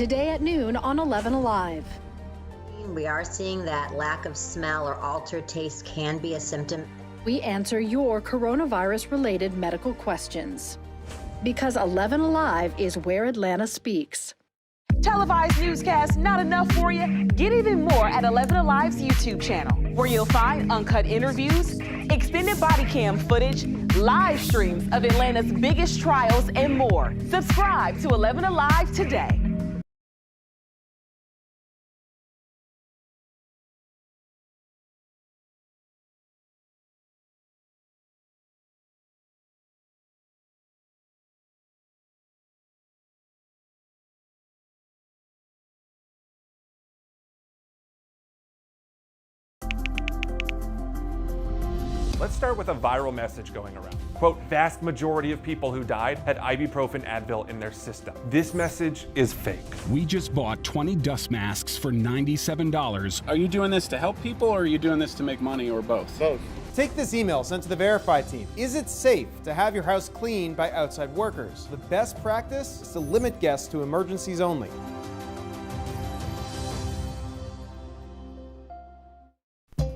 today at noon on 11Alive. We are seeing that lack of smell or altered taste can be a symptom. We answer your coronavirus-related medical questions. Because 11Alive is where Atlanta speaks. Televised newscasts not enough for you? Get even more at 11Alive's YouTube channel, where you'll find uncut interviews, extended body cam footage, live streams of Atlanta's biggest trials, and more. Subscribe to 11Alive today. Let's start with a viral message going around. Quote, vast majority of people who died had ibuprofen Advil in their system. This message is fake. We just bought 20 dust masks for $97. Are you doing this to help people, or are you doing this to make money, or both? Both. Take this email sent to the Verify team. Is it safe to have your house cleaned by outside workers? The best practice is to limit guests to emergencies only.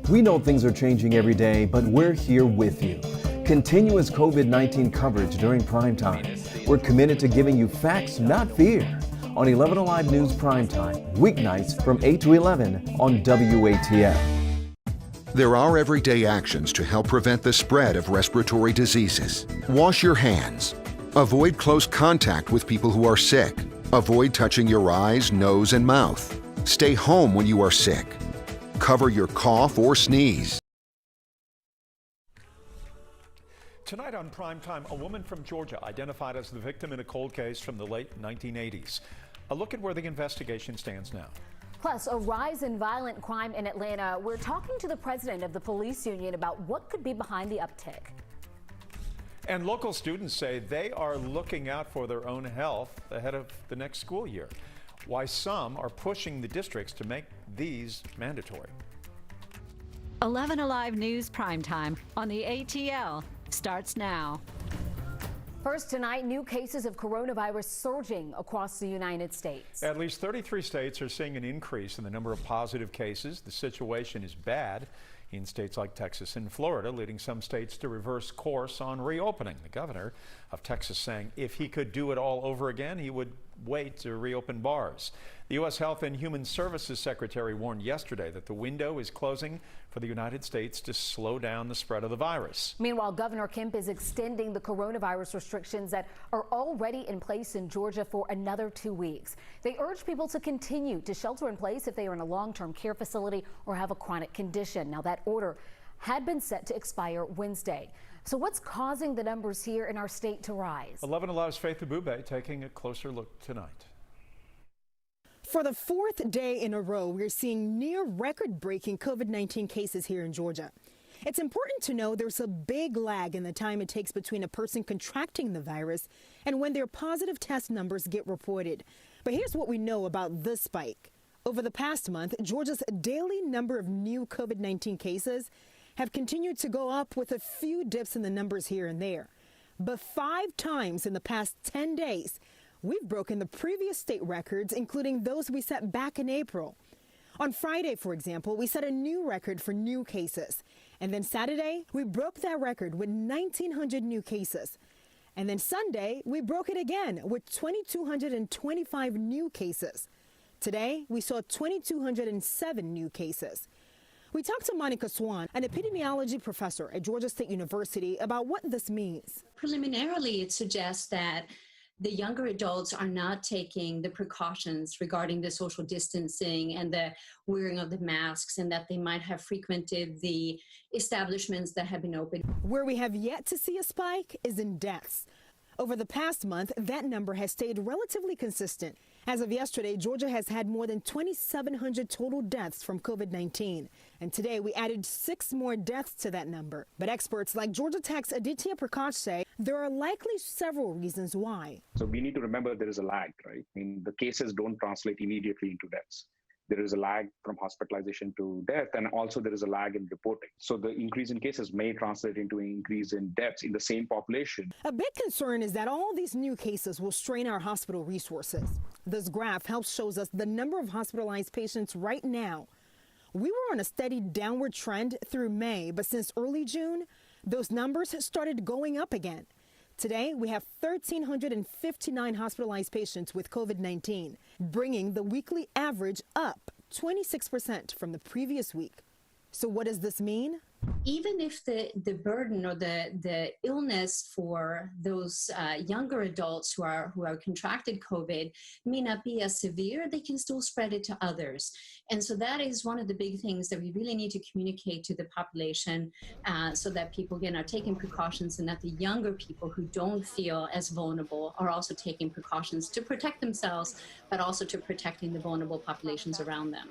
We know things are changing every day, but we're here with you. Continuous COVID-19 coverage during primetime. We're committed to giving you facts, not fear. On 11Alive News Primetime, weeknights from 8 to 11 on WATF. There are everyday actions to help prevent the spread of respiratory diseases. Wash your hands. Avoid close contact with people who are sick. Avoid touching your eyes, nose, and mouth. Stay home when you are sick. Cover your cough or sneeze. Tonight on Primetime, a woman from Georgia identified as the victim in a cold case from the late 1980s. A look at where the investigation stands now. Plus, a rise in violent crime in Atlanta. We're talking to the president of the police union about what could be behind the uptick. And local students say they are looking out for their own health ahead of the next school year. Why some are pushing the districts to make these mandatory. 11Alive News Primetime on the ATL starts now. First tonight, new cases of coronavirus surging across the United States. At least 33 states are seeing an increase in the number of positive cases. The situation is bad in states like Texas and Florida, leading some states to reverse course on reopening. The governor of Texas saying if he could do it all over again, he would wait to reopen bars. The U.S. Health and Human Services Secretary warned yesterday that the window is closing for the United States to slow down the spread of the virus. Meanwhile, Governor Kemp is extending the coronavirus restrictions that are already in place in Georgia for another 2 weeks. They urge people to continue to shelter in place if they are in a long-term care facility or have a chronic condition. Now, that order had been set to expire Wednesday. So what's causing the numbers here in our state to rise? 11Alive's Faith Abube taking a closer look tonight. For the fourth day in a row, we're seeing near record-breaking COVID-19 cases here in Georgia. It's important to know there's a big lag in the time it takes between a person contracting the virus and when their positive test numbers get reported. But here's what we know about this spike. Over the past month, Georgia's daily number of new COVID-19 cases have continued to go up with a few dips in the numbers here and there. But 5 times in the past 10 days, we've broken the previous state records, including those we set back in April. On Friday, for example, we set a new record for new cases. And then Saturday, we broke that record with 1,900 new cases. And then Sunday, we broke it again with 2,225 new cases. Today, we saw 2,207 new cases. We talked to Monica Swan, an epidemiology professor at Georgia State University, about what this means. Preliminarily, it suggests that the younger adults are not taking the precautions regarding the social distancing and the wearing of the masks, and that they might have frequented the establishments that have been open. Where we have yet to see a spike is in deaths. Over the past month, that number has stayed relatively consistent. As of yesterday, Georgia has had more than 2,700 total deaths from COVID-19. And today, we added 6 more deaths to that number. But experts like Georgia Tech's Aditya Prakash say there are likely several reasons why. So we need to remember there is a lag, right? I mean, the cases don't translate immediately into deaths. there is a lag from hospitalization to death, and also there is a lag in reporting. So the increase in cases may translate into an increase in deaths in the same population. A big concern is that all these new cases will strain our hospital resources. This graph helps shows us the number of hospitalized patients right now. We were on a steady downward trend through May, but since early June, those numbers started going up again. Today, we have 1,359 hospitalized patients with COVID-19, bringing the weekly average up 26% from the previous week. So what does this mean? Even if the burden or the illness for those younger adults who are contracted COVID may not be as severe, they can still spread it to others. And so that is one of the big things that we really need to communicate to the population so that people, again, are taking precautions, and that the younger people who don't feel as vulnerable are also taking precautions to protect themselves, but also to protecting the vulnerable populations around them.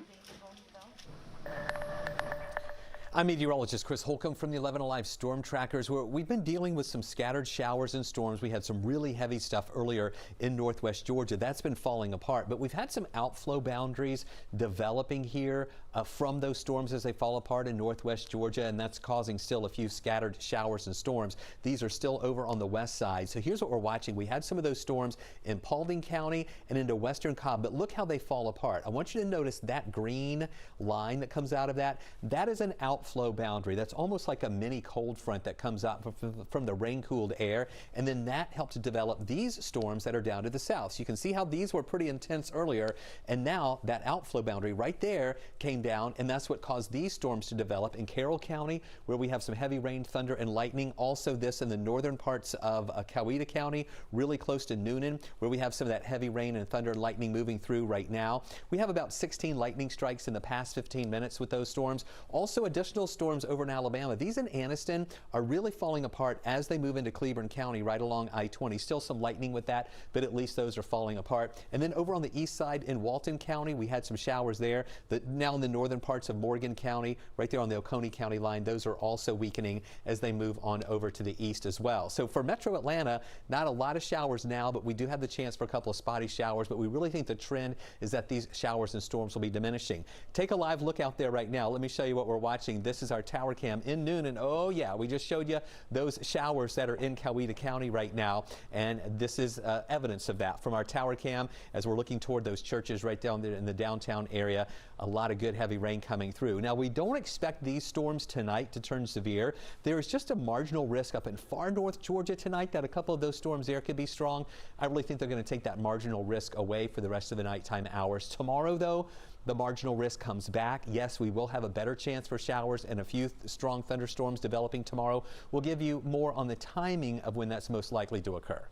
I'm meteorologist Chris Holcomb from the 11Alive Storm Trackers, where we've been dealing with some scattered showers and storms. We had some really heavy stuff earlier in northwest Georgia. That's been falling apart, but we've had some outflow boundaries developing here from those storms as they fall apart in northwest Georgia, and that's causing still a few scattered showers and storms. These are still over on the west side. So here's what we're watching. We had some of those storms in Paulding County and into western Cobb, but look how they fall apart. I want you to notice that green line that comes out of that. That is an outflow boundary. That's almost like a mini cold front that comes up from the rain-cooled air, and then that helped to develop these storms that are down to the south. So you can see how these were pretty intense earlier, and now that outflow boundary right there came down, and that's what caused these storms to develop in Carroll County, where we have some heavy rain, thunder, and lightning. Also this in the northern parts of Coweta County, really close to Noonan, where we have some of that heavy rain and thunder and lightning moving through right now. We have about 16 lightning strikes in the past 15 minutes with those storms. Also additional storms over in Alabama. These in Anniston are really falling apart as they move into Cleburne County right along I-20. Still some lightning with that, but at least those are falling apart. And then over on the east side in Walton County, we had some showers there. Now in the northern parts of Morgan County, right there on the Oconee County line, those are also weakening as they move on over to the east as well. So for Metro Atlanta, not a lot of showers now, but we do have the chance for a couple of spotty showers, but we really think the trend is that these showers and storms will be diminishing. Take a live look out there right now. Let me show you what we're watching. This is our tower cam in Noonan. Oh yeah, we just showed you those showers that are in Coweta County right now, and this is evidence of that from our tower cam as we're looking toward those churches right down there in the downtown area. A lot of good heavy rain coming through. Now we don't expect these storms tonight to turn severe. There is just a marginal risk up in far north Georgia tonight that a couple of those storms there could be strong. I really think they're going to take that marginal risk away for the rest of the nighttime hours. Tomorrow though, the marginal risk comes back. Yes, we will have a better chance for showers and a few strong thunderstorms developing tomorrow. We'll give you more on the timing of when that's most likely to occur.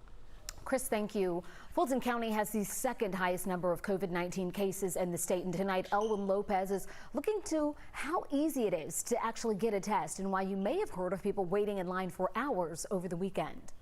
Chris, thank you. Fulton County has the second highest number of COVID-19 cases in the state, and tonight Elwin Lopez is looking to how easy it is to actually get a test and why you may have heard of people waiting in line for hours over the weekend.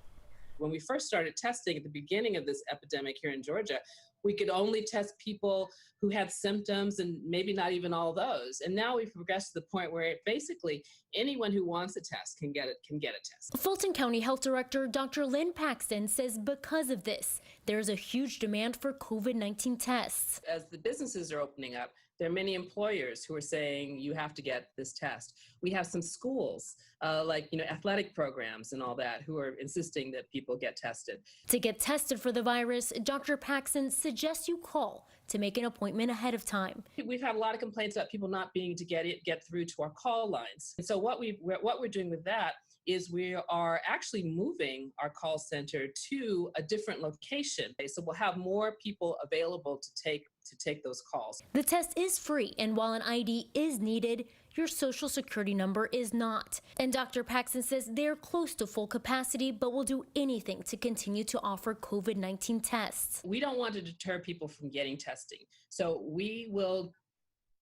When we first started testing at the beginning of this epidemic here in Georgia, we could only test people who had symptoms and maybe not even all those. And now we've progressed to the point where basically anyone who wants a test can get a test. Fulton County Health Director Dr. Lynn Paxton says because of this, there's a huge demand for COVID-19 tests. As the businesses are opening up, there are many employers who are saying you have to get this test. We have some schools like athletic programs and all that who are insisting that people get tested. To get tested for the virus, Dr. Paxton suggests you call to make an appointment ahead of time. We've had a lot of complaints about people not being to get through to our call lines. And so what we're doing with that is we are actually moving our call center to a different location. So we'll have more people available to take those calls. The test is free, and while an ID is needed, your social security number is not. And Dr. Paxton says they're close to full capacity, but will do anything to continue to offer COVID-19 tests. We don't want to deter people from getting testing, so we will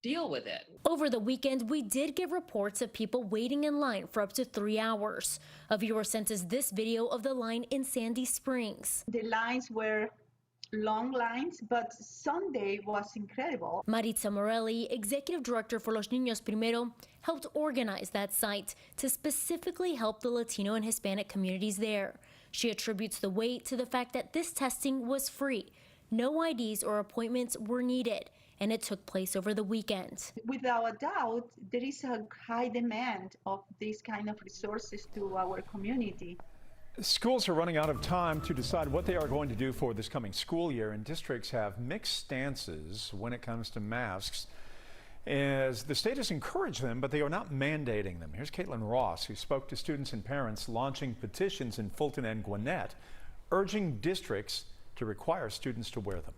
deal with it. Over the weekend, we did get reports of people waiting in line for up to 3 hours. A viewer sent us this video of the line in Sandy Springs. The lines were long lines, but Sunday was incredible. Maritza Morelli, executive director for Los Niños Primero, helped organize that site to specifically help the Latino and Hispanic communities there. She attributes the wait to the fact that this testing was free. No IDs or appointments were needed, and it took place over the weekend. Without a doubt, there is a high demand of these kind of resources to our community. Schools are running out of time to decide what they are going to do for this coming school year, and districts have mixed stances when it comes to masks, as the state has encouraged them, but they are not mandating them. Here's Caitlin Ross, who spoke to students and parents launching petitions in Fulton and Gwinnett, urging districts to require students to wear them.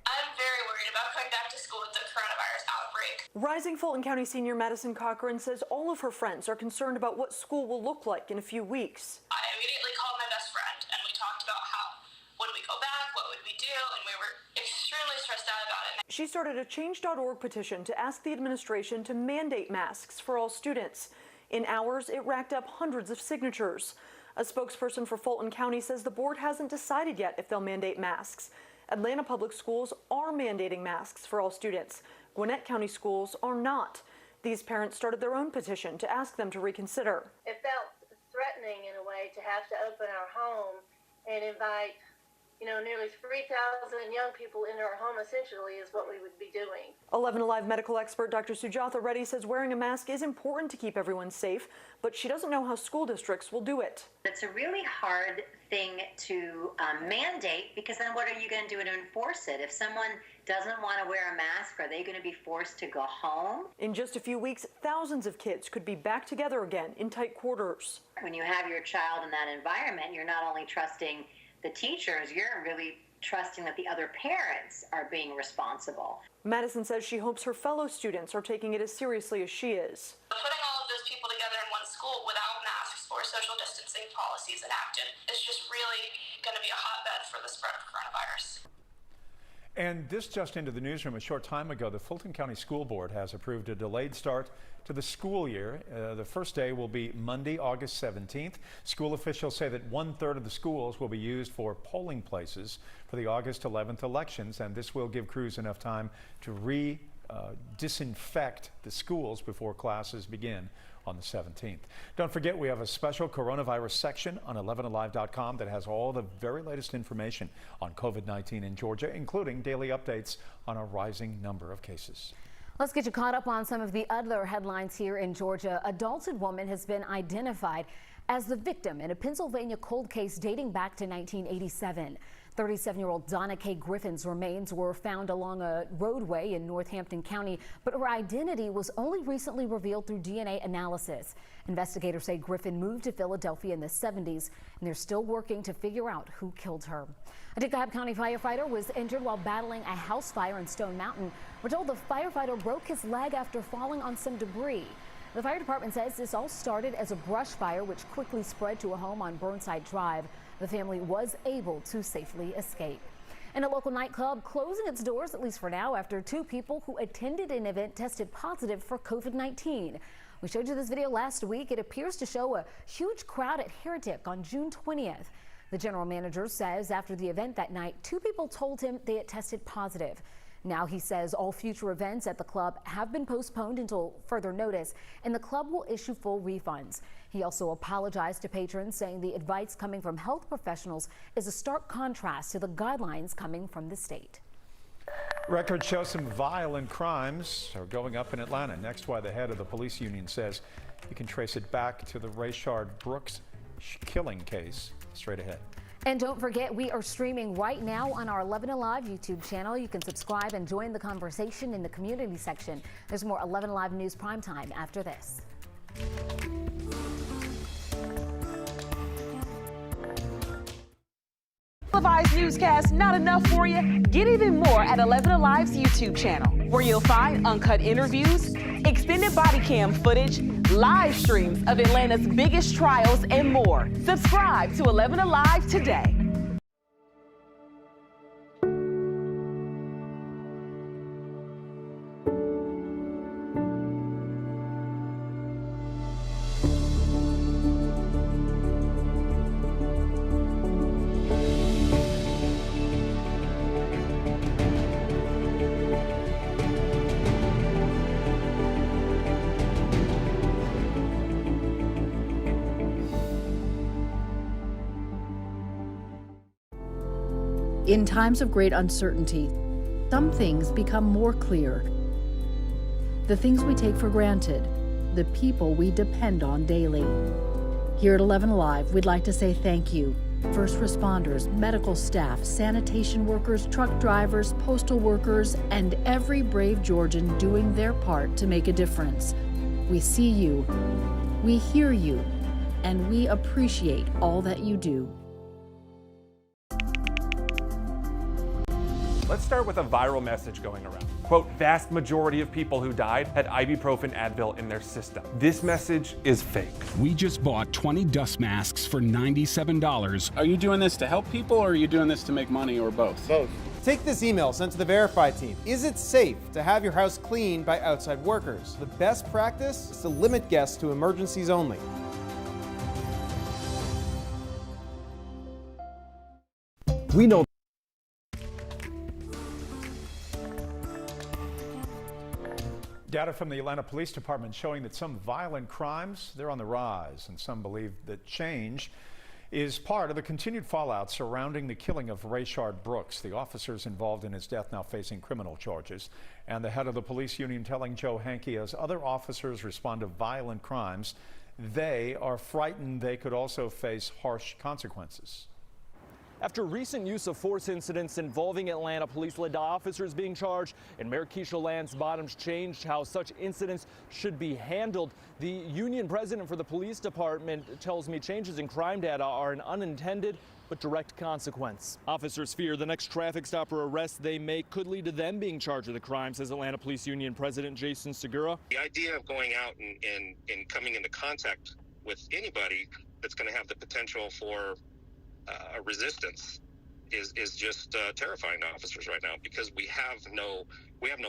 I'm very worried about coming back to school with the coronavirus outbreak. Rising Fulton County senior Madison Cochran says all of her friends are concerned about what school will look like in a few weeks. I immediately called my best friend and we talked about would we go back, what would we do, and we were extremely stressed out about it. She started a change.org petition to ask the administration to mandate masks for all students. In hours, it racked up hundreds of signatures. A spokesperson for Fulton County says the board hasn't decided yet if they'll mandate masks. Atlanta Public Schools are mandating masks for all students. Gwinnett County schools are not. These parents started their own petition to ask them to reconsider. It felt threatening in a way to have to open our home and invite, nearly 3,000 young people into our home, essentially, is what we would be doing. 11Alive medical expert Dr. Sujatha Reddy says wearing a mask is important to keep everyone safe, but she doesn't know how school districts will do it. It's a really hard thing to mandate, because then what are you going to do to enforce it? If someone doesn't want to wear a mask, are they going to be forced to go home? In just a few weeks, thousands of kids could be back together again in tight quarters. When you have your child in that environment, you're not only trusting the teachers, you're really trusting that the other parents are being responsible. Madison says she hopes her fellow students are taking it as seriously as she is. Putting all of those people together in one school without masks or social distancing policies enacted is just really going to be a hotbed for the spread of coronavirus. And this just into the newsroom a short time ago, the Fulton County School Board has approved a delayed start to the school year. The first day will be Monday, August 17th. School officials say that 1/3 of the schools will be used for polling places for the August 11th elections, and this will give crews enough time to disinfect the schools before classes begin on the 17th. Don't forget, we have a special coronavirus section on 11alive.com that has all the very latest information on COVID-19 in Georgia, including daily updates on a rising number of cases. Let's get you caught up on some of the other headlines here in Georgia. Adulted woman has been identified as the victim in a Pennsylvania cold case dating back to 1987. 37-year-old Donna K. Griffin's remains were found along a roadway in Northampton County, but her identity was only recently revealed through DNA analysis. Investigators say Griffin moved to Philadelphia in the 70s, and they're still working to figure out who killed her. A DeKalb County firefighter was injured while battling a house fire in Stone Mountain. We're told the firefighter broke his leg after falling on some debris. The fire department says this all started as a brush fire, which quickly spread to a home on Burnside Drive. The family was able to safely escape. And a local nightclub closing its doors, at least for now, after 2 people who attended an event tested positive for COVID-19. We showed you this video last week. It appears to show a huge crowd at Heretic on June 20th. The general manager says after the event that night, 2 people told him they had tested positive. Now he says all future events at the club have been postponed until further notice, and the club will issue full refunds. He also apologized to patrons, saying the advice coming from health professionals is a stark contrast to the guidelines coming from the state. Records show some violent crimes are going up in Atlanta. Next, why the head of the police union says you can trace it back to the Rayshard Brooks killing case. Straight ahead. And don't forget, we are streaming right now on our 11Alive YouTube channel. You can subscribe and join the conversation in the community section. There's more 11Alive News Primetime after this. 11Alive's newscast not enough for you? Get even more at 11Alive's YouTube channel, where you'll find uncut interviews, extended body cam footage, live streams of Atlanta's biggest trials, and more. Subscribe to 11Alive today. In times of great uncertainty, some things become more clear. The things we take for granted, the people we depend on daily. Here at 11Alive, we'd like to say thank you. First responders, medical staff, sanitation workers, truck drivers, postal workers, and every brave Georgian doing their part to make a difference. We see you, we hear you, and we appreciate all that you do. Let's start with a viral message going around. Quote, vast majority of people who died had ibuprofen Advil in their system. This message is fake. We just bought 20 dust masks for $97. Are you doing this to help people or are you doing this to make money or both? Both. Take this email sent to the Verify team. Is it safe to have your house cleaned by outside workers? The best practice is to limit guests to emergencies only. We know Data from the Atlanta Police Department showing that some violent crimes, they're on the rise, and some believe that change is part of the continued fallout surrounding the killing of Rayshard Brooks. The officers involved in his death now facing criminal charges. And the head of the police union telling Joe Hankey as other officers respond to violent crimes, they are frightened they could also face harsh consequences. After recent use of force incidents involving Atlanta, police-led officers being charged, and Mayor Keisha Lance Bottoms changed how such incidents should be handled. The union president for the police department tells me changes in crime data are an unintended but direct consequence. Officers fear the next traffic stop or arrest they make could lead to them being charged with the crime, says Atlanta Police Union President Jason Segura. The idea of going out and coming into contact with anybody that's going to have the potential for a resistance is just terrifying to officers right now because we have no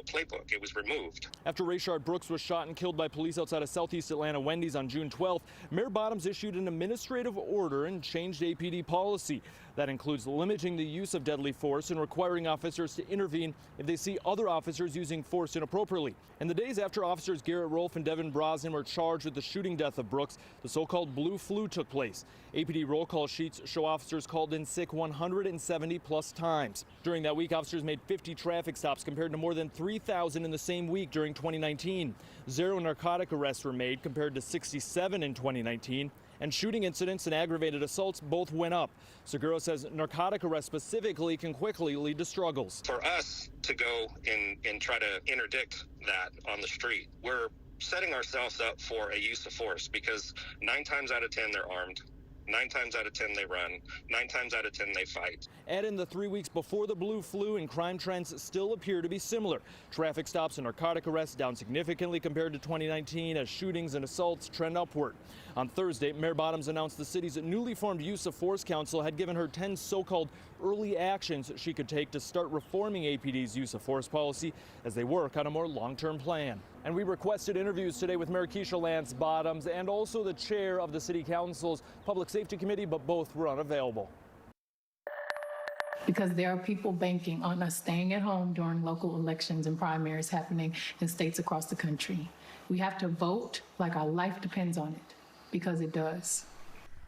playbook. It was removed. After Rayshard Brooks was shot and killed by police outside of Southeast Atlanta Wendy's on June 12th, Mayor Bottoms issued an administrative order and changed APD policy. That includes limiting the use of deadly force and requiring officers to intervene if they see other officers using force inappropriately. In the days after officers Garrett Rolfe and Devin Brosnan were charged with the shooting death of Brooks, the so-called blue flu took place. APD roll call sheets show officers called in sick 170 plus times. During that week, officers made 50 traffic stops compared to more than 3,000 in the same week during 2019. 0 narcotic arrests were made compared to 67 in 2019. And shooting incidents and aggravated assaults both went up. Segura says narcotic arrests specifically can quickly lead to struggles. For us to go and try to interdict that on the street, we're setting ourselves up for a use of force because 9 times out of 10 they're armed. 9 times out of 10 they run. 9 times out of 10 they fight. Add in the 3 weeks before the blue flu and crime trends still appear to be similar. Traffic stops and narcotic arrests down significantly compared to 2019 as shootings and assaults trend upward. On Thursday, Mayor Bottoms announced the city's newly formed Use of Force Council had given her 10 so-called early actions she could take to start reforming APD's use of force policy as they work on a more long-term plan. And we requested interviews today with Mayor Keisha Lance Bottoms and also the chair of the City Council's Public Safety Committee, but both were unavailable. Because there are people banking on us staying at home during local elections and primaries happening in states across the country. We have to vote like our life depends on it, because it does.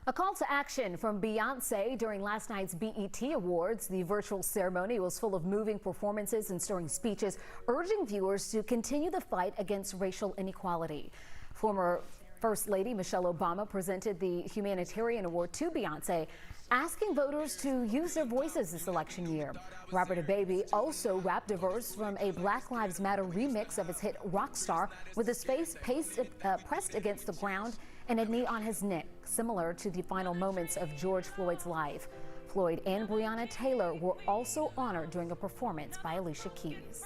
A call to action from Beyonce during last night's BET Awards. The virtual ceremony was full of moving performances and stirring speeches, urging viewers to continue the fight against racial inequality. Former First Lady Michelle Obama presented the Humanitarian Award to Beyonce, asking voters to use their voices this election year. Robert Ababy also rapped a verse from a Black Lives Matter remix of his hit Rockstar with his face pressed against the ground and a knee on his neck, similar to the final moments of George Floyd's life. Floyd and Breonna Taylor were also honored during a performance by Alicia Keys.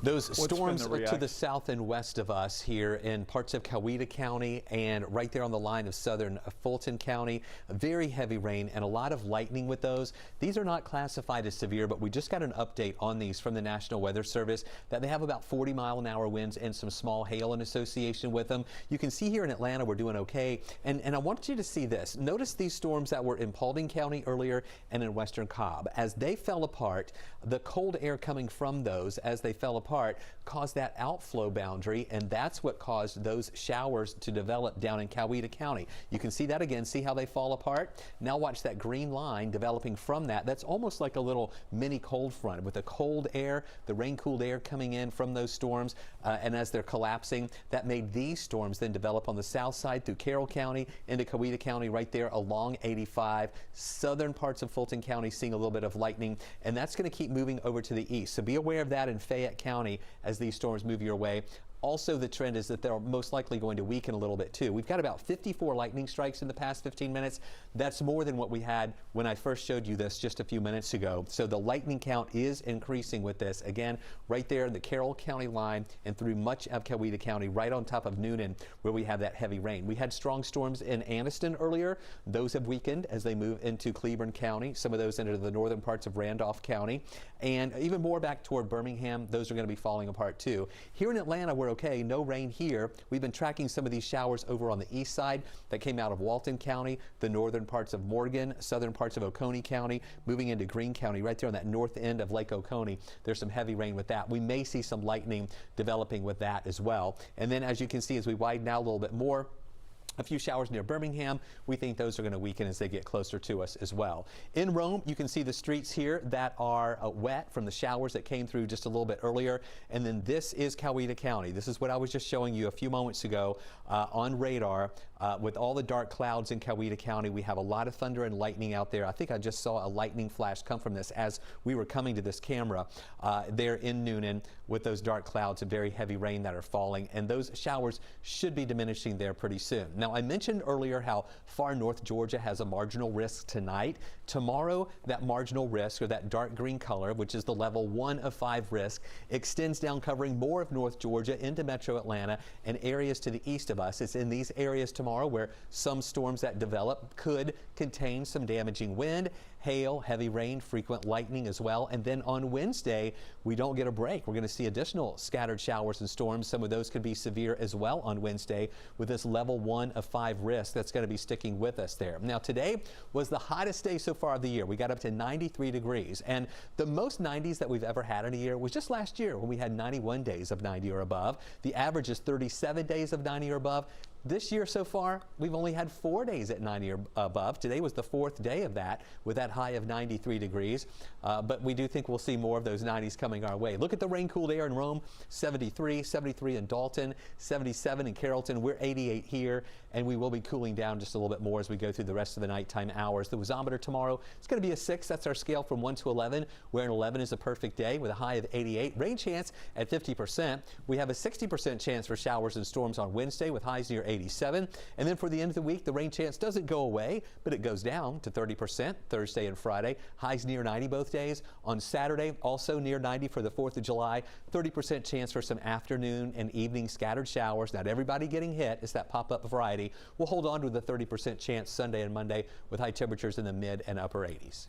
Those storms to the south and west of us here in parts of Coweta County and right there on the line of southern Fulton County, very heavy rain and a lot of lightning with those. These are not classified as severe, but we just got an update on these from the National Weather Service that they have about 40-mile-an-hour winds and some small hail in association with them. You can see here in Atlanta we're doing okay, and I want you to see this. Notice these storms that were in Paulding County earlier and in western Cobb. As they fell apart, the cold air coming from those as they fell apart apart caused that outflow boundary, and that's what caused those showers to develop down in Coweta County. You can see that again. See how they fall apart? Now watch that green line developing from that. That's almost like a little mini cold front with the cold air, the rain-cooled air coming in from those storms, and as they're collapsing, that made these storms then develop on the south side through Carroll County into Coweta County right there along 85. Southern parts of Fulton County seeing a little bit of lightning, and that's going to keep moving over to the east. So be aware of that in Fayette County as these storms move your way. Also, the trend is that they're most likely going to weaken a little bit too. We've got about 54 lightning strikes in the past 15 minutes. That's more than what we had when I first showed you this just a few minutes ago. So the lightning count is increasing with this. Again, right there in the Carroll County line and through much of Coweta County, right on top of Newnan, where we have that heavy rain. We had strong storms in Anniston earlier. Those have weakened as they move into Cleburne County. Some of those into the northern parts of Randolph County. And even more back toward Birmingham, those are going to be falling apart too. Here in Atlanta, we're okay. No rain here. We've been tracking some of these showers over on the east side that came out of Walton County, the northern parts of Morgan, southern parts of Oconee County, moving into Greene County, right there on that north end of Lake Oconee. There's some heavy rain with that. We may see some lightning developing with that as well. And then as you can see, as we widen out a little bit more, a few showers near Birmingham. We think those are going to weaken as they get closer to us as well. In Rome, you can see the streets here that are wet from the showers that came through just a little bit earlier. And then this is Coweta County. This is what I was just showing you a few moments ago on radar. With all the dark clouds in Coweta County, we have a lot of thunder and lightning out there. I think I just saw a lightning flash come from this as we were coming to this camera there in Newnan with those dark clouds and very heavy rain that are falling. And those showers should be diminishing there pretty soon. Now, I mentioned earlier how far north Georgia has a marginal risk tonight. Tomorrow, that marginal risk, or that dark green color, which is the level 1 of 5 risk, extends down covering more of North Georgia into metro Atlanta and areas to the east of us. It's in these areas tomorrow where some storms that develop could contain some damaging wind, hail, heavy rain, frequent lightning as well. And then on Wednesday, we don't get a break. We're going to see additional scattered showers and storms. Some of those could be severe as well on Wednesday with this level 1 of 5 risk that's going to be sticking with us there. Now, today was the hottest day so far of the year. We got up to 93 degrees, and the most 90s that we've ever had in a year was just last year when we had 91 days of 90 or above. The average is 37 days of 90 or above. This year so far, we've only had 4 days at 90 or above. Today was the 4th day of that with that high of 93 degrees. But we do think we'll see more of those 90s coming our way. Look at the rain-cooled air in Rome, 73, 73 in Dalton, 77 in Carrollton. We're 88 here, and we will be cooling down just a little bit more as we go through the rest of the nighttime hours. The wasometer tomorrow, it's going to be a 6. That's our scale from 1 to 11, where an 11 is a perfect day with a high of 88. Rain chance at 50%. We have a 60% chance for showers and storms on Wednesday with highs near 87. And then for the end of the week, the rain chance doesn't go away, but it goes down to 30% Thursday and Friday. Highs near 90 both days. On Saturday, also near 90 for the 4th of July. 30% chance for some afternoon and evening scattered showers. Not everybody getting hit. It's that pop-up variety. We'll hold on to the 30% chance Sunday and Monday with high temperatures in the mid and upper 80s.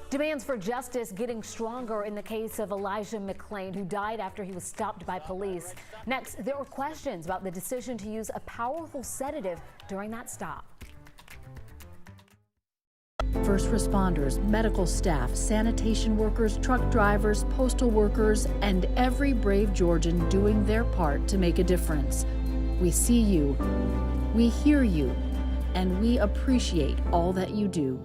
Demands for justice getting stronger in the case of Elijah McClain, who died after he was stopped by police. Next, there were questions about the decision to use a powerful sedative during that stop. First responders, medical staff, sanitation workers, truck drivers, postal workers, and every brave Georgian doing their part to make a difference. We see you, we hear you, and we appreciate all that you do.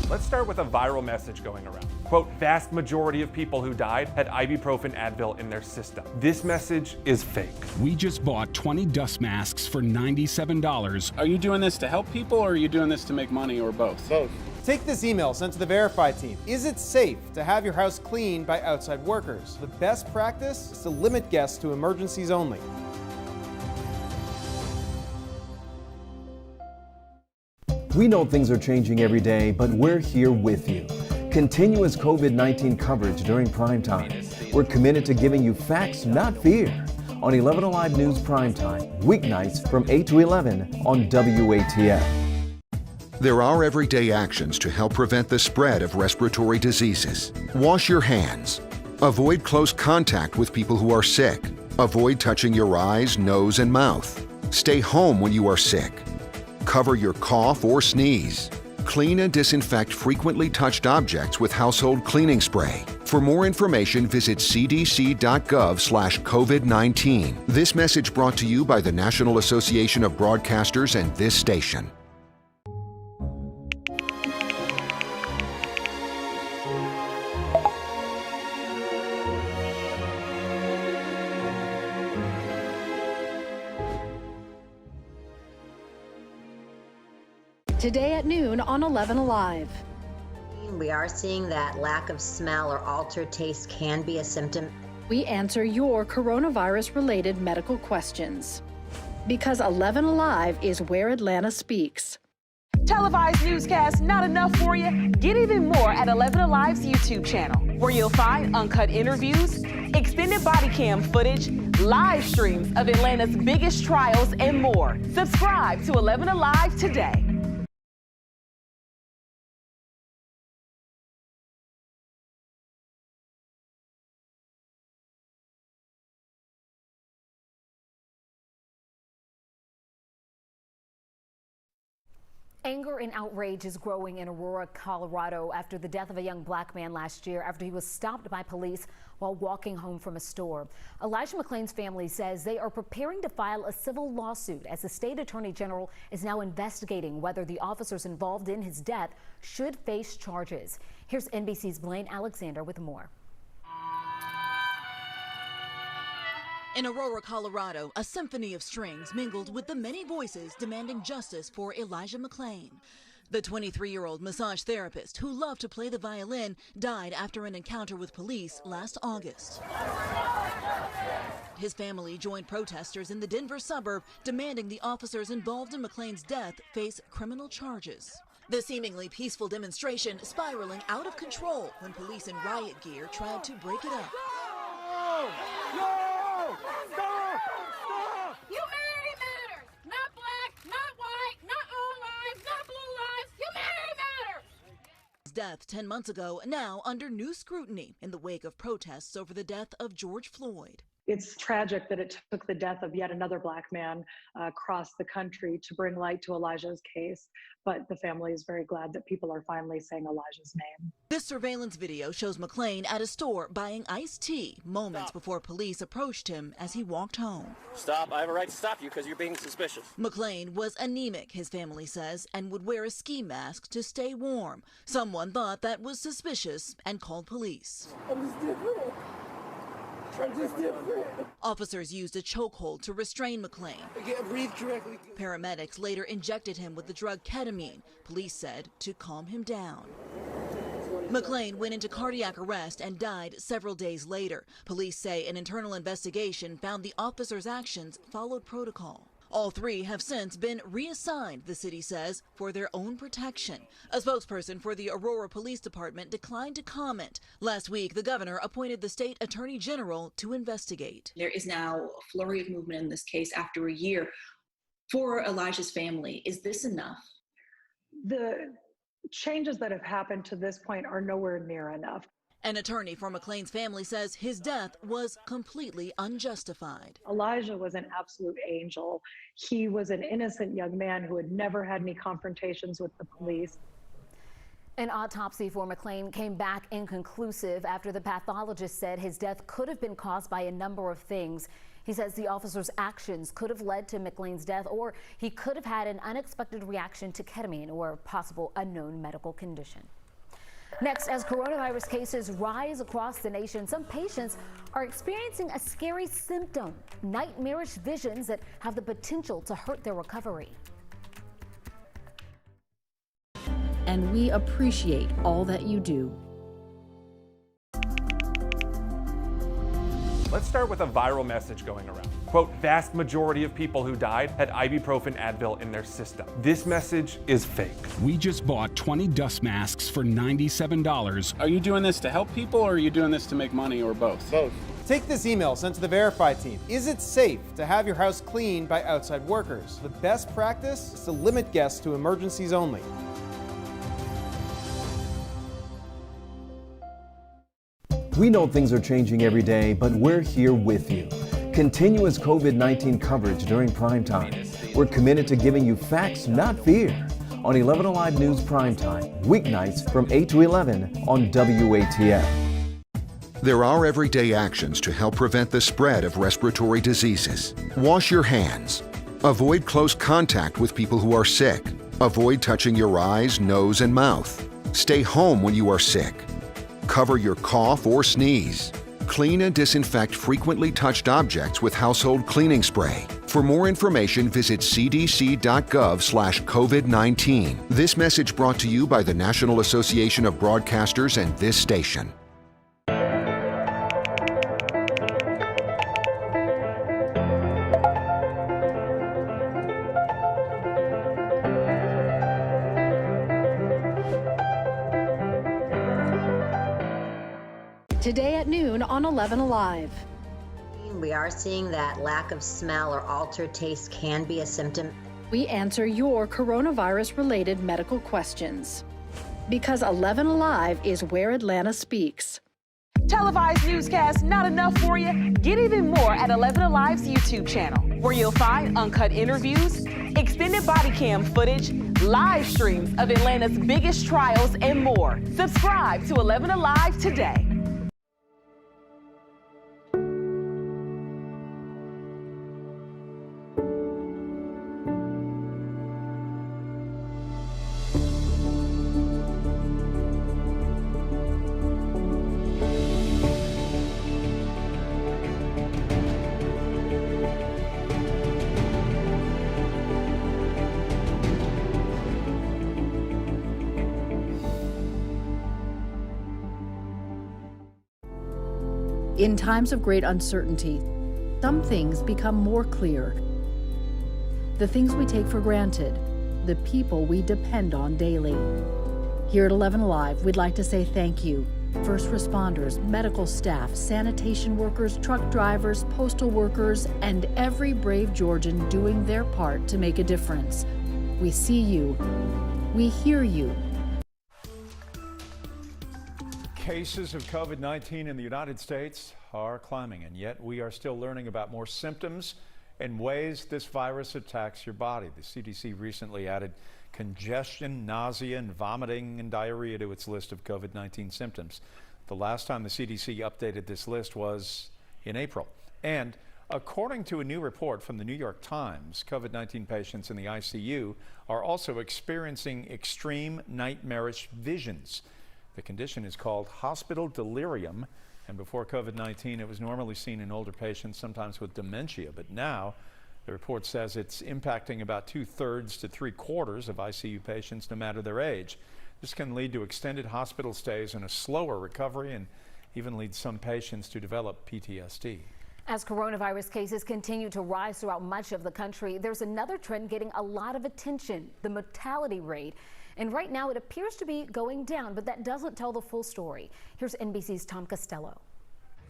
Let's start with a viral message going around. Quote, vast majority of people who died had ibuprofen Advil in their system. This message is fake. We just bought 20 dust masks for $97. Are you doing this to help people or are you doing this to make money or both? Both. Take this email sent to the Verify team. Is it safe to have your house cleaned by outside workers? The best practice is to limit guests to emergencies only. We know things are changing every day, but we're here with you. Continuous COVID-19 coverage during primetime. We're committed to giving you facts, not fear. On 11Alive News Primetime, weeknights from 8 to 11 on WATF. There are everyday actions to help prevent the spread of respiratory diseases. Wash your hands. Avoid close contact with people who are sick. Avoid touching your eyes, nose, and mouth. Stay home when you are sick. Cover your cough or sneeze. Clean and disinfect frequently touched objects with household cleaning spray. For more information, visit cdc.gov/COVID-19. This message brought to you by the National Association of Broadcasters and this station. Today at noon on 11Alive. We are seeing that lack of smell or altered taste can be a symptom. We answer your coronavirus-related medical questions. Because 11Alive is where Atlanta speaks. Televised newscasts not enough for you? Get even more at 11Alive's YouTube channel, where you'll find uncut interviews, extended body cam footage, live streams of Atlanta's biggest trials, and more. Subscribe to 11Alive today. Anger and outrage is growing in Aurora, Colorado after the death of a young black man last year after he was stopped by police while walking home from a store. Elijah McClain's family says they are preparing to file a civil lawsuit as the state attorney general is now investigating whether the officers involved in his death should face charges. Here's NBC's Blaine Alexander with more. In Aurora, Colorado, a symphony of strings mingled with the many voices demanding justice for Elijah McClain. The 23-year-old massage therapist who loved to play the violin died after an encounter with police last August. His family joined protesters in the Denver suburb demanding the officers involved in McClain's death face criminal charges. The seemingly peaceful demonstration spiraling out of control when police in riot gear tried to break it up. Humanity matters! Not black, not white, not all lives, not blue lives. Humanity matters! His death 10 months ago, now under new scrutiny in the wake of protests over the death of George Floyd. It's tragic that it took the death of yet another black man across the country to bring light to Elijah's case, but the family is very glad that people are finally saying Elijah's name. This surveillance video shows McClain at a store buying iced tea moments before police approached him as he walked home. Stop. I have a right to stop you because you're being suspicious. McClain was anemic, his family says, and would wear a ski mask to stay warm. Someone thought that was suspicious and called police. I'm just different. Officers used a chokehold to restrain McClain. I can't breathe correctly. Paramedics later injected him with the drug ketamine, police said, to calm him down. McClain went into cardiac arrest and died several days later. Police say an internal investigation found the officers' actions followed protocol. All three have since been reassigned, the city says, for their own protection. A spokesperson for the Aurora Police Department declined to comment. Last week, the governor appointed the state attorney general to investigate. There is now a flurry of movement in this case after a year. For Elijah's family, is this enough? The changes that have happened to this point are nowhere near enough. An attorney for McClain's family says his death was completely unjustified. Elijah was an absolute angel. He was an innocent young man who had never had any confrontations with the police. An autopsy for McClain came back inconclusive after the pathologist said his death could have been caused by a number of things. He says the officer's actions could have led to McClain's death, or he could have had an unexpected reaction to ketamine or a possible unknown medical condition. Next, as coronavirus cases rise across the nation, some patients are experiencing a scary symptom, nightmarish visions that have the potential to hurt their recovery. And we appreciate all that you do. Let's start with a viral message going around. Quote, vast majority of people who died had ibuprofen Advil in their system. This message is fake. We just bought 20 dust masks for $97. Are you doing this to help people or are you doing this to make money or both? Both. Take this email sent to the Verify team. Is it safe to have your house cleaned by outside workers? The best practice is to limit guests to emergencies only. We know things are changing every day, but we're here with you. Continuous COVID-19 coverage during Primetime. We're committed to giving you facts, not fear. On on 11Alive News Primetime, weeknights from 8 to 11 on WATF. There are everyday actions to help prevent the spread of respiratory diseases. Wash your hands. Avoid close contact with people who are sick. Avoid touching your eyes, nose, and mouth. Stay home when you are sick. Cover your cough or sneeze. Clean and disinfect frequently touched objects with household cleaning spray. For more information, visit cdc.gov/COVID-19. This message brought to you by the National Association of Broadcasters and this station. Today at noon on 11Alive. We are seeing that lack of smell or altered taste can be a symptom. We answer your coronavirus-related medical questions. Because 11Alive is where Atlanta speaks. Televised newscasts not enough for you? Get even more at 11Alive's YouTube channel, where you'll find uncut interviews, extended body cam footage, live streams of Atlanta's biggest trials, and more. Subscribe to 11Alive today. In times of great uncertainty, some things become more clear. The things we take for granted, the people we depend on daily. Here at 11Alive, we'd like to say thank you. First responders, medical staff, sanitation workers, truck drivers, postal workers, and every brave Georgian doing their part to make a difference. We see you. We hear you. Cases of COVID-19 in the United States are climbing, and yet we are still learning about more symptoms and ways this virus attacks your body. The CDC recently added congestion, nausea, and vomiting and diarrhea to its list of COVID-19 symptoms. The last time the CDC updated this list was in April. And according to a new report from the New York Times, COVID-19 patients in the ICU are also experiencing extreme nightmarish visions. The condition is called hospital delirium, and before COVID-19, it was normally seen in older patients, sometimes with dementia. But now, the report says it's impacting about 2/3 to 3/4 of ICU patients, no matter their age. This can lead to extended hospital stays and a slower recovery, and even lead some patients to develop PTSD. As coronavirus cases continue to rise throughout much of the country, there's another trend getting a lot of attention: the mortality rate. And right now it appears to be going down, but that doesn't tell the full story. Here's NBC's Tom Costello.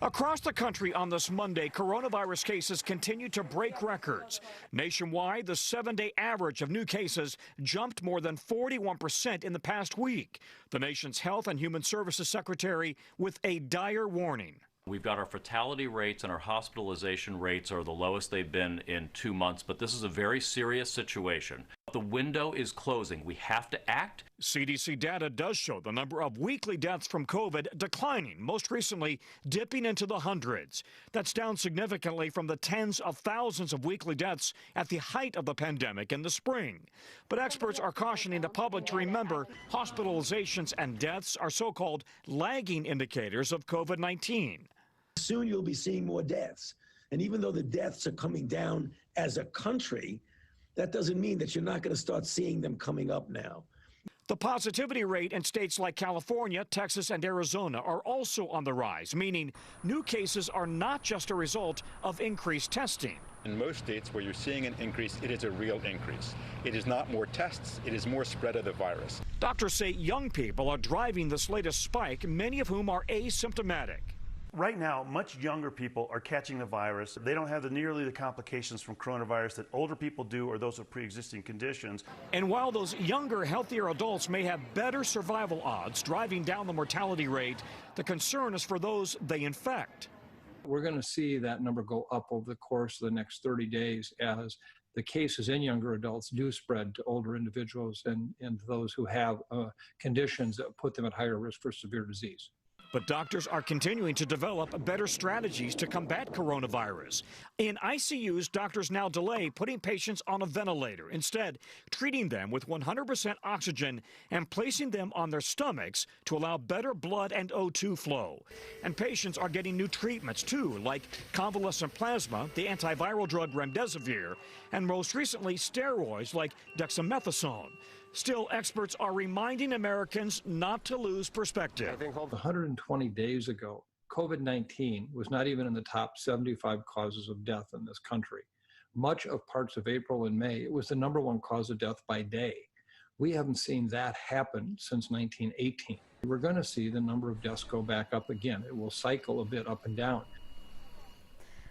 Across the country on this Monday, coronavirus cases continue to break records. Nationwide, the 7-day average of new cases jumped more than 41% in the past week. The nation's Health and Human Services Secretary with a dire warning. We've got our fatality rates and our hospitalization rates are the lowest they've been in 2 months, but this is a very serious situation. The window is closing. We have to act. CDC data does show the number of weekly deaths from COVID declining, most recently dipping into the hundreds. That's down significantly from the tens of thousands of weekly deaths at the height of the pandemic in the spring. But experts are cautioning the public to remember hospitalizations and deaths are so-called lagging indicators of COVID-19. Soon you'll be seeing more deaths. And even though the deaths are coming down as a country, that doesn't mean that you're not going to start seeing them coming up now. The positivity rate in states like California, Texas, and Arizona are also on the rise, meaning new cases are not just a result of increased testing. In most states where you're seeing an increase, it is a real increase. It is not more tests, it is more spread of the virus. Doctors say young people are driving this latest spike, many of whom are asymptomatic. Right now, much younger people are catching the virus. They don't have nearly the complications from coronavirus that older people do or those with pre-existing conditions. And while those younger, healthier adults may have better survival odds, driving down the mortality rate, the concern is for those they infect. We're going to see that number go up over the course of the next 30 days as the cases in younger adults do spread to older individuals and those who have conditions that put them at higher risk for severe disease. But doctors are continuing to develop better strategies to combat coronavirus. In ICUs, doctors now delay putting patients on a ventilator, instead treating them with 100% oxygen and placing them on their stomachs to allow better blood and O2 flow. And patients are getting new treatments too, like convalescent plasma, the antiviral drug remdesivir, and most recently steroids like dexamethasone. Still, experts are reminding Americans not to lose perspective. 120 days ago, COVID-19 was not even in the top 75 causes of death in this country. Much of parts of April and May, it was the #1 cause of death by day. We haven't seen that happen since 1918. We're going to see the number of deaths go back up again. It will cycle a bit up and down.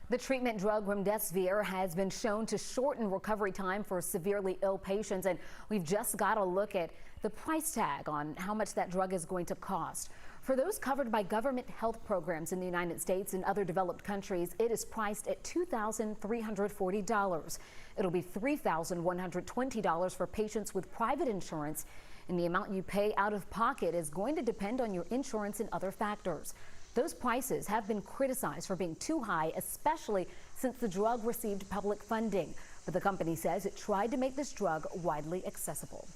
The treatment drug remdesivir has been shown to shorten recovery time for severely ill patients, and we've just got to look at the price tag on how much that drug is going to cost. For those covered by government health programs in the United States and other developed countries, it is priced at $2,340. It'll be $3,120 for patients with private insurance, and the amount you pay out of pocket is going to depend on your insurance and other factors. Those prices have been criticized for being too high, especially since the drug received public funding. But the company says it tried to make this drug widely accessible.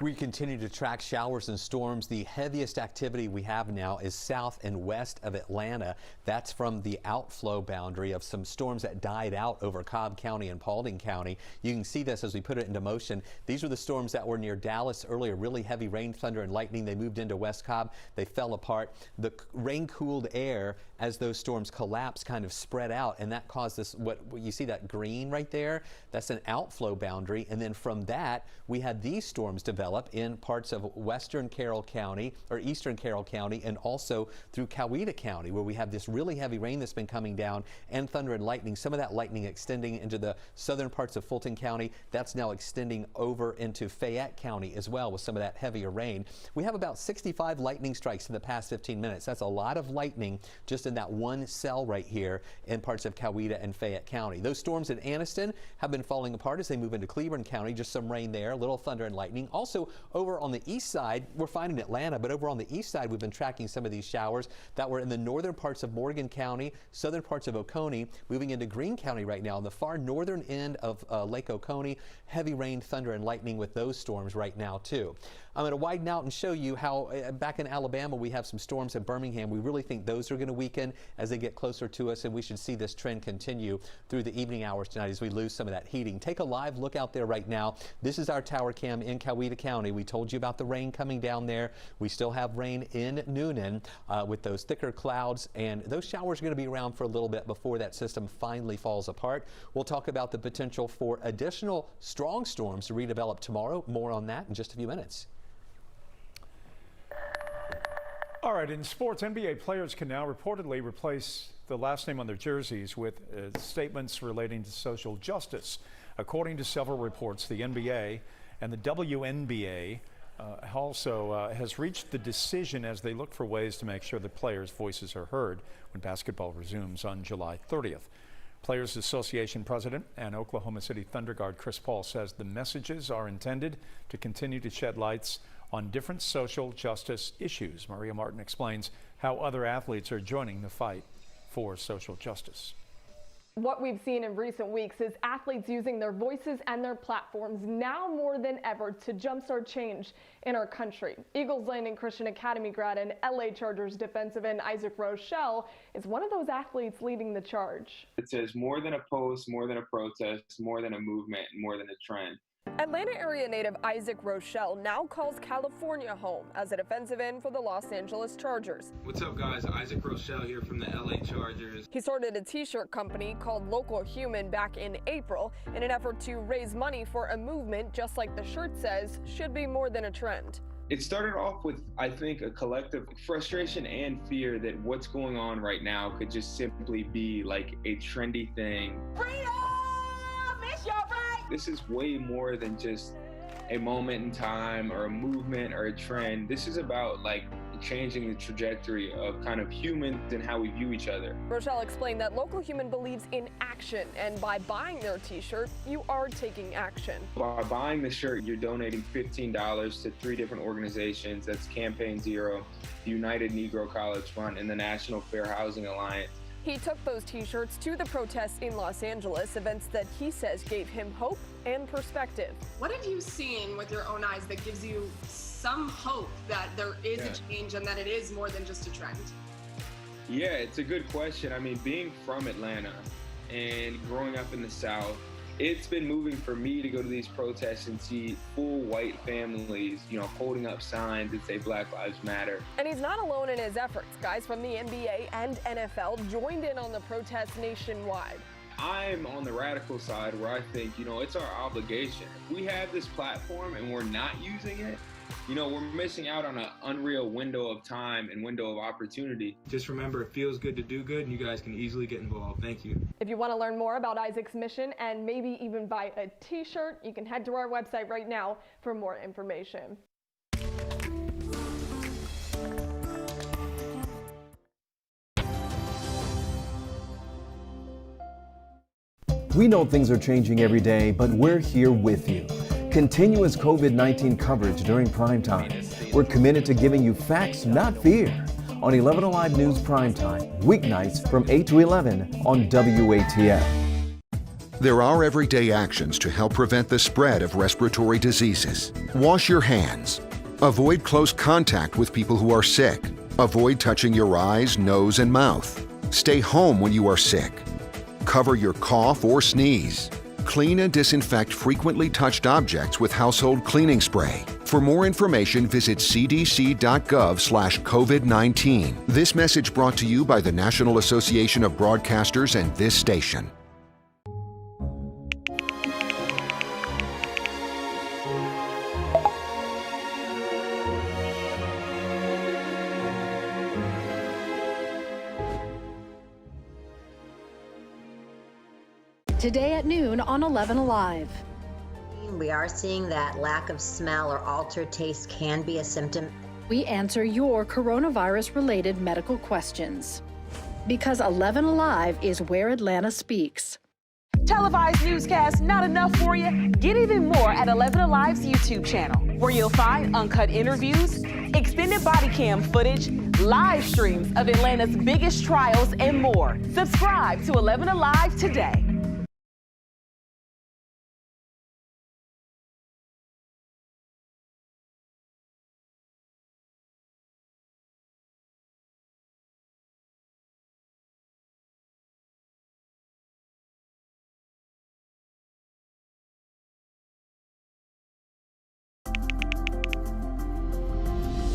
We continue to track showers and storms. The heaviest activity we have now is south and west of Atlanta. That's from the outflow boundary of some storms that died out over Cobb County and Paulding County. You can see this as we put it into motion. These were the storms that were near Dallas earlier. Really heavy rain, thunder, and lightning. They moved into West Cobb. They fell apart. The rain-cooled air, as those storms collapsed, kind of spread out, and that caused this, what you see that green right there, that's an outflow boundary. And then from that, we had these storms develop in parts of western Carroll County or eastern Carroll County, and also through Coweta County, where we have this really heavy rain that's been coming down, and thunder and lightning. Some of that lightning extending into the southern parts of Fulton County. That's now extending over into Fayette County as well with some of that heavier rain. We have about 65 lightning strikes in the past 15 minutes. That's a lot of lightning just in that one cell right here in parts of Coweta and Fayette County. Those storms in Anniston have been falling apart as they move into Cleburne County. Just some rain there, a little thunder and lightning. Also over on the east side, we're fine in Atlanta, but over on the east side, we've been tracking some of these showers that were in the northern parts of Morgan County, southern parts of Oconee, moving into Greene County right now. On the far northern end of Lake Oconee, heavy rain, thunder, and lightning with those storms right now, too. I'm going to widen out and show you how back in Alabama we have some storms in Birmingham. We really think those are going to weaken as they get closer to us, and we should see this trend continue through the evening hours tonight as we lose some of that heating. Take a live look out there right now. This is our tower cam in Coweta County. We told you about the rain coming down there. We still have rain in Noonan with those thicker clouds, and those showers are going to be around for a little bit before that system finally falls apart. We'll talk about the potential for additional strong storms to redevelop tomorrow. More on that in just a few minutes. All right, in sports, NBA players can now reportedly replace the last name on their jerseys with statements relating to social justice. According to several reports, the NBA and the WNBA also has reached the decision as they look for ways to make sure that players' voices are heard when basketball resumes on July 30th. Players Association President and Oklahoma City Thunder guard Chris Paul says the messages are intended to continue to shed lights on different social justice issues. Maria Martin explains how other athletes are joining the fight for social justice. What we've seen in recent weeks is athletes using their voices and their platforms now more than ever to jumpstart change in our country. Eagles Landing Christian Academy grad and LA Chargers defensive end Isaac Rochelle is one of those athletes leading the charge. It says more than a post, more than a protest, more than a movement, more than a trend. Atlanta area native Isaac Rochelle now calls California home as a defensive end for the Los Angeles Chargers. What's up, guys? Isaac Rochelle here from the LA Chargers. He started a t-shirt company called Local Human back in April in an effort to raise money for a movement, just like the shirt says, should be more than a trend. It started off with, I think, a collective frustration and fear that what's going on right now could just simply be like a trendy thing. Freedom! It's your right! This is way more than just a moment in time or a movement or a trend. This is about like changing the trajectory of kind of humans and how we view each other. Rochelle explained that Local Human believes in action, and by buying their t-shirt, you are taking action. By buying the shirt, you're donating $15 to 3 different organizations. That's Campaign Zero, the United Negro College Fund, and the National Fair Housing Alliance. He took those t-shirts to the protests in Los Angeles, events that he says gave him hope and perspective. What have you seen with your own eyes that gives you some hope that there is a change and that it is more than just a trend? Yeah, it's a good question. I mean, being from Atlanta and growing up in the South, it's been moving for me to go to these protests and see full white families, holding up signs that say Black Lives Matter. And he's not alone in his efforts. Guys from the NBA and NFL joined in on the protests nationwide. I'm on the radical side where I think, it's our obligation. If we have this platform and we're not using it, we're missing out on an unreal window of time and window of opportunity. Just remember, it feels good to do good, and you guys can easily get involved. Thank you. If you want to learn more about Isaac's mission and maybe even buy a t-shirt, you can head to our website right now for more information. We know things are changing every day, but we're here with you. Continuous COVID-19 coverage during primetime. We're committed to giving you facts, not fear. On 11Alive News Primetime, weeknights from 8 to 11 on WATF. There are everyday actions to help prevent the spread of respiratory diseases. Wash your hands. Avoid close contact with people who are sick. Avoid touching your eyes, nose, and mouth. Stay home when you are sick. Cover your cough or sneeze. Clean and disinfect frequently touched objects with household cleaning spray. For more information, visit cdc.gov/COVID-19. This message brought to you by the National Association of Broadcasters and this station. Today at noon on 11Alive. We are seeing that lack of smell or altered taste can be a symptom. We answer your coronavirus-related medical questions. Because 11Alive is where Atlanta speaks. Televised newscasts not enough for you? Get even more at 11Alive's YouTube channel, where you'll find uncut interviews, extended body cam footage, live streams of Atlanta's biggest trials, and more. Subscribe to 11Alive today.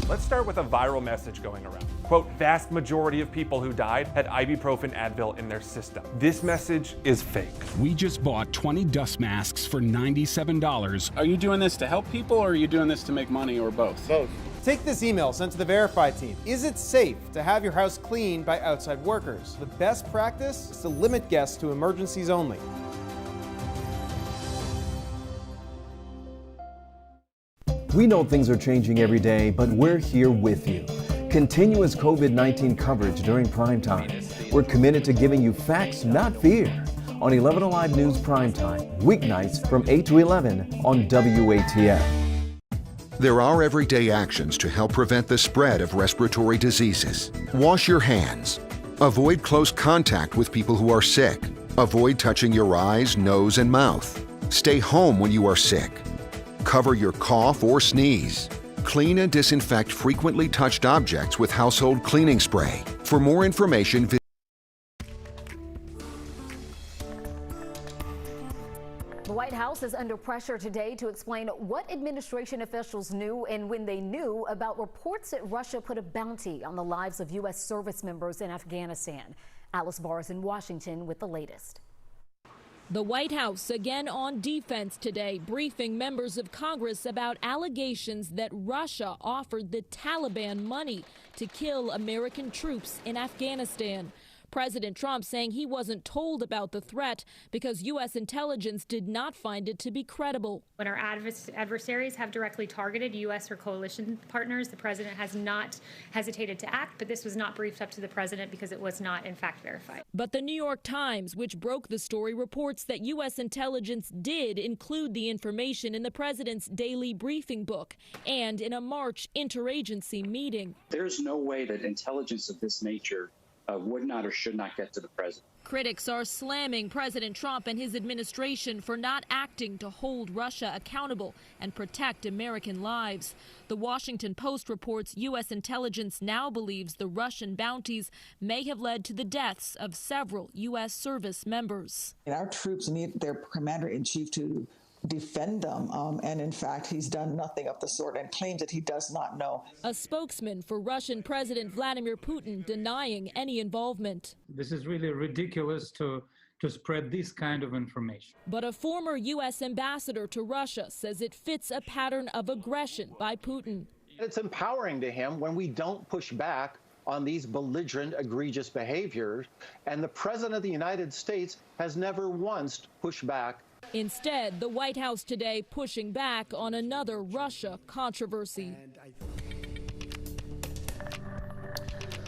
Let's start with a viral message going around. Quote, vast majority of people who died had ibuprofen Advil in their system. This message is fake. We just bought 20 dust masks for $97. Are you doing this to help people or are you doing this to make money or both? Both. Take this email sent to the Verify team. Is it safe to have your house cleaned by outside workers? The best practice is to limit guests to emergencies only. We know things are changing every day, but we're here with you. Continuous COVID-19 coverage during primetime. We're committed to giving you facts, not fear. On 11Alive News Primetime, weeknights from 8 to 11 on WATF. There are everyday actions to help prevent the spread of respiratory diseases. Wash your hands. Avoid close contact with people who are sick. Avoid touching your eyes, nose, and mouth. Stay home when you are sick. Cover your cough or sneeze. Clean and disinfect frequently touched objects with household cleaning spray. For more information, visit The White House is under pressure today to explain what administration officials knew and when they knew about reports that Russia put a bounty on the lives of U.S. service members in Afghanistan. Alice Barr is in Washington with the latest. The White House again on defense today, briefing members of Congress about allegations that Russia offered the Taliban money to kill American troops in Afghanistan. President Trump saying he wasn't told about the threat because U.S. intelligence did not find it to be credible. When our adversaries have directly targeted U.S. or coalition partners, the president has not hesitated to act, but this was not briefed up to the president because it was not, in fact, verified. But the New York Times, which broke the story, reports that U.S. intelligence did include the information in the president's daily briefing book and in a March interagency meeting. There's no way that intelligence of this nature would not or should not get to the president. Critics are slamming President Trump and his administration for not acting to hold Russia accountable and protect American lives. The Washington Post reports U.S. intelligence now believes the Russian bounties may have led to the deaths of several U.S. service members. Our troops need their commander-in-chief to defend them, and in fact he's done nothing of the sort and claims that he does not know. A spokesman for Russian President Vladimir Putin denying any involvement. This is really ridiculous to spread this kind of information. But a former U.S. ambassador to Russia says it fits a pattern of aggression by Putin. It's empowering to him when we don't push back on these belligerent, egregious behaviors, and the President of the United States has never once pushed back. Instead, the White House today pushing back on another Russia controversy.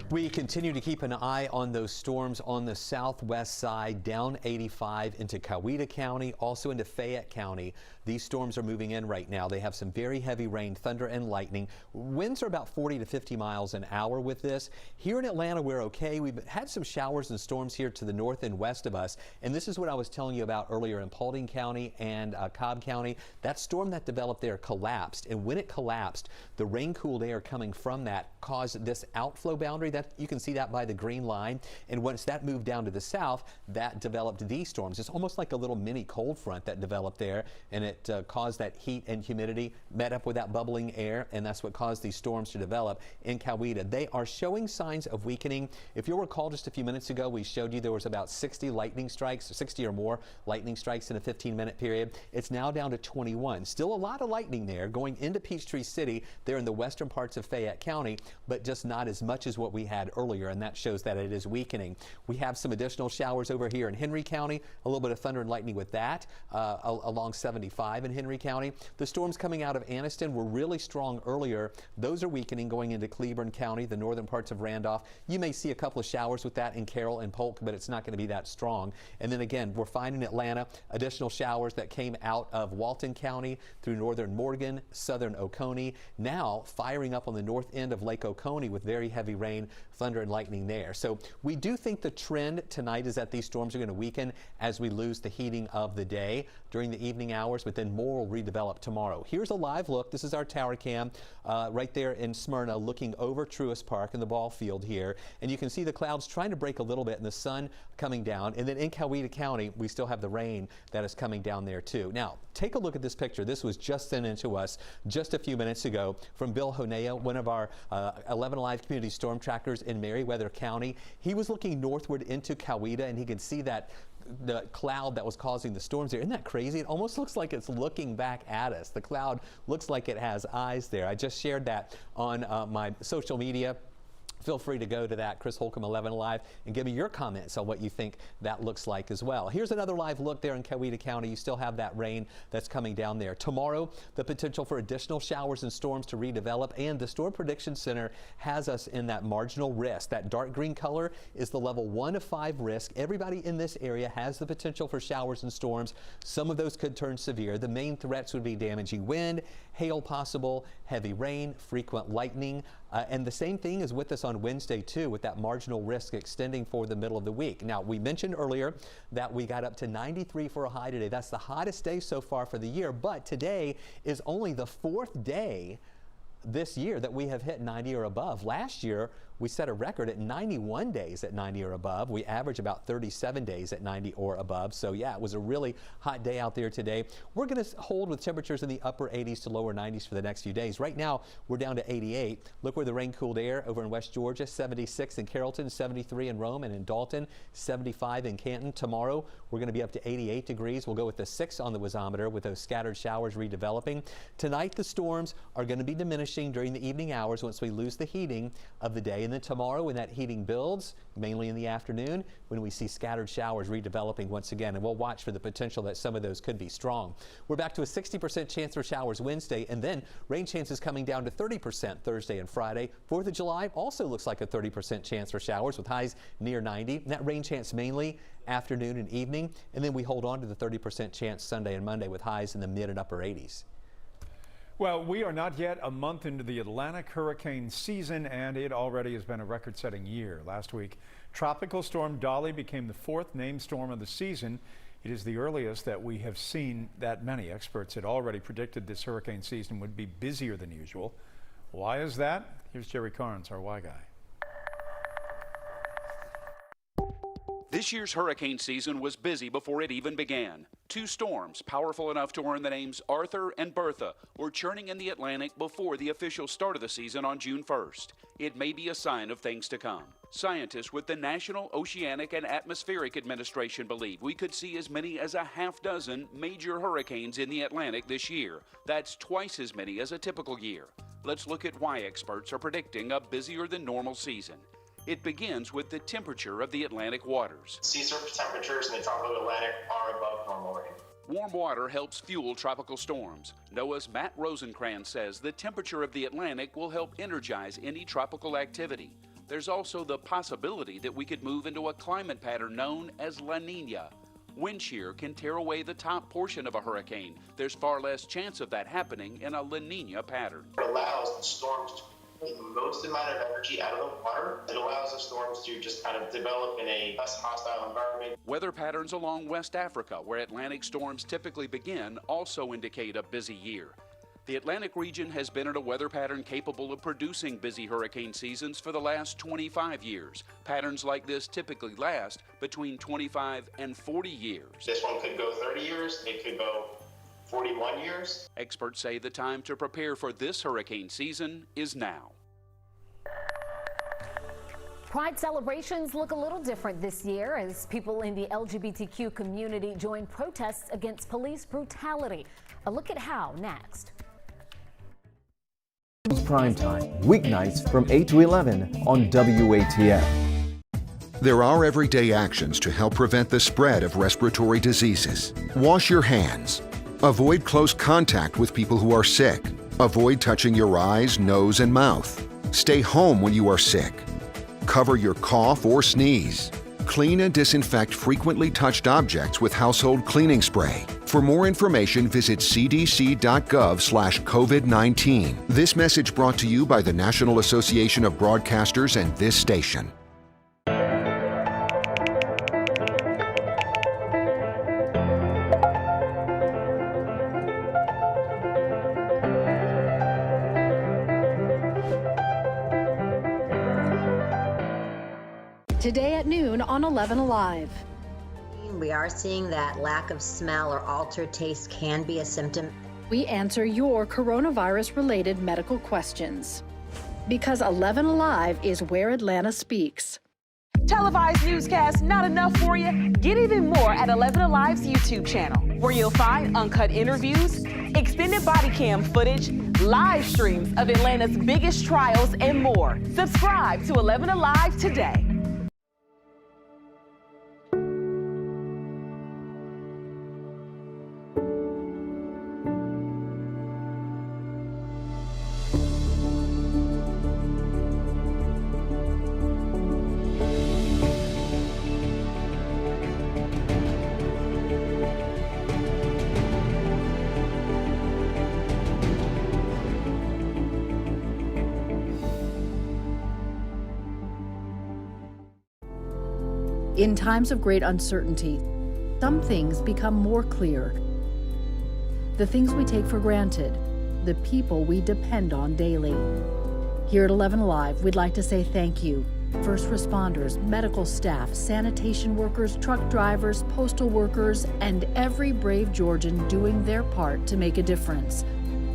We continue to keep an eye on those storms on the southwest side, down 85 into Coweta County, also into Fayette County. These storms are moving in right now. They have some very heavy rain, thunder, and lightning. Winds are about 40 to 50 miles an hour with this. Here in Atlanta, we're okay. We've had some showers and storms here to the north and west of us. And this is what I was telling you about earlier in Paulding County and Cobb County. That storm that developed there collapsed. And when it collapsed, the rain-cooled air coming from that caused this outflow boundary. That you can see that by the green line. And once that moved down to the south, that developed these storms. It's almost like a little mini cold front that developed there. And it caused that heat and humidity, met up with that bubbling air, and that's what caused these storms to develop in Coweta. They are showing signs of weakening. If you'll recall, just a few minutes ago, we showed you there was about 60 lightning strikes, 60 or more lightning strikes in a 15-minute period. It's now down to 21. Still a lot of lightning there going into Peachtree City there in the western parts of Fayette County, but just not as much as what we had earlier, and that shows that it is weakening. We have some additional showers over here in Henry County, a little bit of thunder and lightning with that along 75 in Henry County. The storms coming out of Anniston were really strong earlier. Those are weakening going into Cleburne County, the northern parts of Randolph. You may see a couple of showers with that in Carroll and Polk, but it's not going to be that strong. And then again, we're finding Atlanta additional showers that came out of Walton County through northern Morgan, southern Oconee, now firing up on the north end of Lake Oconee with very heavy rain, thunder, and lightning there. So we do think the trend tonight is that these storms are going to weaken as we lose the heating of the day during the evening hours, but then more will redevelop tomorrow. Here's a live look. This is our tower cam right there in Smyrna looking over Truist Park in the ball field here. And you can see the clouds trying to break a little bit and the sun coming down. And then in Coweta County, we still have the rain that is coming down there too. Now, take a look at this picture. This was just sent in to us just a few minutes ago from Bill Honea, one of our 11Alive community storm trackers in Meriwether County. He was looking northward into Coweta, and he could see that the cloud that was causing the storms there. Isn't that crazy? It almost looks like it's looking back at us. The cloud looks like it has eyes there. I just shared that on my social media. Feel free to go to that, Chris Holcomb 11Alive, and give me your comments on what you think that looks like as well. Here's another live look there in Coweta County. You still have that rain that's coming down there. Tomorrow, the potential for additional showers and storms to redevelop, and the Storm Prediction Center has us in that marginal risk. That dark green color is the level 1 of 5 risk. Everybody in this area has the potential for showers and storms. Some of those could turn severe. The main threats would be damaging wind, hail possible, heavy rain, frequent lightning, and the same thing is with us on Wednesday too, with that marginal risk extending for the middle of the week. Now, we mentioned earlier that we got up to 93 for a high today. That's the hottest day so far for the year, but today is only the 4th day this year that we have hit 90 or above. Last year, we set a record at 91 days at 90 or above. We average about 37 days at 90 or above. So yeah, it was a really hot day out there today. We're going to hold with temperatures in the upper 80s to lower 90s for the next few days. Right now, we're down to 88. Look where the rain cooled air over in West Georgia, 76 in Carrollton, 73 in Rome and in Dalton, 75 in Canton. Tomorrow, we're going to be up to 88 degrees. We'll go with the 6 on the wasometer with those scattered showers redeveloping. Tonight, the storms are going to be diminishing during the evening hours once we lose the heating of the day. And then tomorrow when that heating builds, mainly in the afternoon, when we see scattered showers redeveloping once again, and we'll watch for the potential that some of those could be strong. We're back to a 60% chance for showers Wednesday, and then rain chances coming down to 30% Thursday and Friday. 4th of July also looks like a 30% chance for showers with highs near 90. And that rain chance mainly afternoon and evening, and then we hold on to the 30% chance Sunday and Monday with highs in the mid and upper 80s. Well, we are not yet a month into the Atlantic hurricane season, and it already has been a record-setting year. Last week, Tropical Storm Dolly became the 4th named storm of the season. It is the earliest that we have seen that many. Experts had already predicted this hurricane season would be busier than usual. Why is that? Here's Jerry Carnes, our Why guy. This year's hurricane season was busy before it even began. 2 storms, powerful enough to earn the names Arthur and Bertha, were churning in the Atlantic before the official start of the season on June 1st. It may be a sign of things to come. Scientists with the National Oceanic and Atmospheric Administration believe we could see as many as a half dozen major hurricanes in the Atlantic this year. That's twice as many as a typical year. Let's look at why experts are predicting a busier than normal season. It begins with the temperature of the Atlantic waters. Sea surface temperatures in the tropical Atlantic are above normal range. Warm water helps fuel tropical storms. NOAA's Matt Rosencrans says the temperature of the Atlantic will help energize any tropical activity. There's also the possibility that we could move into a climate pattern known as La Nina. Wind shear can tear away the top portion of a hurricane. There's far less chance of that happening in a La Nina pattern. It allows the storms to the most amount of energy out of the water. It allows the storms to just kind of develop in a less hostile environment. Weather patterns along West Africa, where Atlantic storms typically begin, also indicate a busy year. The Atlantic region has been in a weather pattern capable of producing busy hurricane seasons for the last 25 years. Patterns like this typically last between 25 and 40 years. This one could go 30 years. It could go 41 years. Experts say the time to prepare for this hurricane season is now. Pride celebrations look a little different this year as people in the LGBTQ community join protests against police brutality. A look at how next. It's Primetime, weeknights from 8 to 11 on WATF. There are everyday actions to help prevent the spread of respiratory diseases. Wash your hands. Avoid close contact with people who are sick. Avoid touching your eyes, nose, and mouth. Stay home when you are sick. Cover your cough or sneeze. Clean and disinfect frequently touched objects with household cleaning spray. For more information, visit cdc.gov/COVID-19. This message brought to you by the National Association of Broadcasters and this station. Today at noon on 11Alive. We are seeing that lack of smell or altered taste can be a symptom. We answer your coronavirus-related medical questions. Because 11Alive is where Atlanta speaks. Televised newscasts not enough for you? Get even more at 11Alive's YouTube channel, where you'll find uncut interviews, extended body cam footage, live streams of Atlanta's biggest trials, and more. Subscribe to 11Alive today. In times of great uncertainty, some things become more clear. The things we take for granted, the people we depend on daily. Here at 11Alive, we'd like to say thank you. First responders, medical staff, sanitation workers, truck drivers, postal workers, and every brave Georgian doing their part to make a difference.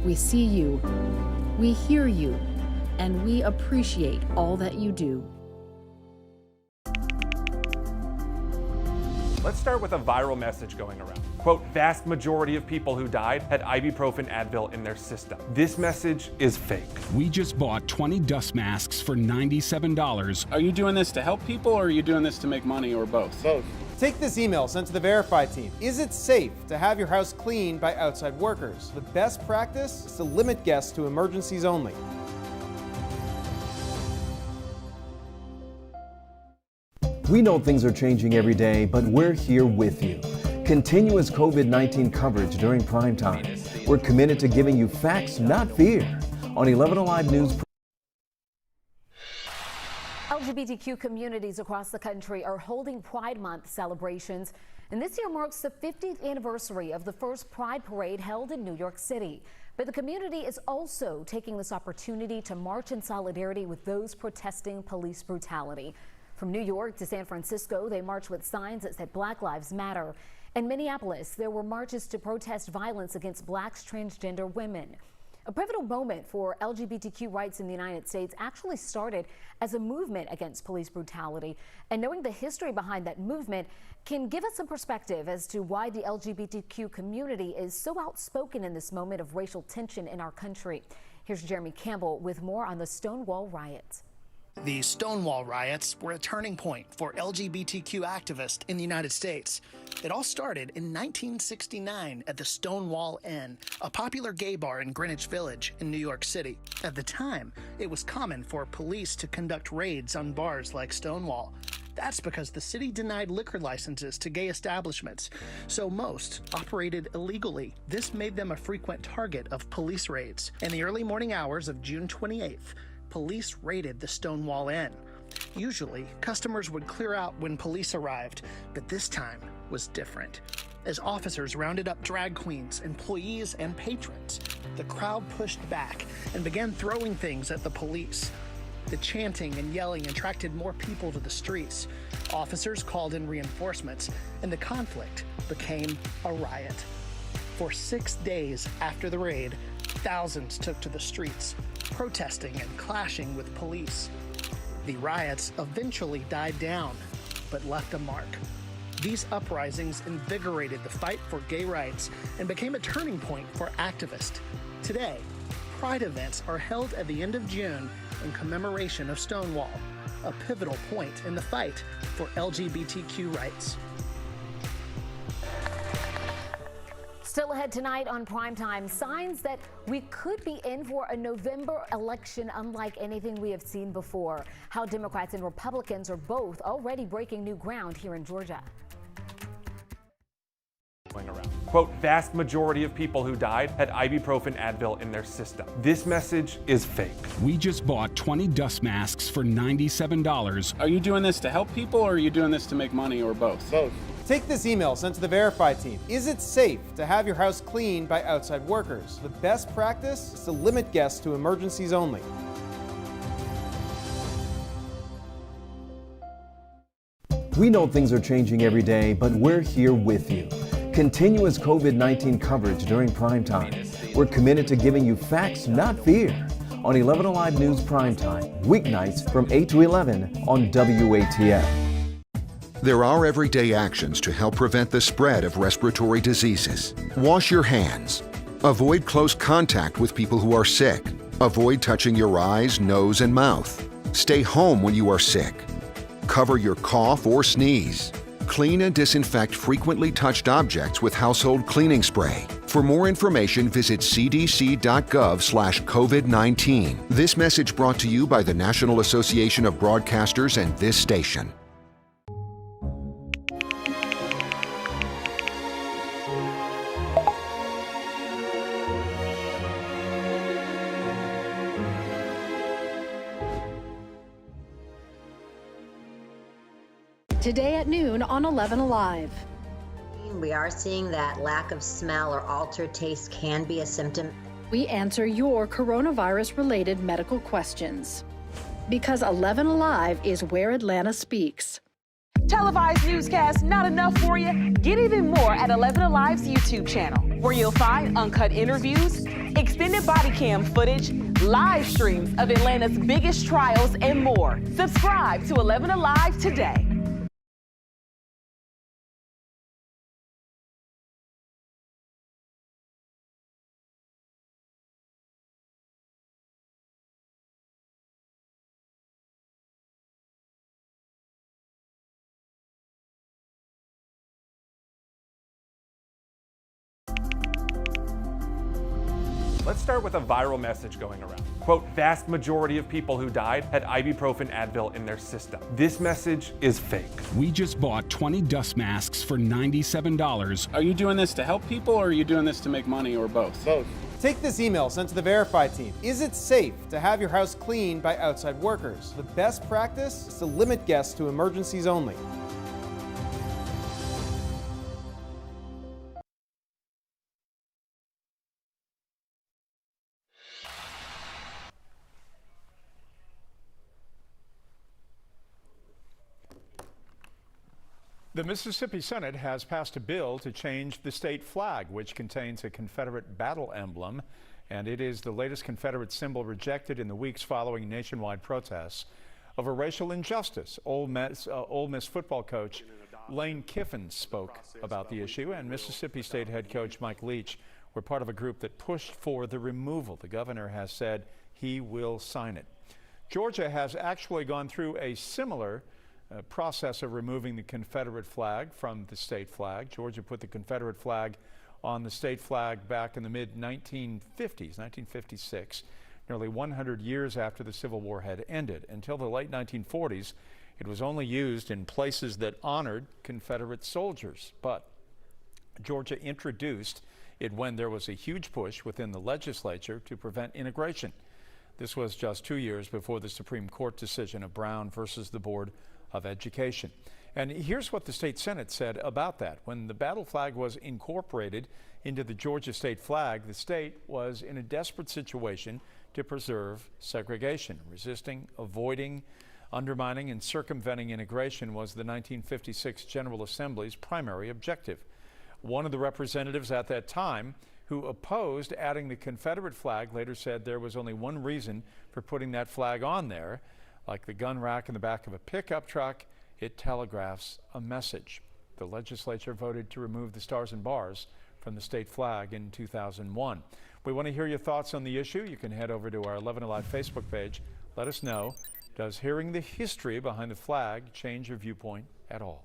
We see you, we hear you, and we appreciate all that you do. Let's start with a viral message going around. Quote, vast majority of people who died had ibuprofen Advil in their system. This message is fake. We just bought 20 dust masks for $97. Are you doing this to help people or are you doing this to make money or both? Both. Take this email sent to the Verify team. Is it safe to have your house cleaned by outside workers? The best practice is to limit guests to emergencies only. We know things are changing every day, but we're here with you. Continuous COVID-19 coverage during prime time. We're committed to giving you facts, not fear. On 11Alive News. LGBTQ communities across the country are holding Pride Month celebrations, and this year marks the 50th anniversary of the first Pride Parade held in New York City. But the community is also taking this opportunity to march in solidarity with those protesting police brutality. From New York to San Francisco, they marched with signs that said Black Lives Matter. In Minneapolis, there were marches to protest violence against Blacks, transgender women. A pivotal moment for LGBTQ rights in the United States actually started as a movement against police brutality. And knowing the history behind that movement can give us some perspective as to why the LGBTQ community is so outspoken in this moment of racial tension in our country. Here's Jeremy Campbell with more on the Stonewall riots. The Stonewall riots were a turning point for LGBTQ activists in the United States. It all started in 1969 at the Stonewall Inn, a popular gay bar in Greenwich Village in New York City. At the time, it was common for police to conduct raids on bars like Stonewall. That's because the city denied liquor licenses to gay establishments, so most operated illegally. This made them a frequent target of police raids. In the early morning hours of June 28th, police raided the Stonewall Inn. Usually, customers would clear out when police arrived, but this time was different. As officers rounded up drag queens, employees, and patrons, the crowd pushed back and began throwing things at the police. The chanting and yelling attracted more people to the streets. Officers called in reinforcements, and the conflict became a riot. For 6 days after the raid, thousands took to the streets, protesting and clashing with police. The riots eventually died down, but left a mark. These uprisings invigorated the fight for gay rights and became a turning point for activists. Today, Pride events are held at the end of June in commemoration of Stonewall, a pivotal point in the fight for LGBTQ rights. Still ahead tonight on Primetime, signs that we could be in for a November election unlike anything we have seen before. How Democrats and Republicans are both already breaking new ground here in Georgia. Around. Quote, vast majority of people who died had ibuprofen Advil in their system. This message is fake. We just bought 20 dust masks for $97. Are you doing this to help people or are you doing this to make money or both? Both. Take this email sent to the Verify team. Is it safe to have your house cleaned by outside workers? The best practice is to limit guests to emergencies only. We know things are changing every day, but we're here with you. Continuous COVID-19 coverage during prime time. We're committed to giving you facts, not fear. On 11Alive News Primetime, weeknights from 8 to 11 on WATF. There are everyday actions to help prevent the spread of respiratory diseases. Wash your hands. Avoid close contact with people who are sick. Avoid touching your eyes, nose, and mouth. Stay home when you are sick. Cover your cough or sneeze. Clean and disinfect frequently touched objects with household cleaning spray. For more information, visit cdc.gov/COVID-19. This message brought to you by the National Association of Broadcasters and this station. Today at noon on 11Alive. We are seeing that lack of smell or altered taste can be a symptom. We answer your coronavirus-related medical questions. Because 11Alive is where Atlanta speaks. Televised newscasts not enough for you? Get even more at 11Alive's YouTube channel, where you'll find uncut interviews, extended body cam footage, live streams of Atlanta's biggest trials, and more. Subscribe to 11Alive today. Let's start with a viral message going around. Quote, vast majority of people who died had ibuprofen Advil in their system. This message is fake. We just bought 20 dust masks for $97. Are you doing this to help people or are you doing this to make money or both? Both. Take this email sent to the Verify team. Is it safe to have your house cleaned by outside workers? The best practice is to limit guests to emergencies only. The Mississippi Senate has passed a bill to change the state flag, which contains a Confederate battle emblem, and it is the latest Confederate symbol rejected in the weeks following nationwide protests over racial injustice. Ole Miss football coach Lane Kiffin spoke about the issue, and Mississippi State head coach Mike Leach were part of a group that pushed for the removal. The governor has said he will sign it. Georgia has actually gone through a similar process of removing the Confederate flag from the state flag. Georgia put the Confederate flag on the state flag back in the mid-1950s, 1956, nearly 100 years after the Civil War had ended. Until the late 1940s, it was only used in places that honored Confederate soldiers. But Georgia introduced it when there was a huge push within the legislature to prevent integration. This was just 2 years before the Supreme Court decision of Brown versus the Board of Education. And here's what the state Senate said about that. When the battle flag was incorporated into the Georgia state flag, the state was in a desperate situation to preserve segregation. Resisting, avoiding, undermining, and circumventing integration was the 1956 General Assembly's primary objective. One of the representatives at that time who opposed adding the Confederate flag later said there was only one reason for putting that flag on there. Like the gun rack in the back of a pickup truck, it telegraphs a message. The legislature voted to remove the stars and bars from the state flag in 2001. We want to hear your thoughts on the issue. You can head over to our 11Alive Facebook page. Let us know, does hearing the history behind the flag change your viewpoint at all?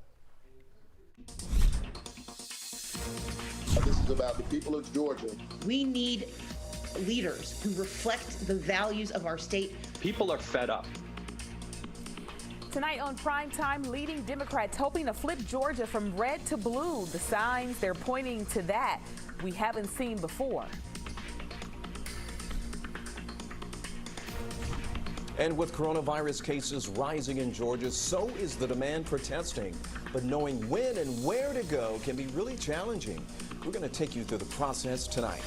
This is about the people of Georgia. We need leaders who reflect the values of our state. People are fed up. Tonight on Primetime, leading Democrats hoping to flip Georgia from red to blue. The signs they're pointing to that we haven't seen before. And with coronavirus cases rising in Georgia, so is the demand for testing. But knowing when and where to go can be really challenging. We're going to take you through the process tonight.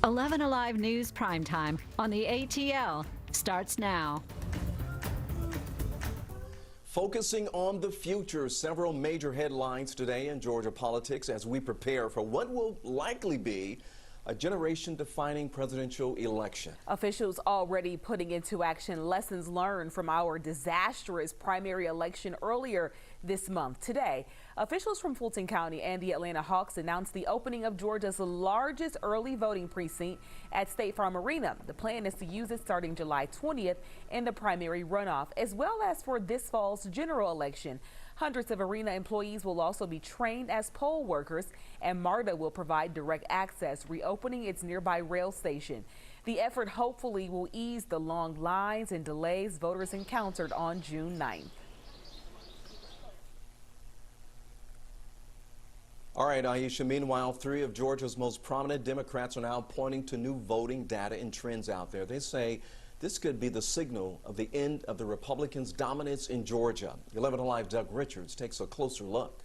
11Alive News Primetime on the ATL starts now. Focusing on the future, several major headlines today in Georgia politics as we prepare for what will likely be a generation-defining presidential election. Officials already putting into action lessons learned from our disastrous primary election earlier this month. Today, officials from Fulton County and the Atlanta Hawks announced the opening of Georgia's largest early voting precinct at State Farm Arena. The plan is to use it starting July 20th in the primary runoff, as well as for this fall's general election. Hundreds of arena employees will also be trained as poll workers, and MARTA will provide direct access, reopening its nearby rail station. The effort hopefully will ease the long lines and delays voters encountered on June 9th. All right, Aisha, meanwhile, three of Georgia's most prominent Democrats are now pointing to new voting data and trends out there. They say this could be the signal of the end of the Republicans' dominance in Georgia. 11Alive Doug Richards takes a closer look.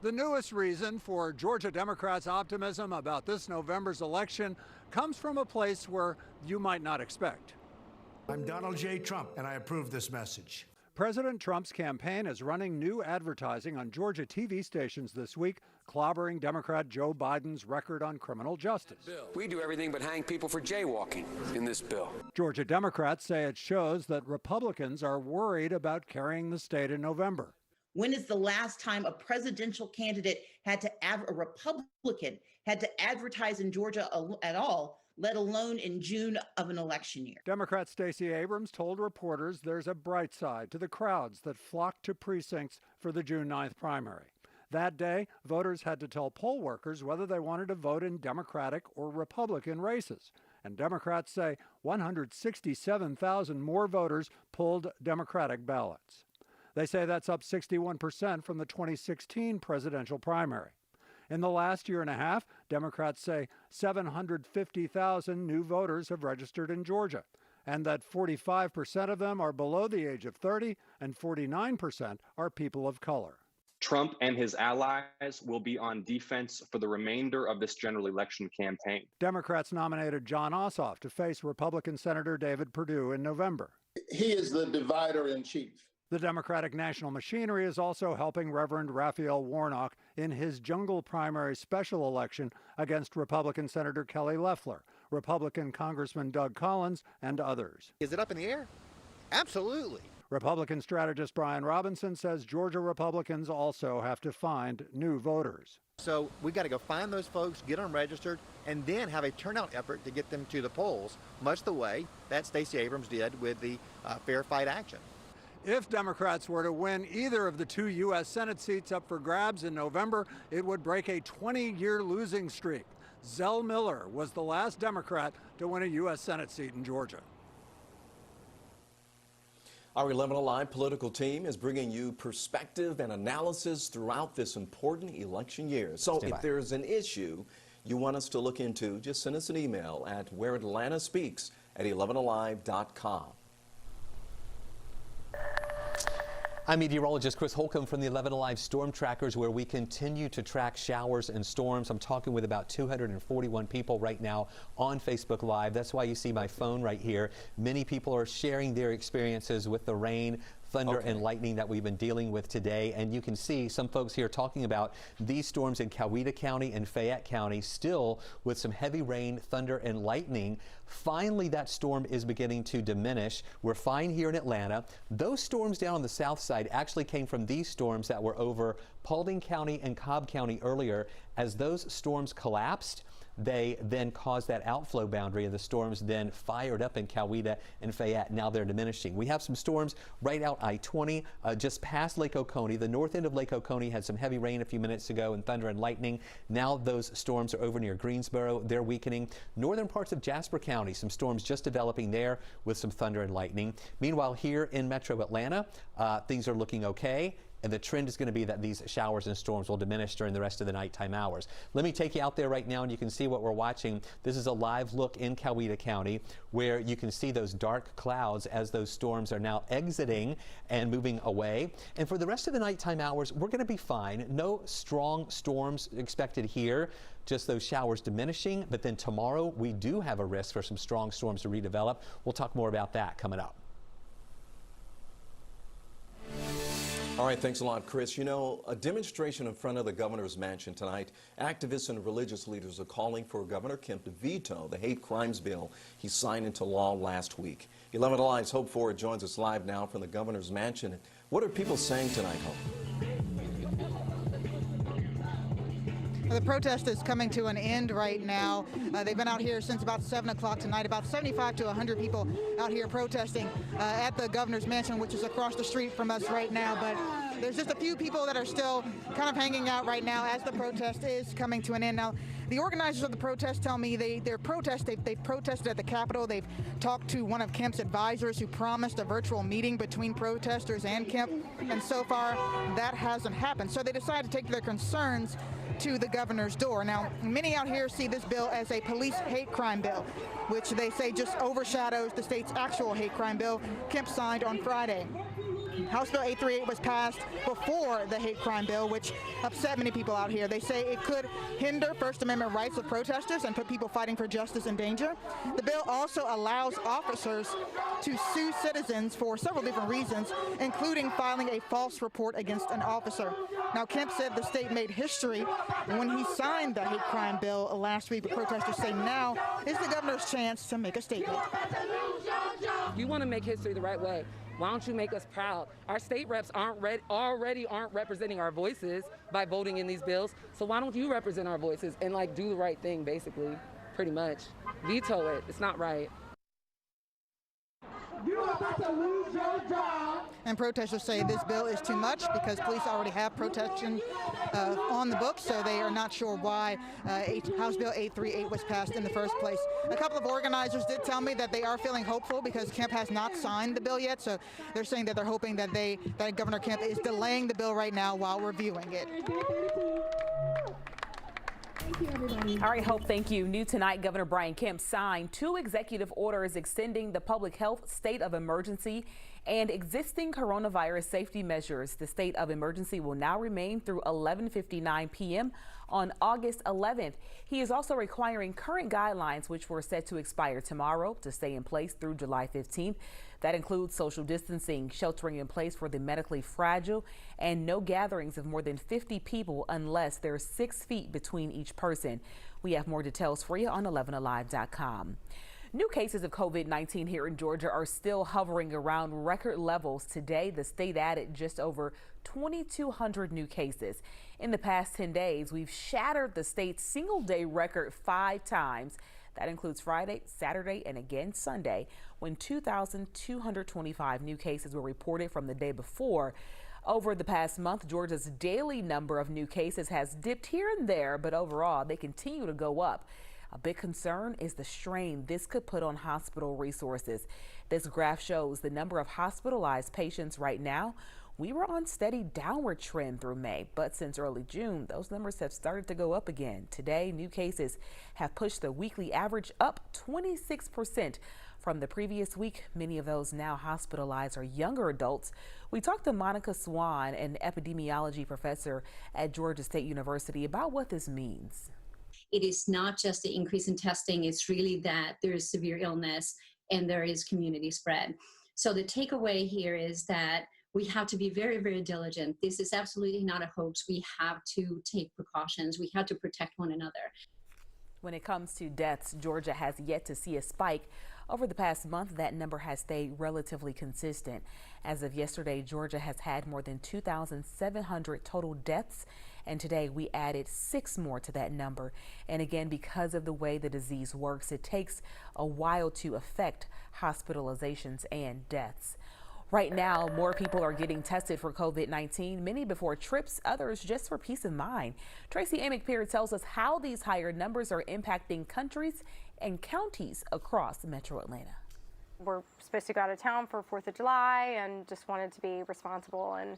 The newest reason for Georgia Democrats' optimism about this November's election comes from a place where you might not expect. I'm Donald J. Trump, and I approve this message. President Trump's campaign is running new advertising on Georgia TV stations this week, clobbering Democrat Joe Biden's record on criminal justice. We do everything but hang people for jaywalking in this bill. Georgia Democrats say it shows that Republicans are worried about carrying the state in November. When is the last time a presidential candidate a Republican had to advertise in Georgia at all, let alone in June of an election year? Democrat Stacey Abrams told reporters there's a bright side to the crowds that flock to precincts for the June 9th primary. That day, voters had to tell poll workers whether they wanted to vote in Democratic or Republican races. And Democrats say 167,000 more voters pulled Democratic ballots. They say that's up 61% from the 2016 presidential primary. In the last year and a half, Democrats say 750,000 new voters have registered in Georgia, and that 45% of them are below the age of 30 and 49% are people of color. Trump and his allies will be on defense for the remainder of this general election campaign. Democrats nominated John Ossoff to face Republican Senator David Perdue in November. He is the divider in chief. The Democratic National Machinery is also helping Reverend Raphael Warnock in his jungle primary special election against Republican Senator Kelly Loeffler, Republican Congressman Doug Collins, and others. Is it up in the air? Absolutely. Republican strategist Brian Robinson says Georgia Republicans also have to find new voters. So we've got to go find those folks, get them registered, and then have a turnout effort to get them to the polls, much the way that Stacey Abrams did with the Fair Fight Action. If Democrats were to win either of the 2 U.S. Senate seats up for grabs in November, it would break a 20-year losing streak. Zell Miller was the last Democrat to win a U.S. Senate seat in Georgia. Our 11Alive political team is bringing you perspective and analysis throughout this important election year. So if there's an issue you want us to look into, just send us an email at whereatlantaspeaks@11alive.com. I'm meteorologist Chris Holcomb from the 11Alive Storm Trackers, where we continue to track showers and storms. I'm talking with about 241 people right now on Facebook Live. That's why you see my phone right here. Many people are sharing their experiences with the rain, thunder, and lightning that we've been dealing with today. And you can see some folks here talking about these storms in Coweta County and Fayette County, still with some heavy rain, thunder, and lightning. Finally, that storm is beginning to diminish. We're fine here in Atlanta. Those storms down on the south side actually came from these storms that were over Paulding County and Cobb County earlier. As those storms collapsed, they then caused that outflow boundary, and the storms then fired up in Coweta and Fayette. Now they're diminishing. We have some storms right out I-20 just past Lake Oconee. The north end of Lake Oconee had some heavy rain a few minutes ago and thunder and lightning. Now those storms are over near Greensboro. They're weakening. Northern parts of Jasper County, some storms just developing there with some thunder and lightning. Meanwhile, here in Metro Atlanta, things are looking okay. And the trend is going to be that these showers and storms will diminish during the rest of the nighttime hours. Let me take you out there right now, and you can see what we're watching. This is a live look in Coweta County, where you can see those dark clouds as those storms are now exiting and moving away. And for the rest of the nighttime hours, we're going to be fine. No strong storms expected here. Just those showers diminishing. But then tomorrow, we do have a risk for some strong storms to redevelop. We'll talk more about that coming up. All right, thanks a lot, Chris. You know, a demonstration in front of the governor's mansion tonight, activists and religious leaders are calling for Governor Kemp to veto the hate crimes bill he signed into law last week. 11Alive's Hope Ford joins us live now from the governor's mansion. What are people saying tonight, Hope? The protest is coming to an end right now. They've been out here since about 7 o'clock tonight. About 75 to 100 people out here protesting at the governor's mansion, which is across the street from us right now. But there's just a few people that are still kind of hanging out right now as the protest is coming to an end. Now, the organizers of the protest tell me they've protested at the Capitol. They've talked to one of Kemp's advisors who promised a virtual meeting between protesters and Kemp, and so far that hasn't happened. So they decided to take their concerns to the governor's door. Now, many out here see this bill as a police hate crime bill, which they say just overshadows the state's actual hate crime bill Kemp signed on Friday. House Bill 838 was passed before the hate crime bill, which upset many people out here. They say it could hinder First Amendment rights of protesters and put people fighting for justice in danger. The bill also allows officers to sue citizens for several different reasons, including filing a false report against an officer. Now, Kemp said the state made history when he signed the hate crime bill last week, but protesters say now is the governor's chance to make a statement. You want to make history the right way. Why don't you make us proud? Our state reps already aren't representing our voices by voting in these bills. So why don't you represent our voices and do the right thing, basically, pretty much. Veto it. It's not right. You're about to lose your job. And protesters say this bill is too much because police already have protection on the books, so they are not sure why House Bill 838 was passed in the first place. A couple of organizers did tell me that they are feeling hopeful because Kemp has not signed the bill yet, so they're saying that they're hoping that Governor Kemp is delaying the bill right now while reviewing it. All right, Hope, thank you. New tonight, Governor Brian Kemp signed 2 executive orders extending the public health state of emergency and existing coronavirus safety measures. The state of emergency will now remain through 11:59 p.m. on August 11th. He is also requiring current guidelines, which were set to expire tomorrow, to stay in place through July 15th. That includes social distancing, sheltering in place for the medically fragile, and no gatherings of more than 50 people unless there's 6 feet between each person. We have more details for you on 11alive.com. New cases of COVID-19 here in Georgia are still hovering around record levels. Today, the state added just over 2,200 new cases. In the past 10 days, we've shattered the state's single-day record 5 times. That includes Friday, Saturday, and again Sunday, when 2,225 new cases were reported from the day before. Over the past month, Georgia's daily number of new cases has dipped here and there, but overall, they continue to go up. A big concern is the strain this could put on hospital resources. This graph shows the number of hospitalized patients right now. We were on steady downward trend through May, but since early June, those numbers have started to go up again. Today, new cases have pushed the weekly average up 26% from the previous week. Many of those now hospitalized are younger adults. We talked to Monica Swan, an epidemiology professor at Georgia State University, about what this means. It is not just the increase in testing, it's really that there is severe illness and there is community spread. So the takeaway here is that we have to be very, very diligent. This is absolutely not a hoax. We have to take precautions. We have to protect one another. When it comes to deaths, Georgia has yet to see a spike. Over the past month, that number has stayed relatively consistent. As of yesterday, Georgia has had more than 2,700 total deaths, and today we added 6 more to that number. And again, because of the way the disease works, it takes a while to affect hospitalizations and deaths. Right now, more people are getting tested for COVID-19, many before trips, others just for peace of mind. Tracy Amick-Pierre tells us how these higher numbers are impacting countries and counties across Metro Atlanta. We're supposed to go out of town for 4th of July and just wanted to be responsible and,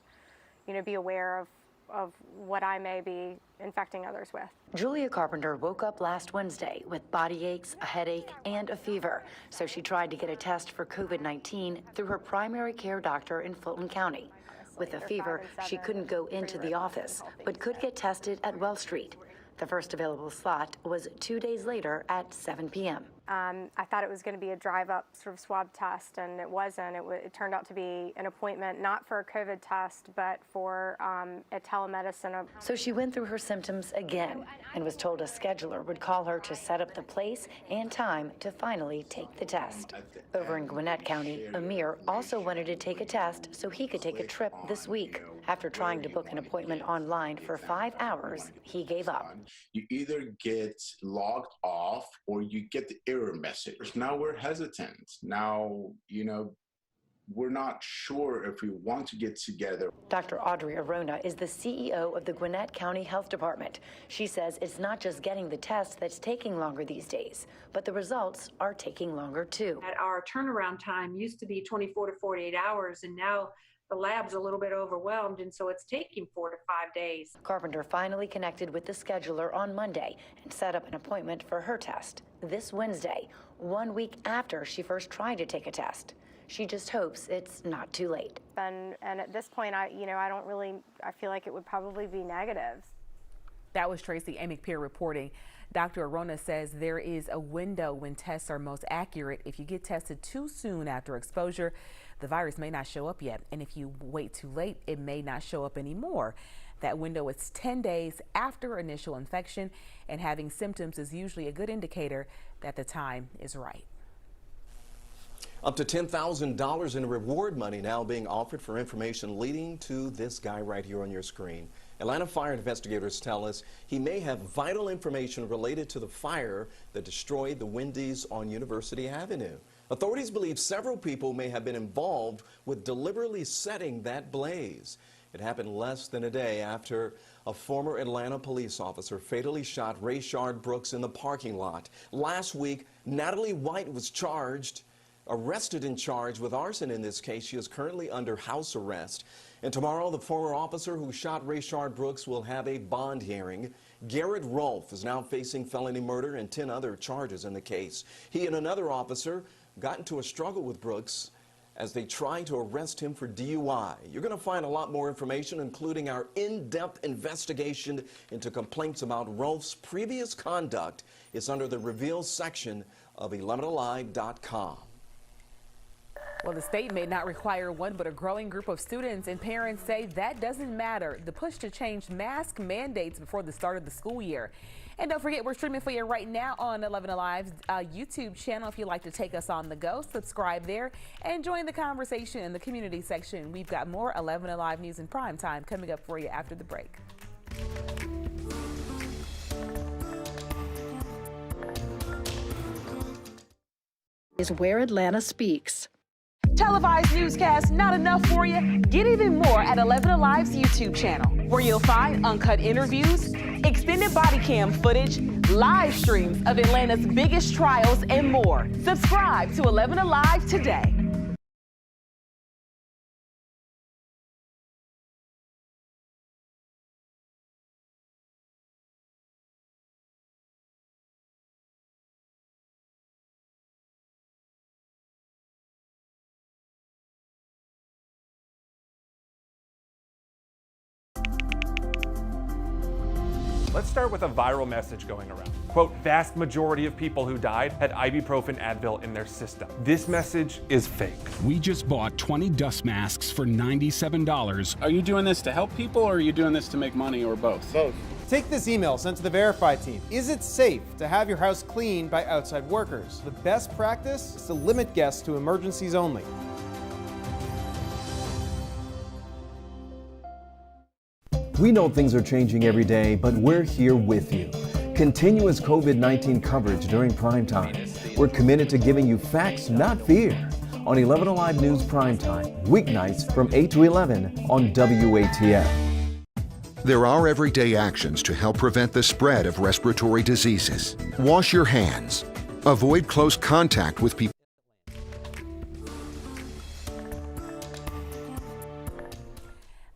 be aware of what I may be infecting others with. Julia Carpenter woke up last Wednesday with body aches, a headache, and a fever. So she tried to get a test for COVID-19 through her primary care doctor in Fulton County. With a fever, she couldn't go into the office, but could get tested at Wells Street. The first available slot was 2 days later at 7 p.m. I thought it was going to be a drive-up sort of swab test, and it wasn't. It turned out to be an appointment not for a COVID test, but for a telemedicine. So she went through her symptoms again and was told a scheduler would call her to set up the place and time to finally take the test. Over in Gwinnett County, Amir also wanted to take a test so he could take a trip this week. After trying to book an appointment online for 5 hours, he gave up. You either get logged off or you get the error message. Now we're hesitant. Now, we're not sure if we want to get together. Dr. Audrey Arona is the CEO of the Gwinnett County Health Department. She says it's not just getting the test that's taking longer these days, but the results are taking longer too. Our turnaround time used to be 24 to 48 hours, and now the lab's a little bit overwhelmed, and so it's taking 4 to 5 days. Carpenter finally connected with the scheduler on Monday and set up an appointment for her test this Wednesday, 1 week after she first tried to take a test. She just hopes it's not too late. And at this point, I feel like it would probably be negative. That was Tracy Amick-Pierre reporting. Dr. Arona says there is a window when tests are most accurate. If you get tested too soon after exposure, the virus may not show up yet. And if you wait too late, it may not show up anymore. That window is 10 days after initial infection, and having symptoms is usually a good indicator that the time is right. Up to $10,000 in reward money now being offered for information leading to this guy right here on your screen. Atlanta fire investigators tell us he may have vital information related to the fire that destroyed the Wendy's on University Avenue. Authorities believe several people may have been involved with deliberately setting that blaze. It happened less than a day after a former Atlanta police officer fatally shot Rayshard Brooks in the parking lot. Last week, Natalie White was arrested and charged with arson in this case. She is currently under house arrest. And tomorrow, the former officer who shot Rayshard Brooks will have a bond hearing. Garrett Rolfe is now facing felony murder and 10 other charges in the case. He and another officer got into a struggle with Brooks as they tried to arrest him for DUI. You're going to find a lot more information, including our in-depth investigation into complaints about Rolfe's previous conduct. It's under the Reveal section of 11alive.com. Well, the state may not require one, but a growing group of students and parents say that doesn't matter. The push to change mask mandates before the start of the school year. And don't forget, we're streaming for you right now on 11Alive's YouTube channel. If you'd like to take us on the go, subscribe there and join the conversation in the community section. We've got more 11Alive news in prime time coming up for you after the break. Is where Atlanta speaks. Televised newscasts not enough for you? Get even more at 11Alive's YouTube channel, where you'll find uncut interviews, extended body cam footage, live streams of Atlanta's biggest trials, and more. Subscribe to 11Alive today. Let's start with a viral message going around. Quote, vast majority of people who died had ibuprofen Advil in their system. This message is fake. We just bought 20 dust masks for $97. Are you doing this to help people, or are you doing this to make money, or both? Both. Take this email sent to the Verify team. Is it safe to have your house cleaned by outside workers? The best practice is to limit guests to emergencies only. We know things are changing every day, but we're here with you. Continuous COVID-19 coverage during primetime. We're committed to giving you facts, not fear. On 11Alive News Primetime, weeknights from 8 to 11 on WATF. There are everyday actions to help prevent the spread of respiratory diseases. Wash your hands. Avoid close contact with people.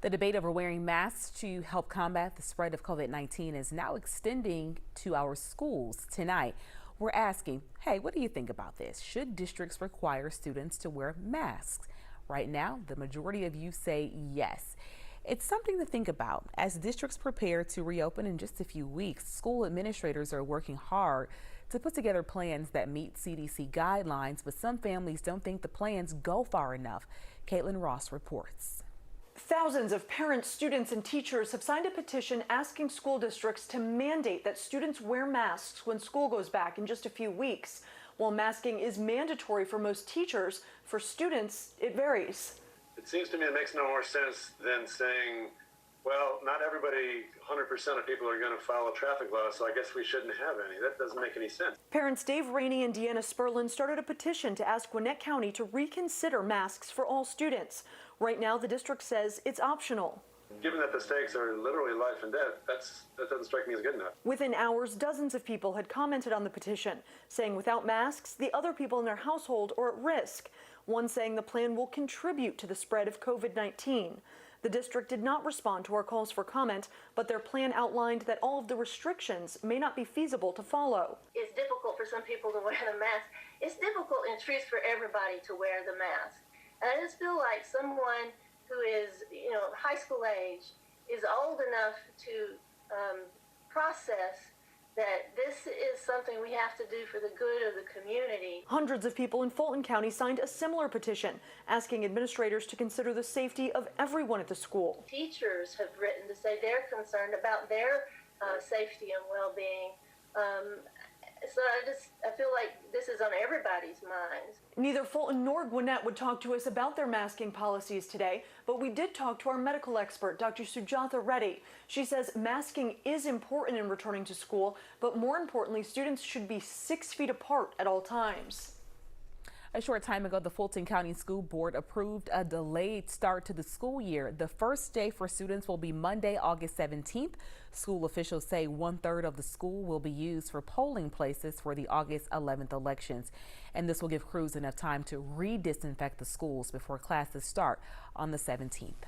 The debate over wearing masks to help combat the spread of COVID-19 is now extending to our schools tonight. We're asking, hey, what do you think about this? Should districts require students to wear masks? Right now, the majority of you say yes. It's something to think about. As districts prepare to reopen in just a few weeks, school administrators are working hard to put together plans that meet CDC guidelines, but some families don't think the plans go far enough. Caitlin Ross reports. Thousands of parents, students, and teachers have signed a petition asking school districts to mandate that students wear masks when school goes back in just a few weeks. While masking is mandatory for most teachers, for students, it varies. It seems to me it makes no more sense than saying, well, not everybody, 100% of people are going to follow traffic laws, so I guess we shouldn't have any. That doesn't make any sense. Parents Dave Rainey and Deanna Spurlin started a petition to ask Gwinnett County to reconsider masks for all students. Right now, the district says it's optional. Given that the stakes are literally life and death, that doesn't strike me as good enough. Within hours, dozens of people had commented on the petition, saying without masks, the other people in their household are at risk. One saying the plan will contribute to the spread of COVID-19. The district did not respond to our calls for comment, but their plan outlined that all of the restrictions may not be feasible to follow. It's difficult for some people to wear the mask. It's difficult in truth for everybody to wear the mask. And I just feel like someone who is, high school age is old enough to process that this is something we have to do for the good of the community. Hundreds of people in Fulton County signed a similar petition, asking administrators to consider the safety of everyone at the school. Teachers have written to say they're concerned about their safety and well-being. So I feel like this is on everybody's minds. Neither Fulton nor Gwinnett would talk to us about their masking policies today, but we did talk to our medical expert, Dr. Sujatha Reddy. She says masking is important in returning to school, but more importantly, students should be 6 feet apart at all times. A short time ago, the Fulton County School Board approved a delayed start to the school year. The first day for students will be Monday, August 17th. School officials say 1/3 of the school will be used for polling places for the August 11th elections. And this will give crews enough time to re-disinfect the schools before classes start on the 17th.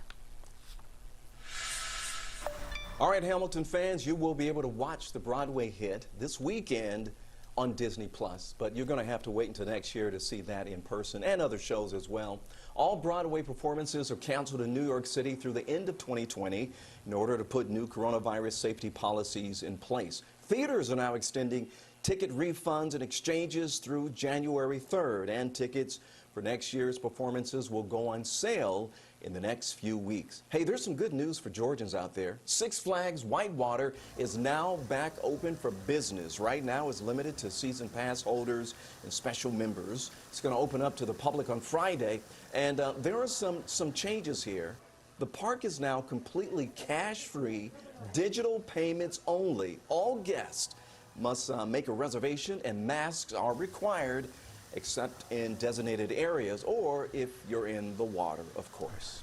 All right, Hamilton fans, you will be able to watch the Broadway hit this weekend on Disney+, but you're going to have to wait until next year to see that in person and other shows as well. All Broadway performances are canceled in New York City through the end of 2020 in order to put new coronavirus safety policies in place. Theaters are now extending ticket refunds and exchanges through January 3rd, and tickets for next year's performances will go on sale in the next few weeks. Hey, there's some good news for Georgians out there. Six Flags Whitewater is now back open for business. Right now it's limited to season pass holders and special members. It's going to open up to the public on Friday, and there are some changes here. The park is now completely cash-free, digital payments only. All guests must make a reservation, and masks are required except in designated areas or if you're in the water, of course.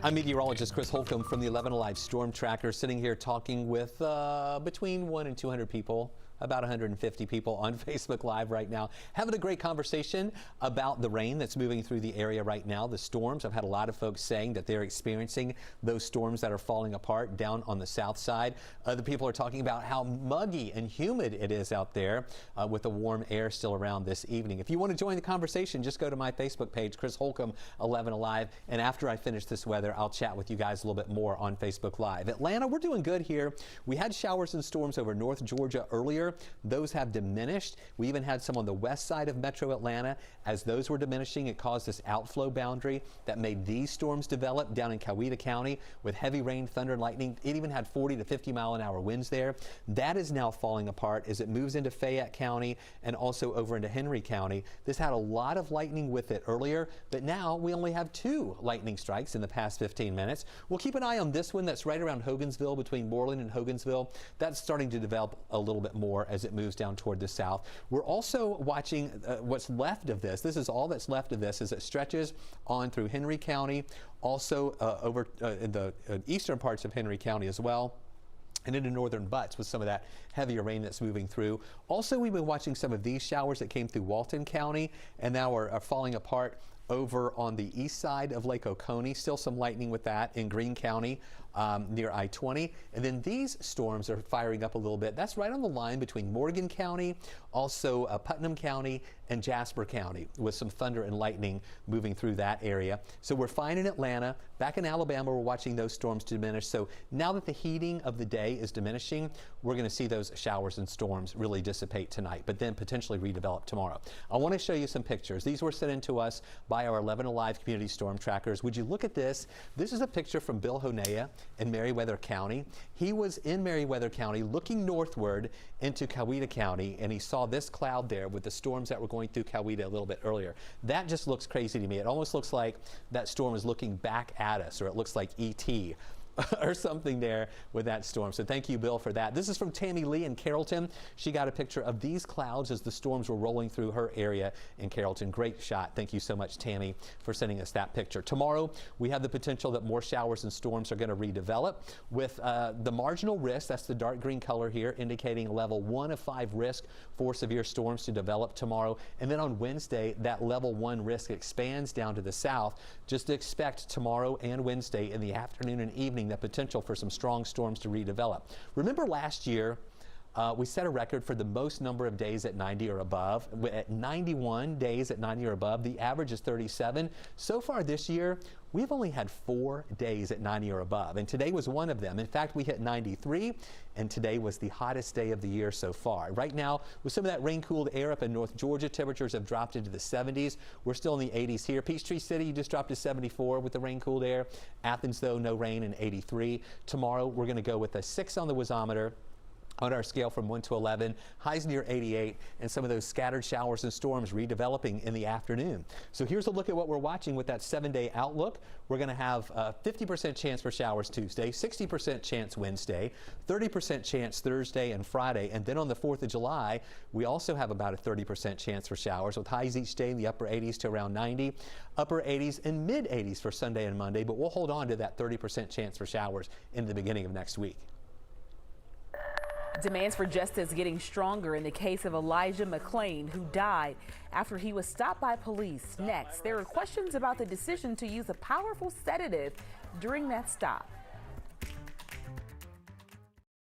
I'm meteorologist Chris Holcomb from the 11Alive Storm Tracker, sitting here talking with between 100 and 200 people. About 150 people on Facebook Live right now, having a great conversation about the rain that's moving through the area right now, the storms. I've had a lot of folks saying that they're experiencing those storms that are falling apart down on the south side. Other people are talking about how muggy and humid it is out there with the warm air still around this evening. If you want to join the conversation, just go to my Facebook page, Chris Holcomb 11Alive, and after I finish this weather, I'll chat with you guys a little bit more on Facebook Live. Atlanta, we're doing good here. We had showers and storms over North Georgia earlier. Those have diminished. We even had some on the west side of metro Atlanta. As those were diminishing, it caused this outflow boundary that made these storms develop down in Coweta County with heavy rain, thunder, and lightning. It even had 40 to 50 mile an hour winds there. That is now falling apart as it moves into Fayette County and also over into Henry County. This had a lot of lightning with it earlier, but now we only have 2 lightning strikes in the past 15 minutes. We'll keep an eye on this one that's right around Hogansville, between Moreland and Hogansville. That's starting to develop a little bit more as it moves down toward the south. We're also watching what's left of this. This is all that's left of this as it stretches on through Henry County, also over in the eastern parts of Henry County as well, and into northern Butts with some of that heavier rain that's moving through. Also, we've been watching some of these showers that came through Walton County and now are falling apart over on the east side of Lake Oconee. Still some lightning with that in Greene County near I-20. And then these storms are firing up a little bit. That's right on the line between Morgan County, also Putnam County, and Jasper County, with some thunder and lightning moving through that area. So we're fine in Atlanta. Back in Alabama, we're watching those storms diminish. So now that the heating of the day is diminishing, we're going to see those showers and storms really dissipate tonight, but then potentially redevelop tomorrow. I want to show you some pictures. These were sent in to us by our 11Alive community storm trackers. Would you look at this? This is a picture from Bill Honea in Meriwether County. He was in Meriwether County looking northward into Coweta County, and he saw this cloud there with the storms that were going through Coweta a little bit earlier. That just looks crazy to me. It almost looks like that storm is looking back at us, or it looks like E.T. or something there with that storm. So thank you, Bill, for that. This is from Tammy Lee in Carrollton. She got a picture of these clouds as the storms were rolling through her area in Carrollton. Great shot. Thank you so much, Tammy, for sending us that picture. Tomorrow, we have the potential that more showers and storms are going to redevelop with the marginal risk. That's the dark green color here, indicating level 1 of 5 risk for severe storms to develop tomorrow. And then on Wednesday, that level 1 risk expands down to the south. Just expect tomorrow and Wednesday in the afternoon and evening the potential for some strong storms to redevelop. Remember last year, we set a record for the most number of days at 90 or above. At 91 days at 90 or above, the average is 37. So far this year, we've only had 4 days at 90 or above, and today was one of them. In fact, we hit 93, and today was the hottest day of the year so far. Right now, with some of that rain-cooled air up in North Georgia, temperatures have dropped into the 70s. We're still in the 80s here. Peachtree City just dropped to 74 with the rain-cooled air. Athens, though, no rain, and 83. Tomorrow, we're going to go with a 6 on the wasometer, On our scale from 1 to 11, highs near 88, and some of those scattered showers and storms redeveloping in the afternoon. So here's a look at what we're watching with that 7-day outlook. We're going to have a 50% chance for showers Tuesday, 60% chance Wednesday, 30% chance Thursday and Friday, and then on the 4th of July, we also have about a 30% chance for showers with highs each day in the upper 80s to around 90, upper 80s and mid 80s for Sunday and Monday, but we'll hold on to that 30% chance for showers in the beginning of next week. Demands for justice getting stronger in the case of Elijah McClain, who died after he was stopped by police. Next, there are questions about the decision to use a powerful sedative during that stop.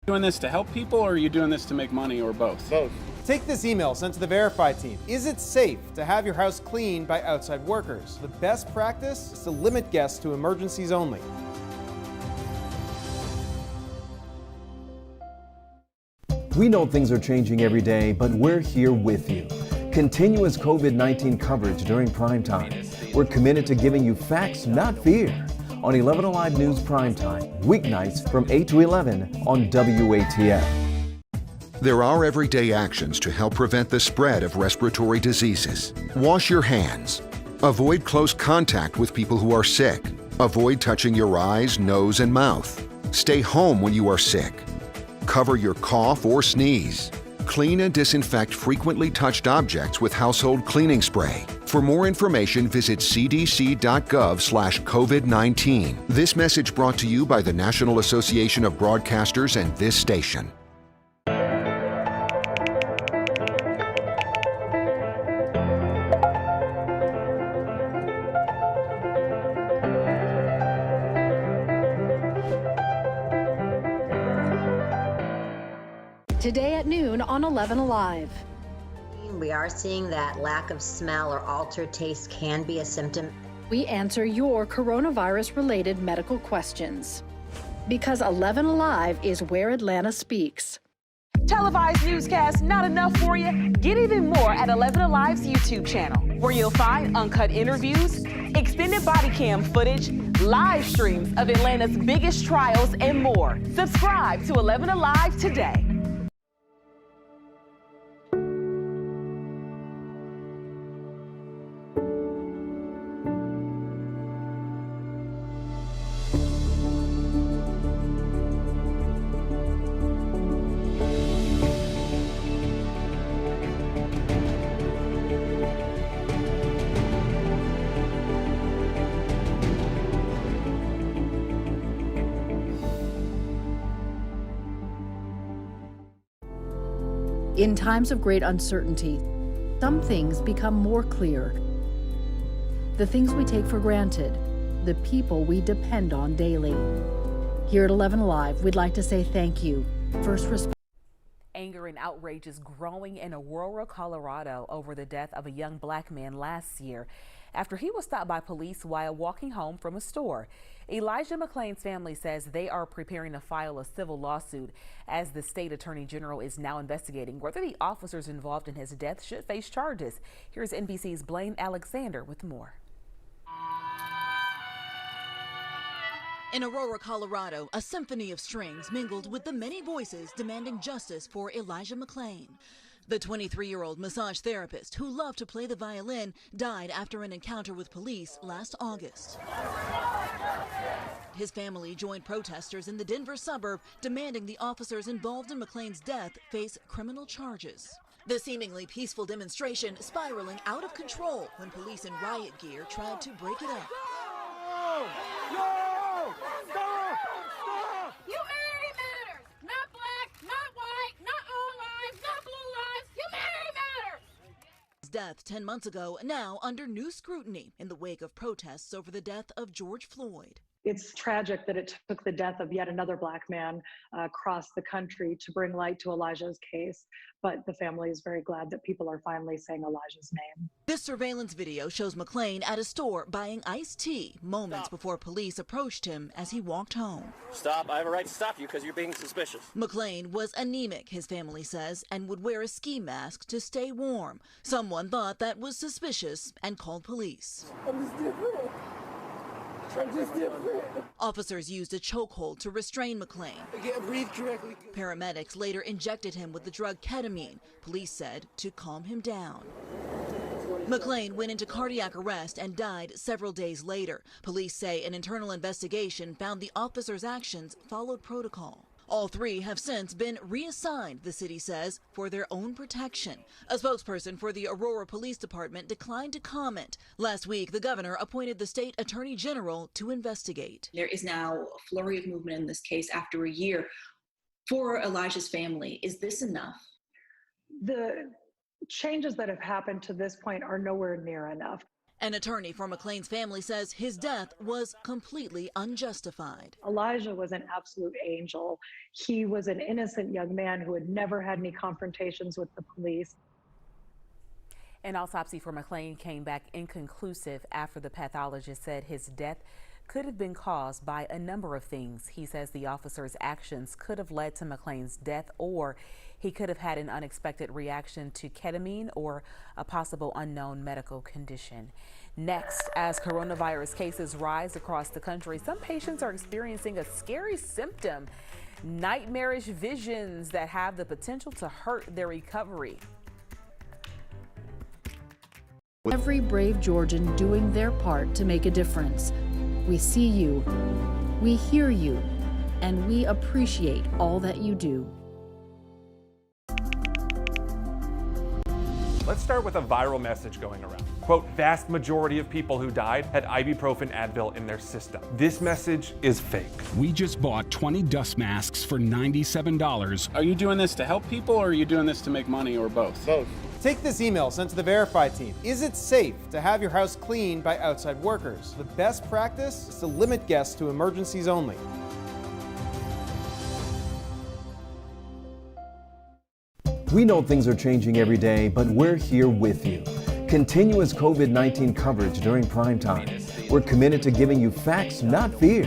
Doing this to help people, or are you doing this to make money, or both? Both. Take this email sent to the Verify team. Is it safe to have your house cleaned by outside workers? The best practice is to limit guests to emergencies only. We know things are changing every day, but we're here with you. Continuous COVID-19 coverage during primetime. We're committed to giving you facts, not fear. On 11Alive News Primetime, weeknights from 8 to 11 on WATF. There are everyday actions to help prevent the spread of respiratory diseases. Wash your hands. Avoid close contact with people who are sick. Avoid touching your eyes, nose, and mouth. Stay home when you are sick. Cover your cough or sneeze. Clean and disinfect frequently touched objects with household cleaning spray. For more information, visit cdc.gov/COVID-19. This message brought to you by the National Association of Broadcasters and this station. Today at noon on 11Alive. We are seeing that lack of smell or altered taste can be a symptom. We answer your coronavirus-related medical questions. Because 11Alive is where Atlanta speaks. Televised newscasts not enough for you? Get even more at 11Alive's YouTube channel, where you'll find uncut interviews, extended body cam footage, live streams of Atlanta's biggest trials, and more. Subscribe to 11Alive today. In times of great uncertainty, some things become more clear. The things we take for granted, the people we depend on daily. Here at 11Alive, we'd like to say thank you. First responders. Anger and outrage is growing in Aurora, Colorado over the death of a young black man last year after he was stopped by police while walking home from a store. Elijah McClain's family says they are preparing to file a civil lawsuit as the state attorney general is now investigating whether the officers involved in his death should face charges. Here's NBC's Blaine Alexander with more. In Aurora, Colorado, a symphony of strings mingled with the many voices demanding justice for Elijah McClain. The 23-year-old massage therapist who loved to play the violin died after an encounter with police last August. His family joined protesters in the Denver suburb demanding the officers involved in McClain's death face criminal charges. The seemingly peaceful demonstration spiraling out of control when police in riot gear tried to break it up. Humanity matters! Not black, not white, not all lives, not blue lives. Humanity matters! His death 10 months ago, now under new scrutiny in the wake of protests over the death of George Floyd. It's tragic that it took the death of yet another black man across the country to bring light to Elijah's case, but the family is very glad that people are finally saying Elijah's name. This surveillance video shows McClain at a store buying iced tea moments before police approached him as he walked home. Stop. I have a right to stop you because you're being suspicious. McClain was anemic, his family says, and would wear a ski mask to stay warm. Someone thought that was suspicious and called police. Officers used a chokehold to restrain McLean. I can't breathe correctly. Paramedics later injected him with the drug ketamine, police said, to calm him down. McLean went into cardiac arrest and died several days later. Police say an internal investigation found the officer's actions followed protocol. All three have since been reassigned, the city says, for their own protection. A spokesperson for the Aurora Police Department declined to comment. Last week, the governor appointed the state attorney general to investigate. There is now a flurry of movement in this case after a year. For Elijah's family, is this enough? The changes that have happened to this point are nowhere near enough. An attorney for McLean's family says his death was completely unjustified. Elijah was an absolute angel. He was an innocent young man who had never had any confrontations with the police. An autopsy for McLean came back inconclusive after the pathologist said his death could have been caused by a number of things. He says the officer's actions could have led to McLean's death, or he could have had an unexpected reaction to ketamine or a possible unknown medical condition. Next, as coronavirus cases rise across the country, some patients are experiencing a scary symptom: nightmarish visions that have the potential to hurt their recovery. Every brave Georgian doing their part to make a difference. We see you, we hear you, and we appreciate all that you do. Let's start with a viral message going around. Quote, vast majority of people who died had ibuprofen Advil in their system. This message is fake. We just bought 20 dust masks for $97. Are you doing this to help people or are you doing this to make money, or both? Both. Take this email sent to the Verify team. Is it safe to have your house cleaned by outside workers? The best practice is to limit guests to emergencies only. We know things are changing every day, but we're here with you. Continuous COVID-19 coverage during primetime. We're committed to giving you facts, not fear.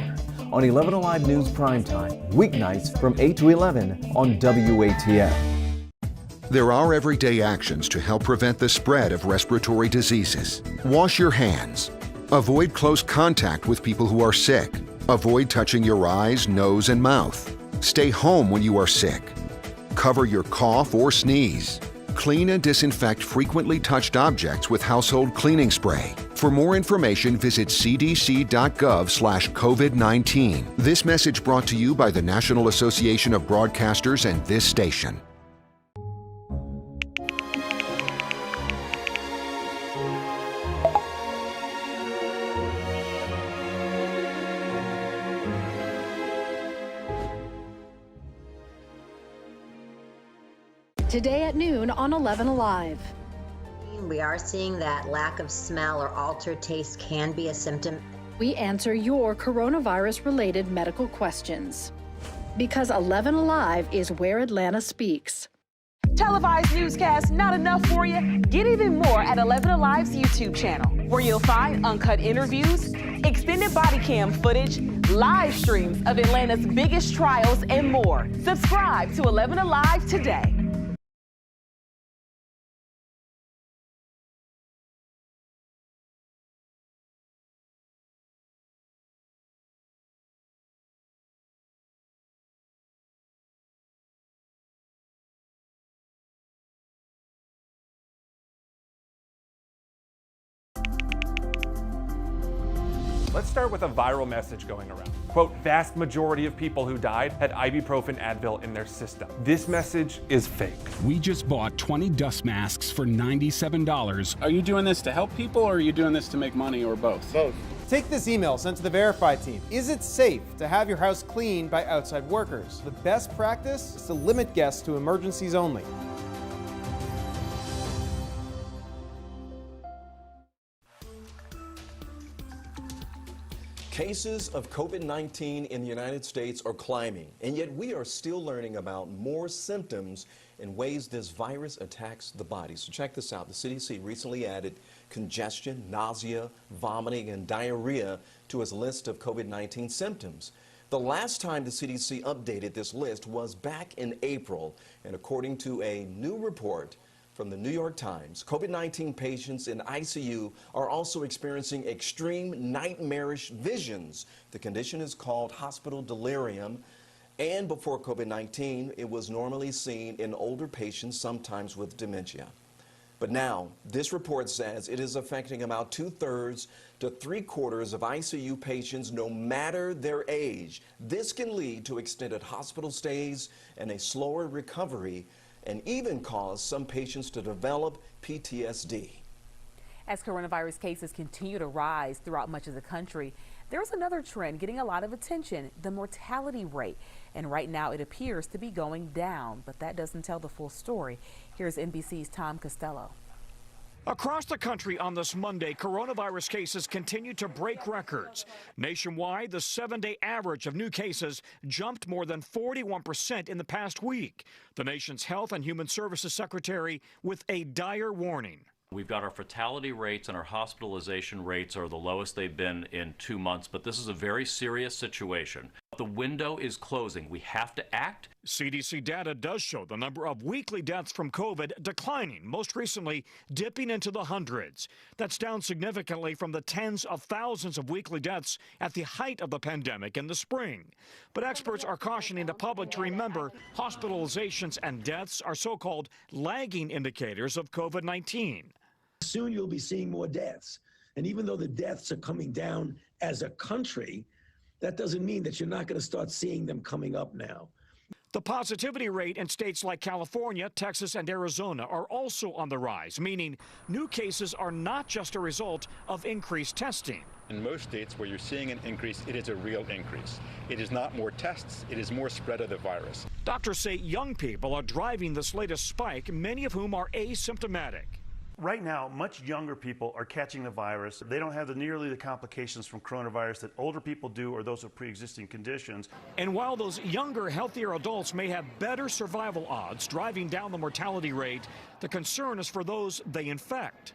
On 11Alive News Primetime, weeknights from 8 to 11 on WATF. There are everyday actions to help prevent the spread of respiratory diseases. Wash your hands. Avoid close contact with people who are sick. Avoid touching your eyes, nose, and mouth. Stay home when you are sick. Cover your cough or sneeze. Clean and disinfect frequently touched objects with household cleaning spray. For more information, visit cdc.gov/COVID-19. This message brought to you by the National Association of Broadcasters and this station. Today at noon on 11Alive. We are seeing that lack of smell or altered taste can be a symptom. We answer your coronavirus-related medical questions. Because 11Alive is where Atlanta speaks. Televised newscasts not enough for you? Get even more at 11Alive's YouTube channel, where you'll find uncut interviews, extended body cam footage, live streams of Atlanta's biggest trials, and more. Subscribe to 11Alive today. Let's start with a viral message going around. Quote, vast majority of people who died had ibuprofen Advil in their system. This message is fake. We just bought 20 dust masks for $97. Are you doing this to help people or are you doing this to make money, or both? Both. Take this email sent to the Verify team. Is it safe to have your house cleaned by outside workers? The best practice is to limit guests to emergencies only. Cases of COVID-19 in the United States are climbing, and yet we are still learning about more symptoms and ways this virus attacks the body. So check this out. The CDC recently added congestion, nausea, vomiting, and diarrhea to its list of COVID-19 symptoms. The last time the CDC updated this list was back in April, and according to a new report, From the New York Times, COVID-19 patients in ICU are also experiencing extreme nightmarish visions. The condition is called hospital delirium. And before COVID-19, it was normally seen in older patients, sometimes with dementia. But now, this report says it is affecting about 2/3 to 3/4 of ICU patients, no matter their age. This can lead to extended hospital stays and a slower recovery, and even cause some patients to develop PTSD. As coronavirus cases continue to rise throughout much of the country, there's another trend getting a lot of attention, the mortality rate. And right now it appears to be going down, but that doesn't tell the full story. Here's NBC's Tom Costello. Across the country on this Monday, coronavirus cases continue to break records. Nationwide, the 7-day average of new cases jumped more than 41% in the past week. The nation's Health and Human Services Secretary with a dire warning. We've got our fatality rates and our hospitalization rates are the lowest they've been in 2 months, but this is a very serious situation. The window is closing. We have to act. CDC data does show the number of weekly deaths from COVID declining, most recently dipping into the hundreds. That's down significantly from the tens of thousands of weekly deaths at the height of the pandemic in the spring. But experts are cautioning the public to remember hospitalizations and deaths are so-called lagging indicators of COVID-19. Soon you'll be seeing more deaths. And even though the deaths are coming down as a country, that doesn't mean that you're not going to start seeing them coming up now. The positivity rate in states like California, Texas, and Arizona are also on the rise, meaning new cases are not just a result of increased testing. In most states where you're seeing an increase, it is a real increase. It is not more tests, it is more spread of the virus. Doctors say young people are driving this latest spike, many of whom are asymptomatic. Right now, much younger people are catching the virus. They don't have nearly the complications from coronavirus that older people do or those with pre-existing conditions. And while those younger, healthier adults may have better survival odds driving down the mortality rate, the concern is for those they infect.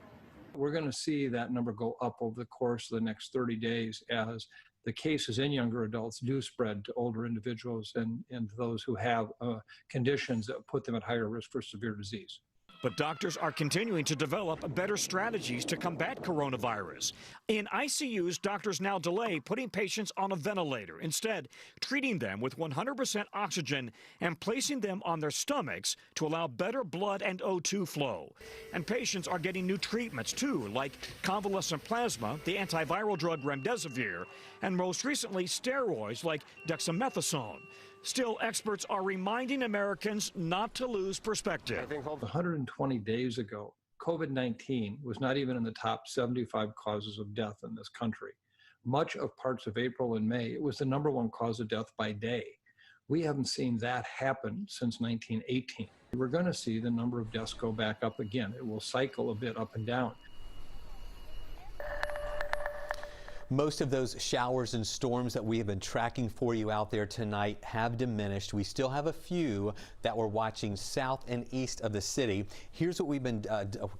We're going to see that number go up over the course of the next 30 days as the cases in younger adults do spread to older individuals and those who have conditions that put them at higher risk for severe disease. But doctors are continuing to develop better strategies to combat coronavirus. In ICUs, doctors now delay putting patients on a ventilator, instead treating them with 100% oxygen and placing them on their stomachs to allow better blood and O2 flow. And patients are getting new treatments too, like convalescent plasma, the antiviral drug remdesivir, and most recently steroids like dexamethasone. Still, experts are reminding Americans not to lose perspective. 120 days ago, COVID-19 was not even in the top 75 causes of death in this country. Much of parts of April and May, it was the #1 cause of death by day. We haven't seen that happen since 1918. We're going to see the number of deaths go back up again. It will cycle a bit up and down. Most of those showers and storms that we have been tracking for you out there tonight have diminished. We still have a few that we're watching south and east of the city. Here's what we've been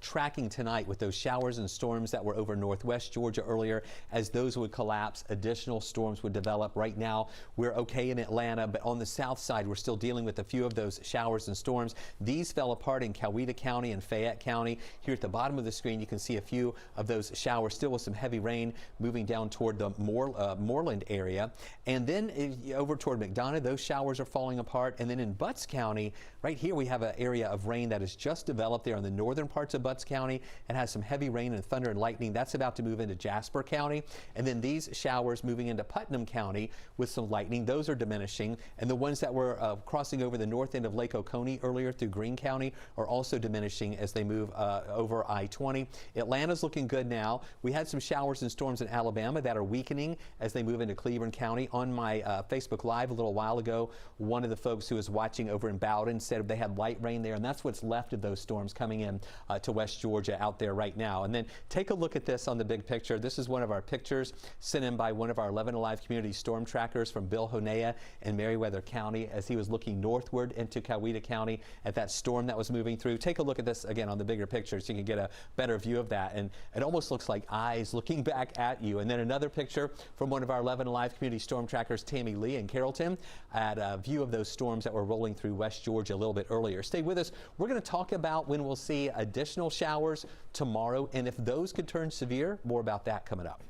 tracking tonight with those showers and storms that were over northwest Georgia earlier. As those would collapse, additional storms would develop. Right now, we're okay in Atlanta, but on the south side, we're still dealing with a few of those showers and storms. These fell apart in Coweta County and Fayette County. Here at the bottom of the screen, you can see a few of those showers, still with some heavy rain moving down toward the Moreland area. And then over toward McDonough, those showers are falling apart. And then in Butts County, right here, we have an area of rain that has just developed there in the northern parts of Butts County and has some heavy rain and thunder and lightning. That's about to move into Jasper County. And then these showers moving into Putnam County with some lightning, those are diminishing. And the ones that were crossing over the north end of Lake Oconee earlier through Greene County are also diminishing as they move over I-20. Atlanta's looking good now. We had some showers and storms in Alabama that are weakening as they move into Cleveland County. On my Facebook Live a little while ago, one of the folks who was watching over in Bowden said they had light rain there, and that's what's left of those storms coming in to West Georgia out there right now. And then take a look at this on the big picture. This is one of our pictures sent in by one of our 11Alive community storm trackers from Bill Honea in Meriwether County as he was looking northward into Coweta County at that storm that was moving through. Take a look at this again on the bigger picture so you can get a better view of that. And it almost looks like eyes looking back at you. And then then another picture from one of our 11Alive community storm trackers, Tammy Lee in Carrollton, at a view of those storms that were rolling through West Georgia a little bit earlier. Stay with us. We're going to talk about when we'll see additional showers tomorrow, and if those could turn severe. More about that coming up.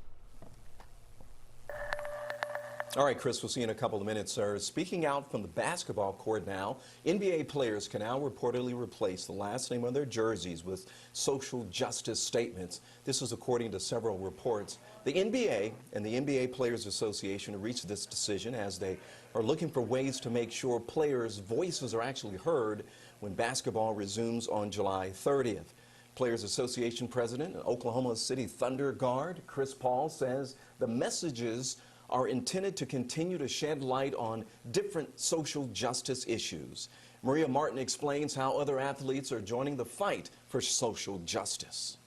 All right, Chris, we'll see you in a couple of minutes, sir. Speaking out from the basketball court now, NBA players can now reportedly replace the last name on their jerseys with social justice statements. This is according to several reports. The NBA and the NBA Players Association reached this decision as they are looking for ways to make sure players' voices are actually heard when basketball resumes on July 30th. Players Association President and Oklahoma City Thunder guard Chris Paul says the messages are intended to continue to shed light on different social justice issues. Maria Martin explains how other athletes are joining the fight for social justice.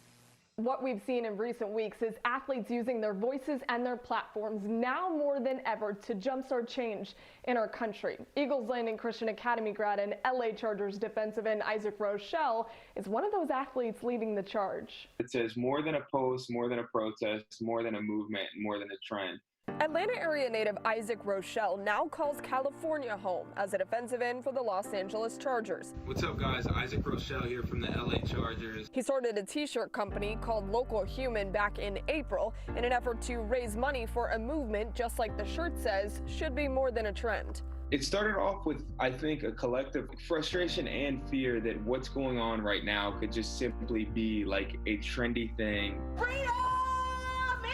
What we've seen in recent weeks is athletes using their voices and their platforms now more than ever to jumpstart change in our country. Eagles Landing Christian Academy grad and LA Chargers defensive end Isaac Rochelle is one of those athletes leading the charge. It says more than a post, more than a protest, more than a movement, more than a trend. Atlanta area native Isaac Rochelle now calls California home as a defensive end for the Los Angeles Chargers. What's up, guys? Isaac Rochelle here from the LA Chargers. He started a t-shirt company called Local Human back in April in an effort to raise money for a movement, just like the shirt says, should be more than a trend. It started off with, I think, a collective frustration and fear that what's going on right now could just simply be like a trendy thing. Freedom!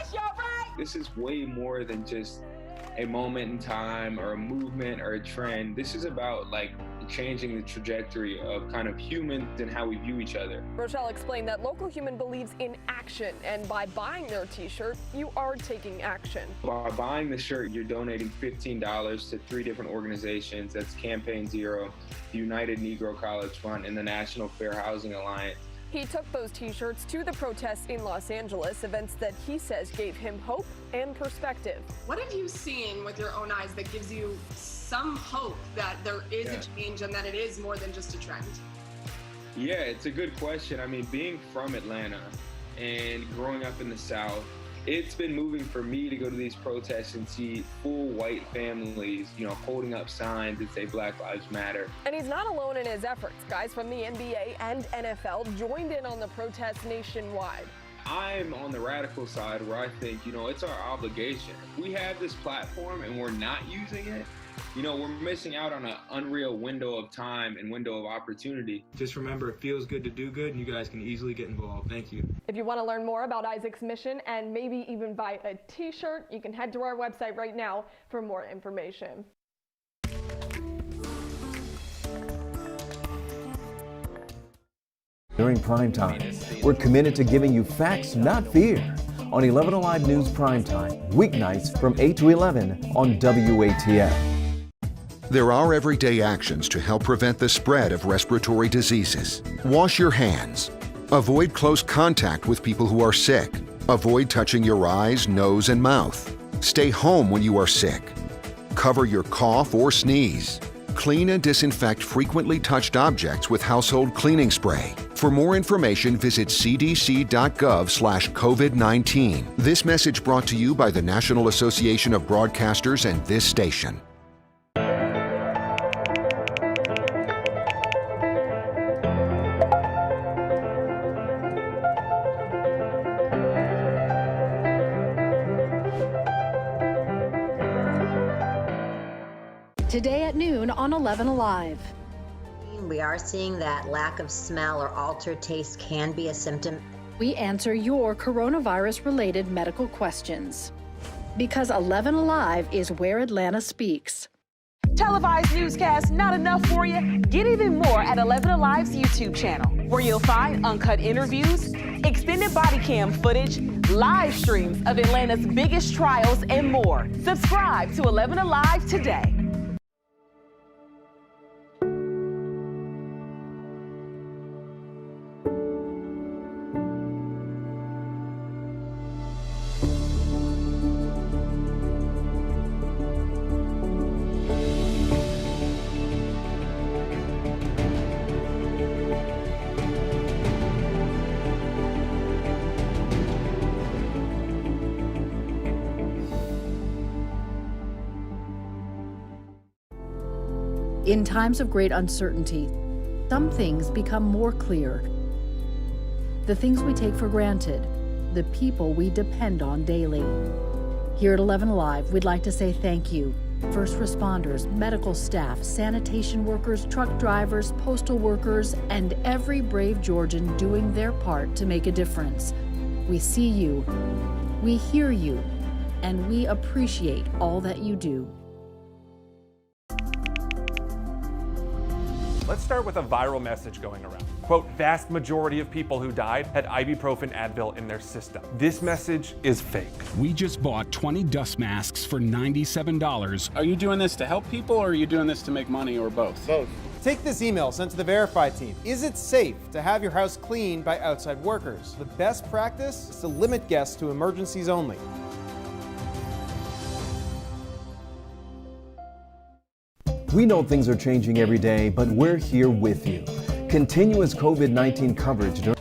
It's your right! This is way more than just a moment in time or a movement or a trend. This is about like changing the trajectory of kind of humans and how we view each other. Rochelle explained that Local Human believes in action, and by buying their t-shirt, you are taking action. By buying the shirt, you're donating $15 to 3 different organizations. That's Campaign Zero, the United Negro College Fund, and the National Fair Housing Alliance. He took those t-shirts to the protests in Los Angeles, events that he says gave him hope and perspective. What have you seen with your own eyes that gives you some hope that there is a change and that it is more than just a trend? Yeah, it's a good question. I mean, being from Atlanta and growing up in the South, it's been moving for me to go to these protests and see full white families, you know, holding up signs that say Black Lives Matter. And he's not alone in his efforts. Guys from the NBA and NFL joined in on the protests nationwide. I'm on the radical side where I think, you know, it's our obligation. If we have this platform and we're not using it, you know, we're missing out on an unreal window of time and window of opportunity. Just remember, it feels good to do good, and you guys can easily get involved. Thank you. If you want to learn more about Isaac's mission and maybe even buy a t-shirt, you can head to our website right now for more information. During primetime, we're committed to giving you facts, not fear. On 11Alive News Primetime, weeknights from 8 to 11 on WATF. There are everyday actions to help prevent the spread of respiratory diseases. Wash your hands. Avoid close contact with people who are sick. Avoid touching your eyes, nose, and mouth. Stay home when you are sick. Cover your cough or sneeze. Clean and disinfect frequently touched objects with household cleaning spray. For more information, visit cdc.gov/COVID-19. This message brought to you by the National Association of Broadcasters and this station. Today at noon on 11Alive. We are seeing that lack of smell or altered taste can be a symptom. We answer your coronavirus-related medical questions. Because 11Alive is where Atlanta speaks. Televised newscasts not enough for you? Get even more at 11Alive's YouTube channel, where you'll find uncut interviews, extended body cam footage, live streams of Atlanta's biggest trials, and more. Subscribe to 11Alive today. In times of great uncertainty, some things become more clear. The things we take for granted, the people we depend on daily. Here at 11Alive, we'd like to say thank you. First responders, medical staff, sanitation workers, truck drivers, postal workers, and every brave Georgian doing their part to make a difference. We see you, we hear you, and we appreciate all that you do. Let's start with a viral message going around. Quote, vast majority of people who died had ibuprofen Advil in their system. This message is fake. We just bought 20 dust masks for $97. Are you doing this to help people or are you doing this to make money or both? Both. Take this email sent to the Verify team. Is it safe to have your house cleaned by outside workers? The best practice is to limit guests to emergencies only. We know things are changing every day, but we're here with you. Continuous COVID-19 coverage during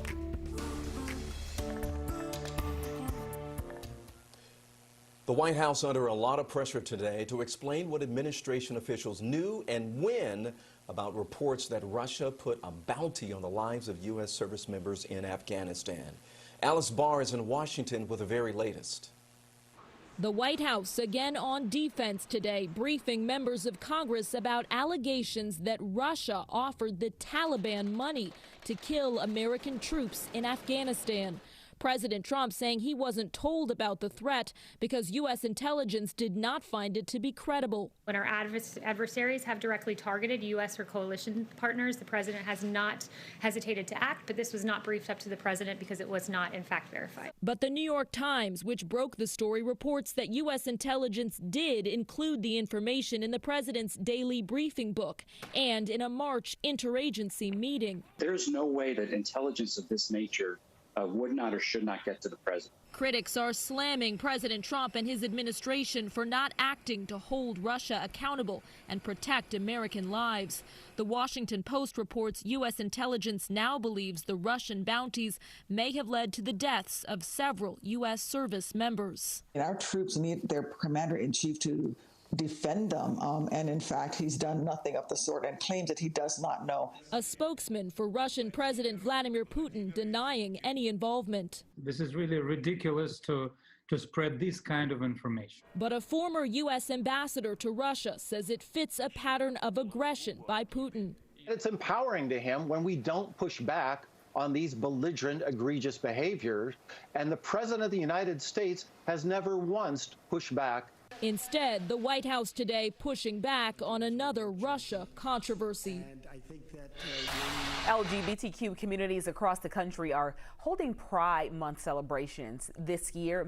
The White House under a lot of pressure today to explain what administration officials knew and when about reports that Russia put a bounty on the lives of U.S. service members in Afghanistan. Alice Barr is in Washington with the very latest. The White House again on defense today, briefing members of Congress about allegations that Russia offered the Taliban money to kill American troops in Afghanistan. President Trump saying he wasn't told about the threat because U.S. intelligence did not find it to be credible. When our adversaries have directly targeted U.S. or coalition partners, the president has not hesitated to act, but this was not briefed up to the president because it was not, in fact, verified. But the New York Times, which broke the story, reports that U.S. intelligence did include the information in the president's daily briefing book and in a March interagency meeting. There's no way that intelligence of this nature would not or should not get to the president. Critics are slamming President Trump and his administration for not acting to hold Russia accountable and protect American lives. The Washington Post reports U.S. intelligence now believes the Russian bounties may have led to the deaths of several U.S. service members. Our troops need their commander-in-chief to defend them, and in fact he's done nothing of the sort and claims that he does not know. A spokesman for Russian President Vladimir Putin denying any involvement. This is really ridiculous to spread this kind of information. But a former U.S. ambassador to Russia says it fits a pattern of aggression by Putin. It's empowering to him when we don't push back on these belligerent, egregious behaviors, and the President of the United States has never once pushed back. Instead, the White House today pushing back on another Russia controversy. LGBTQ communities across the country are holding Pride Month celebrations. This year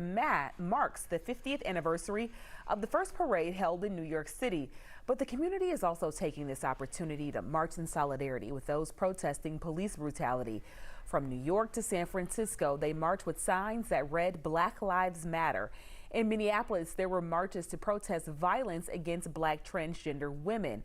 marks the 50th anniversary of the first parade held in New York City. But the community is also taking this opportunity to march in solidarity with those protesting police brutality. From New York to San Francisco, they marched with signs that read Black Lives Matter. In Minneapolis, there were marches to protest violence against Black transgender women.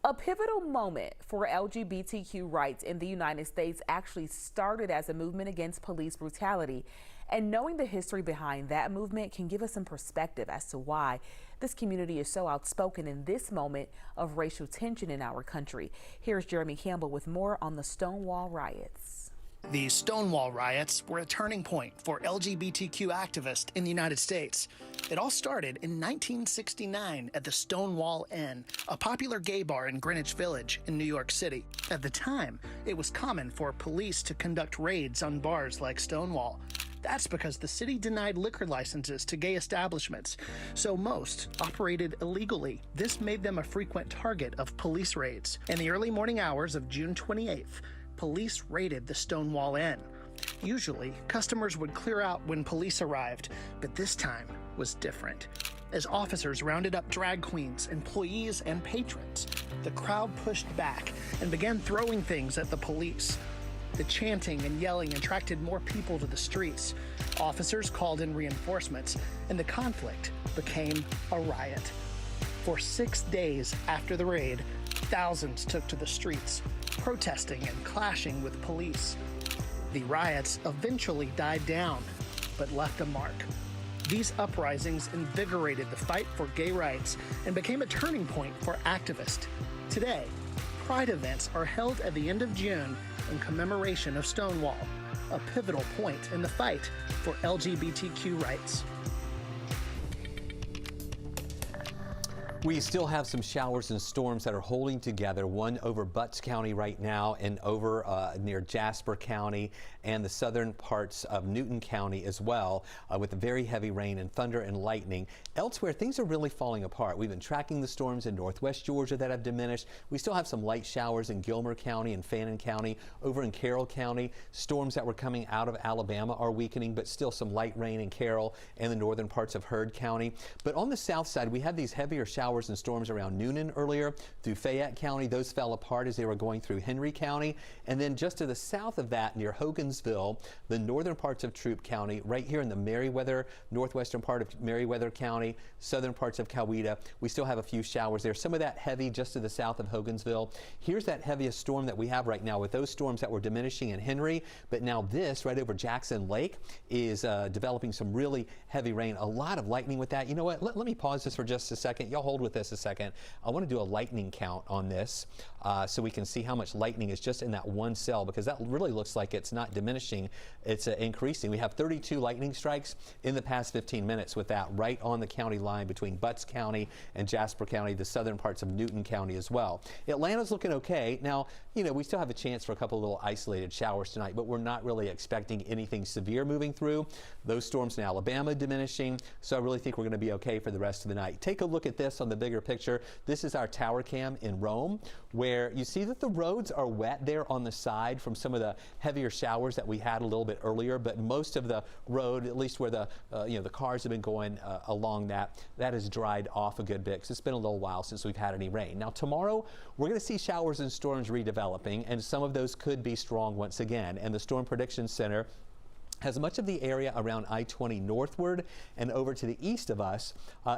A pivotal moment for LGBTQ rights in the United States actually started as a movement against police brutality. And knowing the history behind that movement can give us some perspective as to why this community is so outspoken in this moment of racial tension in our country. Here's Jeremy Campbell with more on the Stonewall riots. The Stonewall riots were a turning point for LGBTQ activists in the United States. It all started in 1969 at the Stonewall Inn, a popular gay bar in Greenwich Village in New York City. At the time, it was common for police to conduct raids on bars like Stonewall. That's because the city denied liquor licenses to gay establishments, so most operated illegally. This made them a frequent target of police raids. In the early morning hours of June 28th, police raided the Stonewall Inn. Usually, customers would clear out when police arrived, but this time was different. As officers rounded up drag queens, employees, and patrons, the crowd pushed back and began throwing things at the police. The chanting and yelling attracted more people to the streets. Officers called in reinforcements, and the conflict became a riot. For 6 days after the raid, thousands took to the streets, protesting and clashing with police. The riots eventually died down, but left a mark. These uprisings invigorated the fight for gay rights and became a turning point for activists. Today, Pride events are held at the end of June in commemoration of Stonewall, a pivotal point in the fight for LGBTQ rights. We still have some showers and storms that are holding together, one over Butts County right now and over near Jasper County and the southern parts of Newton County as well, with very heavy rain and thunder and lightning. Elsewhere, things are really falling apart. We've been tracking the storms in northwest Georgia that have diminished. We still have some light showers in Gilmer County and Fannin County. Over in Carroll County, storms that were coming out of Alabama are weakening, but still some light rain in Carroll and the northern parts of Heard County. But on the south side, we had these heavier showers and storms around Noonan earlier through Fayette County. Those fell apart as they were going through Henry County. And then just to the south of that, near Hogansville, the northern parts of Troup County, right here in the Meriwether, northwestern part of Meriwether County, southern parts of Coweta, we still have a few showers there. Some of that heavy just to the south of Hogansville. Here's that heaviest storm that we have right now with those storms that were diminishing in Henry. But now this right over Jackson Lake is developing some really heavy rain. A lot of lightning with that. You know what? Let me pause this for just a second. Y'all hold with this a second. I want to do a lightning count on this so we can see how much lightning is just in that one cell, because that really looks like it's not diminishing, it's increasing. We have 32 lightning strikes in the past 15 minutes with that right on the county line between Butts County and Jasper County, the southern parts of Newton County as well. Atlanta's looking okay. Now, you know, we still have a chance for a couple of little isolated showers tonight, but we're not really expecting anything severe moving through. Those storms in Alabama diminishing, so I really think we're going to be okay for the rest of the night. Take a look at this on the bigger picture. This is our tower cam in Rome, where you see that the roads are wet there on the side from some of the heavier showers that we had a little bit earlier, but most of the road, at least where the the cars have been going along that has dried off a good bit, because it's been a little while since we've had any rain. Now tomorrow we're going to see showers and storms redeveloping, and some of those could be strong once again, and the Storm Prediction Center has much of the area around I-20 northward and over to the east of us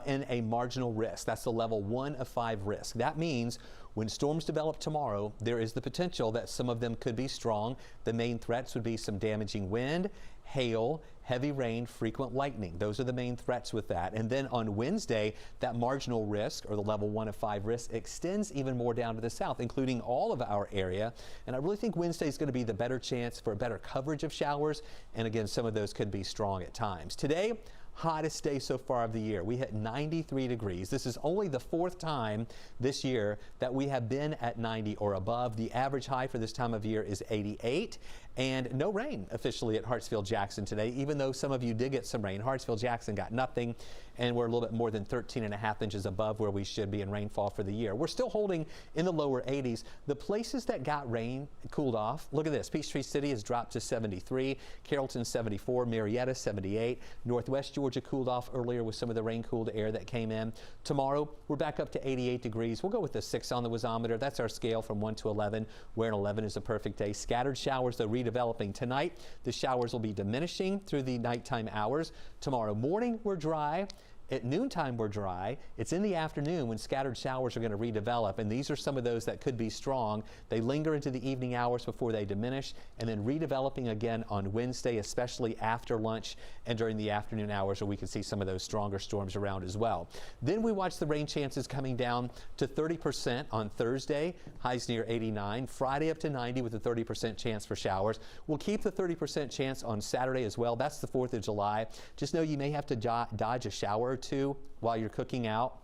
in a marginal risk. That's the level 1 of 5 risk. That means when storms develop tomorrow, there is the potential that some of them could be strong. The main threats would be some damaging wind, hail, heavy rain, frequent lightning. Those are the main threats with that. And then on Wednesday, that marginal risk, or the level 1 of 5 risk, extends even more down to the south, including all of our area. And I really think Wednesday is going to be the better chance for a better coverage of showers. And again, some of those could be strong at times. Today, hottest day so far of the year. We hit 93 degrees. This is only the 4th time this year that we have been at 90 or above. The average high for this time of year is 88. And no rain officially at Hartsfield-Jackson today, even though some of you did get some rain. Hartsfield-Jackson got nothing, and we're a little bit more than 13.5 inches above where we should be in rainfall for the year. We're still holding in the lower 80s. The places that got rain cooled off. Look at this. Peachtree City has dropped to 73, Carrollton 74, Marietta 78. Northwest Georgia cooled off earlier with some of the rain-cooled air that came in. Tomorrow, we're back up to 88 degrees. We'll go with the 6 on the wasometer. That's our scale from 1 to 11, where an 11 is a perfect day. Scattered showers, though, redeveloping tonight. The showers will be diminishing through the nighttime hours. Tomorrow morning, we're dry. At noontime, we're dry. It's in the afternoon when scattered showers are going to redevelop, and these are some of those that could be strong. They linger into the evening hours before they diminish, and then redeveloping again on Wednesday, especially after lunch and during the afternoon hours, where we can see some of those stronger storms around as well. Then we watch the rain chances coming down to 30% on Thursday, highs near 89. Friday up to 90 with a 30% chance for showers. We'll keep the 30% chance on Saturday as well. That's the 4th of July. Just know you may have to dodge a shower or two while you're cooking out,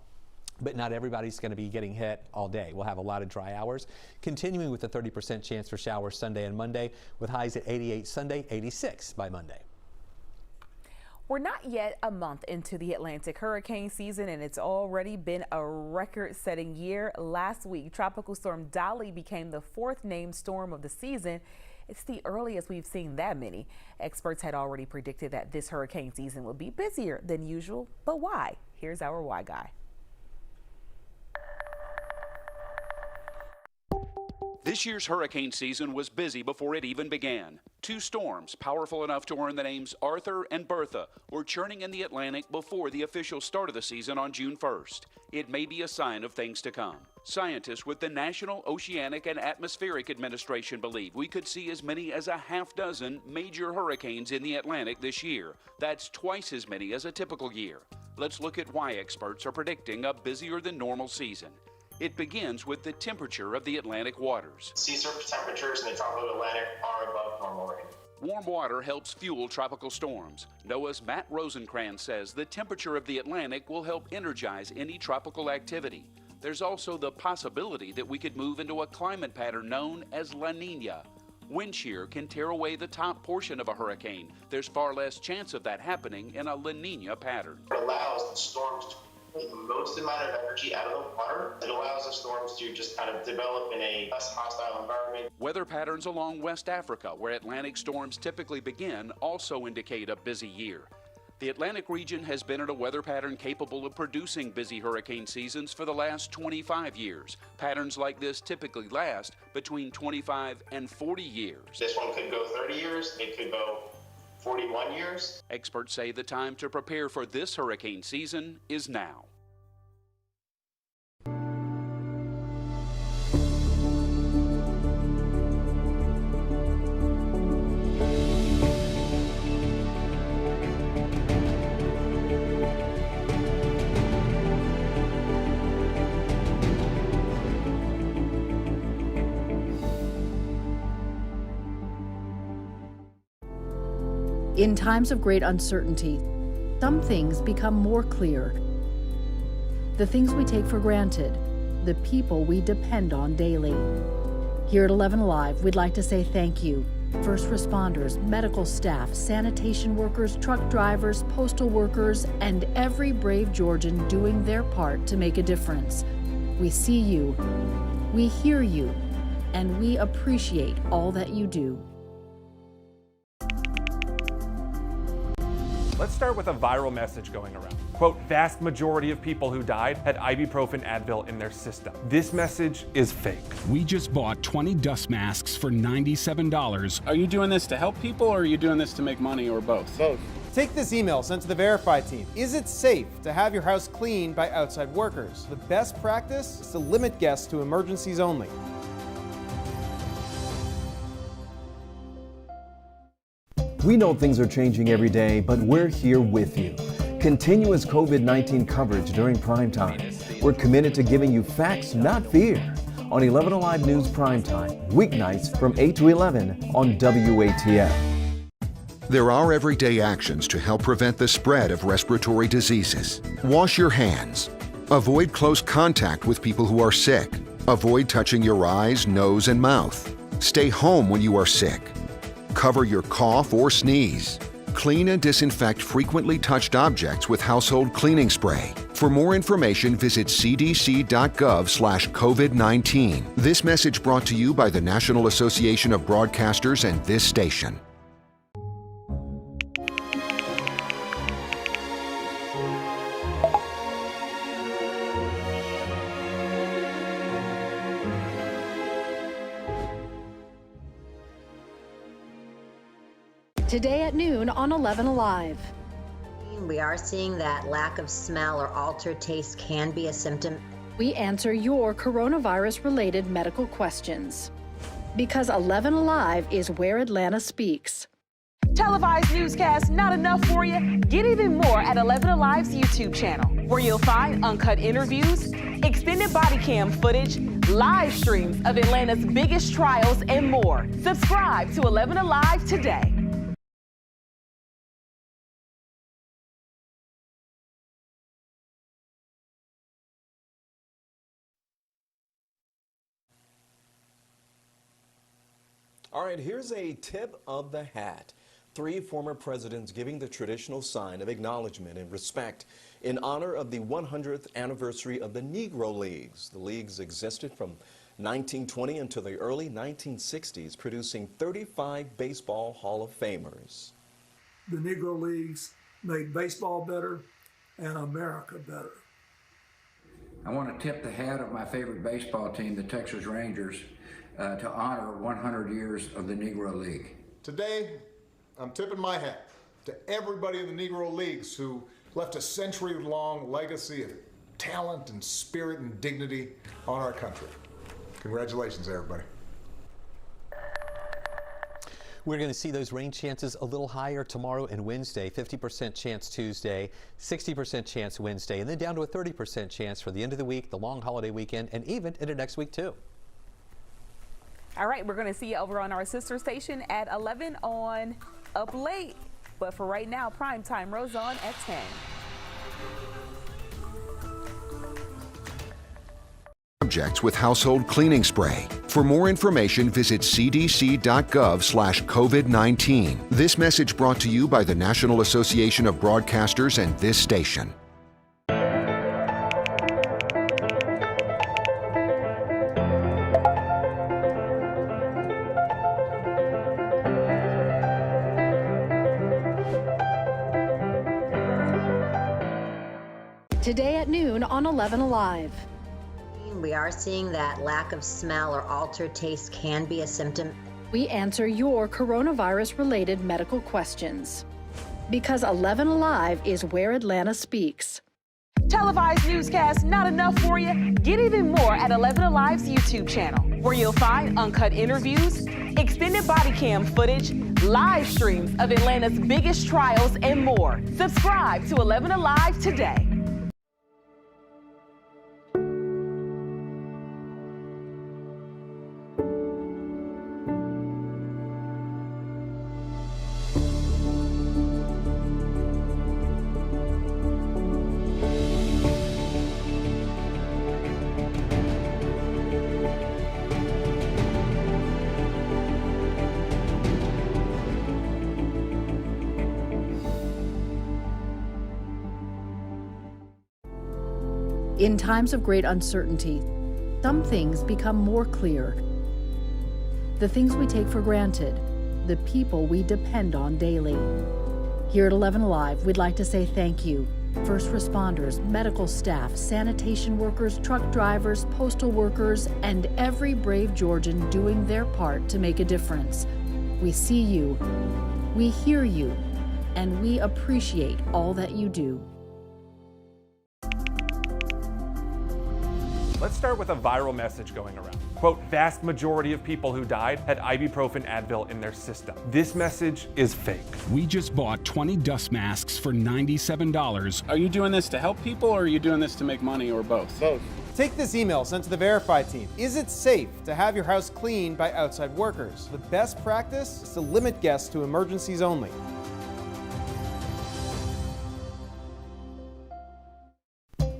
but not everybody's going to be getting hit all day. We'll have a lot of dry hours. Continuing with the 30% chance for showers Sunday and Monday, with highs at 88 Sunday, 86 by Monday. We're not yet a month into the Atlantic hurricane season, and it's already been a record-setting year. Last week, Tropical Storm Dolly became the 4th named storm of the season. It's the earliest we've seen that many. Experts had already predicted that this hurricane season would be busier than usual, but why? Here's our why guy. This year's hurricane season was busy before it even began. 2 storms, powerful enough to earn the names Arthur and Bertha, were churning in the Atlantic before the official start of the season on June 1st. It may be a sign of things to come. Scientists with the National Oceanic and Atmospheric Administration believe we could see as many as a half dozen major hurricanes in the Atlantic this year. That's twice as many as a typical year. Let's look at why experts are predicting a busier than normal season. It begins with the temperature of the Atlantic waters. Sea surface temperatures in the tropical Atlantic are above normal range. Warm water helps fuel tropical storms. NOAA's Matt Rosencrans says the temperature of the Atlantic will help energize any tropical activity. There's also the possibility that we could move into a climate pattern known as La Nina. Wind shear can tear away the top portion of a hurricane. There's far less chance of that happening in a La Nina pattern. It allows the storms to pull the most amount of energy out of the water. It allows the storms to just kind of develop in a less hostile environment. Weather patterns along West Africa, where Atlantic storms typically begin, also indicate a busy year. The Atlantic region has been in a weather pattern capable of producing busy hurricane seasons for the last 25 years. Patterns like this typically last between 25 and 40 years. This one could go 30 years, it could go 41 years. Experts say the time to prepare for this hurricane season is now. In times of great uncertainty, some things become more clear. The things we take for granted, the people we depend on daily. Here at 11Alive, we'd like to say thank you. First responders, medical staff, sanitation workers, truck drivers, postal workers, and every brave Georgian doing their part to make a difference. We see you, we hear you, and we appreciate all that you do. Let's start with a viral message going around. Quote, vast majority of people who died had ibuprofen Advil in their system. This message is fake. We just bought 20 dust masks for $97. Are you doing this to help people or are you doing this to make money or both? Both. Take this email sent to the Verify team. Is it safe to have your house cleaned by outside workers? The best practice is to limit guests to emergencies only. We know things are changing every day, but we're here with you. Continuous COVID-19 coverage during primetime. We're committed to giving you facts, not fear. On 11Alive News Primetime, weeknights from 8 to 11 on WATF. There are everyday actions to help prevent the spread of respiratory diseases. Wash your hands. Avoid close contact with people who are sick. Avoid touching your eyes, nose, and mouth. Stay home when you are sick. Cover your cough or sneeze. Clean and disinfect frequently touched objects with household cleaning spray. For more information, visit cdc.gov/COVID-19. This message brought to you by the National Association of Broadcasters and this station. Today at noon on 11Alive. We are seeing that lack of smell or altered taste can be a symptom. We answer your coronavirus-related medical questions. Because 11Alive is where Atlanta speaks. Televised newscasts not enough for you? Get even more at 11Alive's YouTube channel, where you'll find uncut interviews, extended body cam footage, live streams of Atlanta's biggest trials, and more. Subscribe to 11Alive today. All right, here's a tip of the hat. 3 former presidents giving the traditional sign of acknowledgement and respect in honor of the 100th anniversary of the Negro Leagues. The leagues existed from 1920 until the early 1960s, producing 35 Baseball Hall of Famers. The Negro Leagues made baseball better and America better. I want to tip the hat of my favorite baseball team, the Texas Rangers, to honor 100 years of the Negro League. Today, I'm tipping my hat to everybody in the Negro Leagues who left a century-long legacy of talent and spirit and dignity on our country. Congratulations, everybody. We're going to see those rain chances a little higher tomorrow and Wednesday. 50% chance Tuesday, 60% chance Wednesday, and then down to a 30% chance for the end of the week, the long holiday weekend, and even into next week too. All right, we're going to see you over on our sister station at 11 on Up Late. But for right now, Primetime rolls on at 10. Objects with household cleaning spray. For more information, visit cdc.gov/COVID-19. This message brought to you by the National Association of Broadcasters and this station. Today at noon on 11Alive. We are seeing that lack of smell or altered taste can be a symptom. We answer your coronavirus-related medical questions. Because 11Alive is where Atlanta speaks. Televised newscasts not enough for you? Get even more at 11Alive's YouTube channel, where you'll find uncut interviews, extended body cam footage, live streams of Atlanta's biggest trials, and more. Subscribe to 11Alive today. In times of great uncertainty, some things become more clear. The things we take for granted, the people we depend on daily. Here at 11Alive, we'd like to say thank you. First responders, medical staff, sanitation workers, truck drivers, postal workers, and every brave Georgian doing their part to make a difference. We see you, we hear you, and we appreciate all that you do. Let's start with a viral message going around. Quote, vast majority of people who died had ibuprofen Advil in their system. This message is fake. We just bought 20 dust masks for $97. Are you doing this to help people or are you doing this to make money or both? Both. Take this email sent to the Verify team. Is it safe to have your house cleaned by outside workers? The best practice is to limit guests to emergencies only.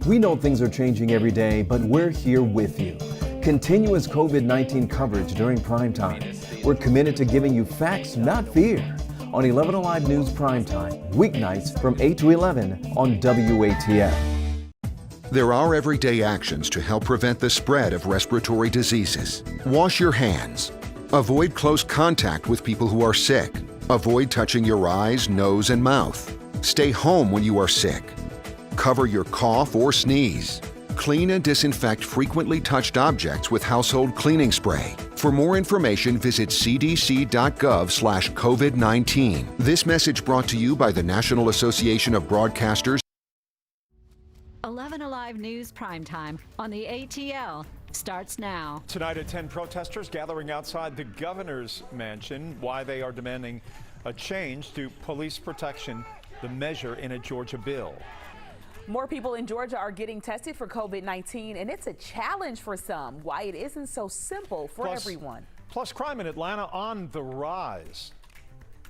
We know things are changing every day, but we're here with you. Continuous COVID-19 coverage during primetime. We're committed to giving you facts, not fear. On 11Alive News Primetime, weeknights from 8 to 11 on WATF. There are everyday actions to help prevent the spread of respiratory diseases. Wash your hands. Avoid close contact with people who are sick. Avoid touching your eyes, nose, and mouth. Stay home when you are sick. Cover your cough or sneeze. Clean and disinfect frequently touched objects with household cleaning spray. For more information, visit cdc.gov/COVID-19. This message brought to you by the National Association of Broadcasters. 11Alive News Primetime on the ATL starts now. Tonight at 10, protesters gathering outside the governor's mansion. Why they are demanding a change to police protection, the measure in a Georgia bill. More people in Georgia are getting tested for COVID-19, and it's a challenge for some. Why it isn't so simple for everyone. Plus, crime in Atlanta on the rise.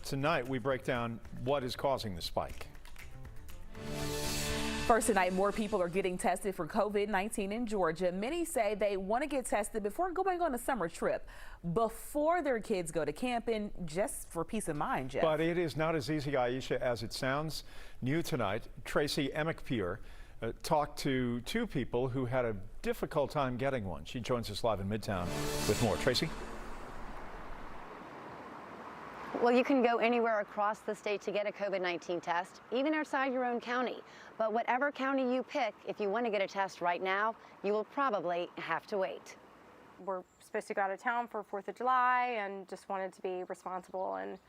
Tonight, we break down what is causing the spike. First tonight, more people are getting tested for COVID-19 in Georgia. Many say they want to get tested before going on a summer trip, before their kids go to camp, and just for peace of mind, Jeff. But it is not as easy, Aisha, as it sounds. New tonight, Tracy Emick-Pure talked to two people who had a difficult time getting one. She joins us live in Midtown with more. Tracy? Well, you can go anywhere across the state to get a COVID-19 test, even outside your own county. But whatever county you pick, if you want to get a test right now, you will probably have to wait. We're supposed to go out of town for 4th of July and just wanted to be responsible and,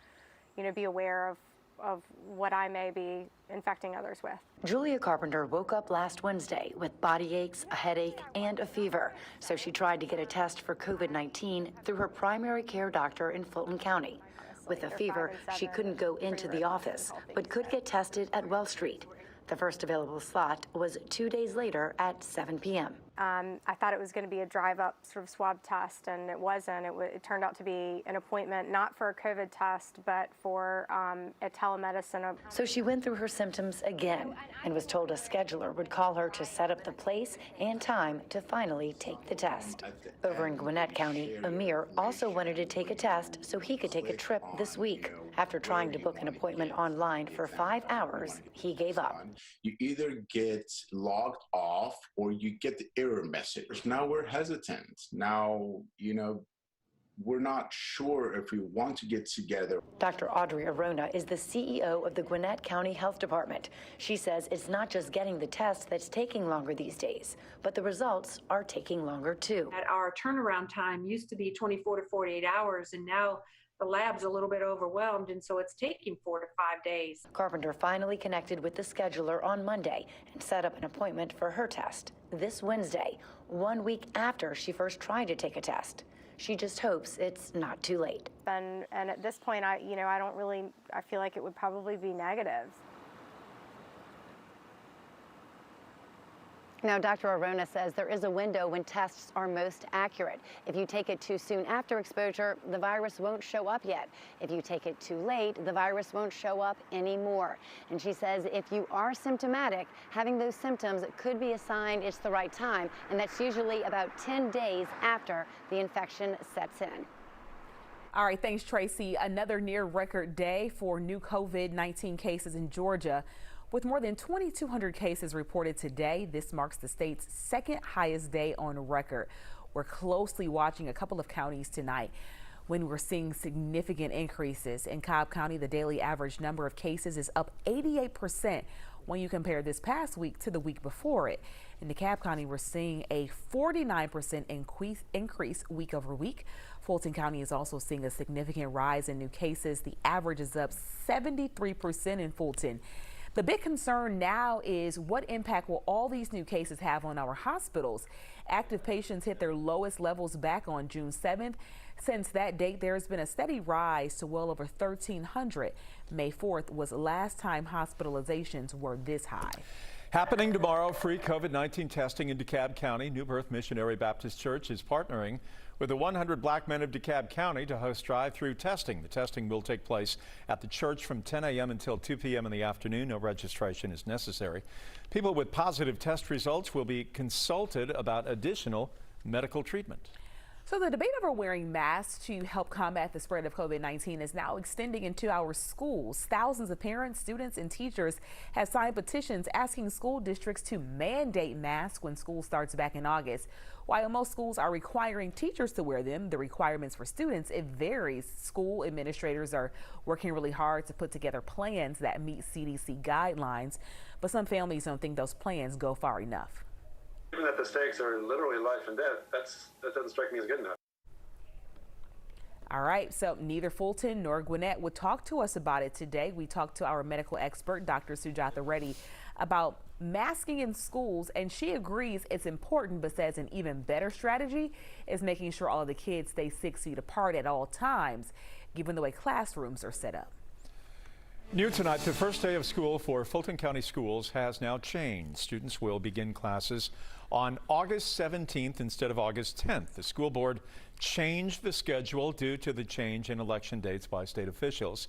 be aware of what I may be infecting others with. Julia Carpenter woke up last Wednesday with body aches, a headache, and a fever. So she tried to get a test for COVID-19 through her primary care doctor in Fulton County. With a fever, she couldn't go into the office, but could get tested at Wells Street. The first available slot was 2 days later at 7 p.m. I thought it was going to be a drive-up sort of swab test, and it wasn't. It turned out to be an appointment not for a COVID test, but for a telemedicine. So she went through her symptoms again and was told a scheduler would call her to set up the place and time to finally take the test. Over in Gwinnett County, Amir also wanted to take a test so he could take a trip this week. After trying to book an appointment online for 5 hours, he gave up. You either get logged off or you get the error message. Now we're hesitant. Now, we're not sure if we want to get together. Dr. Audrey Arona is the CEO of the Gwinnett County Health Department. She says it's not just getting the test that's taking longer these days, but the results are taking longer too. Our turnaround time used to be 24 to 48 hours, and now the lab's a little bit overwhelmed, and so it's taking 4 to 5 days. Carpenter finally connected with the scheduler on Monday and set up an appointment for her test this Wednesday, 1 week after she first tried to take a test. She just hopes it's not too late. And at this point, I feel like it would probably be negative. Now, Dr. Arona says there is a window when tests are most accurate. If you take it too soon after exposure, the virus won't show up yet. If you take it too late, the virus won't show up anymore. And she says if you are symptomatic, having those symptoms could be a sign it's the right time, and that's usually about 10 days after the infection sets in. All right, thanks, Tracy. Another near record day for new COVID-19 cases in Georgia. With more than 2,200 cases reported today, this marks the state's second highest day on record. We're closely watching a couple of counties tonight when we're seeing significant increases. In Cobb County, the daily average number of cases is up 88% when you compare this past week to the week before it. In DeKalb County, we're seeing a 49% increase week over week. Fulton County is also seeing a significant rise in new cases. The average is up 73% in Fulton. The big concern now is what impact will all these new cases have on our hospitals? Active patients hit their lowest levels back on June 7th. Since that date, there has been a steady rise to well over 1,300. May 4th was the last time hospitalizations were this high. Happening tomorrow, free COVID-19 testing in DeKalb County. New Birth Missionary Baptist Church is partnering with the 100 Black Men of DeKalb County to host drive-through testing. The testing will take place at the church from 10 a.m. until 2 p.m. in the afternoon. No registration is necessary. People with positive test results will be consulted about additional medical treatment. So the debate over wearing masks to help combat the spread of COVID-19 is now extending into our schools. Thousands of parents, students, and teachers have signed petitions asking school districts to mandate masks when school starts back in August. While most schools are requiring teachers to wear them, the requirements for students, it varies. School administrators are working really hard to put together plans that meet CDC guidelines, but some families don't think those plans go far enough. Given that the stakes are literally life and death, that doesn't strike me as good enough. All right, so neither Fulton nor Gwinnett would talk to us about it today. We talked to our medical expert, Dr. Sujatha Reddy, about masking in schools, and she agrees it's important, but says an even better strategy is making sure all of the kids stay 6 feet apart at all times, given the way classrooms are set up. New tonight, the first day of school for Fulton County schools has now changed. Students will begin classes on August 17th instead of August 10th. The school board changed the schedule due to the change in election dates by state officials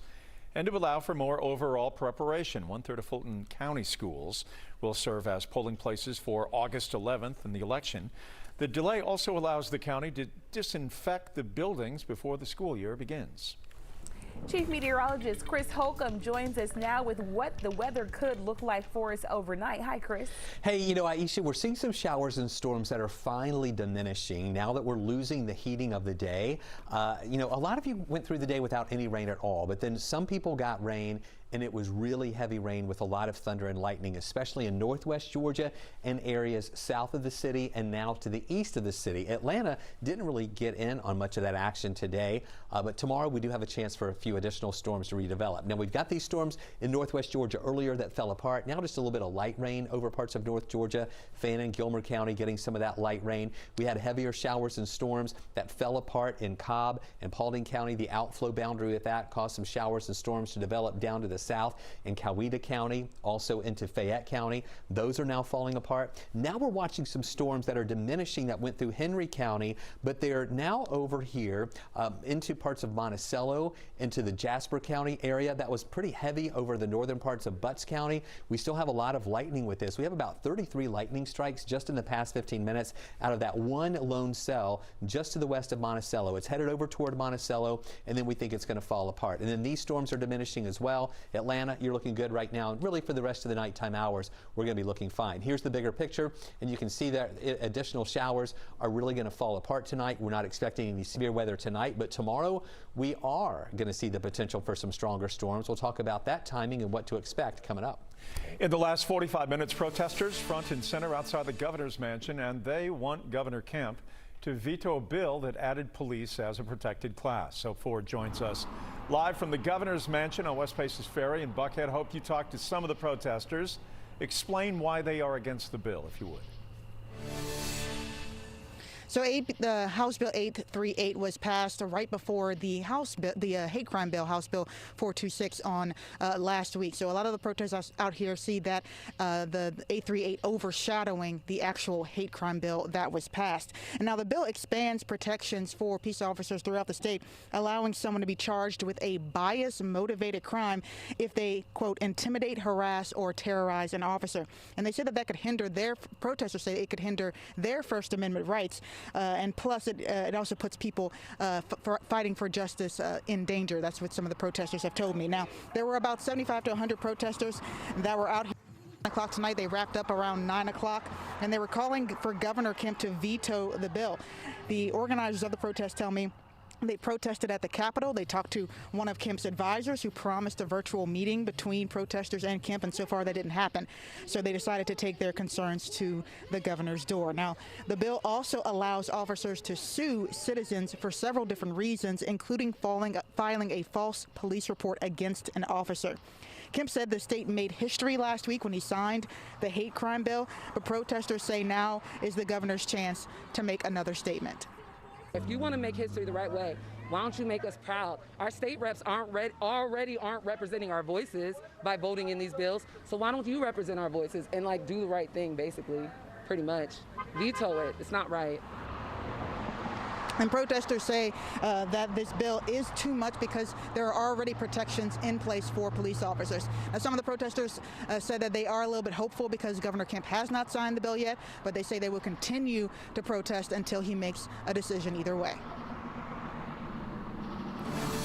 and to allow for more overall preparation. 1/3 of Fulton County schools will serve as polling places for August 11th in the election. The delay also allows the county to disinfect the buildings before the school year begins. Chief Meteorologist Chris Holcomb joins us now with what the weather could look like for us overnight. Hi, Chris. Hey, Aisha, we're seeing some showers and storms that are finally diminishing now that we're losing the heating of the day. A lot of you went through the day without any rain at all, but then some people got rain and it was really heavy rain with a lot of thunder and lightning, especially in northwest Georgia and areas south of the city and now to the east of the city. Atlanta didn't really get in on much of that action today, but tomorrow we do have a chance for a few additional storms to redevelop. Now we've got these storms in northwest Georgia earlier that fell apart. Now just a little bit of light rain over parts of North Georgia, Fannin, Gilmer County getting some of that light rain. We had heavier showers and storms that fell apart in Cobb and Paulding County. The outflow boundary with that caused some showers and storms to develop down to the south in Coweta County, also into Fayette County. Those are now falling apart. Now we're watching some storms that are diminishing that went through Henry County, but they're now over here into parts of Monticello, into the Jasper County area. That was pretty heavy over the northern parts of Butts County. We still have a lot of lightning with this. We have about 33 lightning strikes just in the past 15 minutes out of that one lone cell just to the west of Monticello. It's headed over toward Monticello, and then we think it's going to fall apart. And then these storms are diminishing as well. Atlanta, you're looking good right now. And really for the rest of the nighttime hours, we're going to be looking fine. Here's the bigger picture, and you can see that additional showers are really going to fall apart tonight. We're not expecting any severe weather tonight, but tomorrow we are going to see the potential for some stronger storms. We'll talk about that timing and what to expect coming up. In the last 45 minutes, protesters front and center outside the governor's mansion, and they want Governor Kemp to veto a bill that added police as a protected class. So Ford joins us live from the governor's mansion on West Paces Ferry in Buckhead. Hope you talked to some of the protesters. Explain why they are against the bill, if you would. So the House Bill 838 was passed right before the House bill, the hate crime bill, House Bill 426 on last week. So a lot of the protesters out here see that the 838 overshadowing the actual hate crime bill that was passed. And now the bill expands protections for peace officers throughout the state, allowing someone to be charged with a bias-motivated crime if they, quote, intimidate, harass, or terrorize an officer. And they said that could hinder their, protesters say it could hinder their First Amendment rights. And plus, it also puts people fighting for justice in danger. That's what some of the protesters have told me. Now, there were about 75 to 100 protesters that were out here at 9 o'clock tonight. They wrapped up around 9 o'clock, and they were calling for Governor Kemp to veto the bill. The organizers of the protest tell me they protested at the Capitol. They talked to one of Kemp's advisors who promised a virtual meeting between protesters and Kemp, and so far that didn't happen. So they decided to take their concerns to the governor's door. Now, the bill also allows officers to sue citizens for several different reasons, including filing a false police report against an officer. Kemp said the state made history last week when he signed the hate crime bill, but protesters say now is the governor's chance to make another statement. If you want to make history the right way, why don't you make us proud? Our state reps already aren't representing our voices by voting in these bills, so why don't you represent our voices and do the right thing, basically, pretty much. Veto it. It's not right. And protesters say that this bill is too much because there are already protections in place for police officers. Now, some of the protesters said that they are a little bit hopeful because Governor Kemp has not signed the bill yet, but they say they will continue to protest until he makes a decision either way.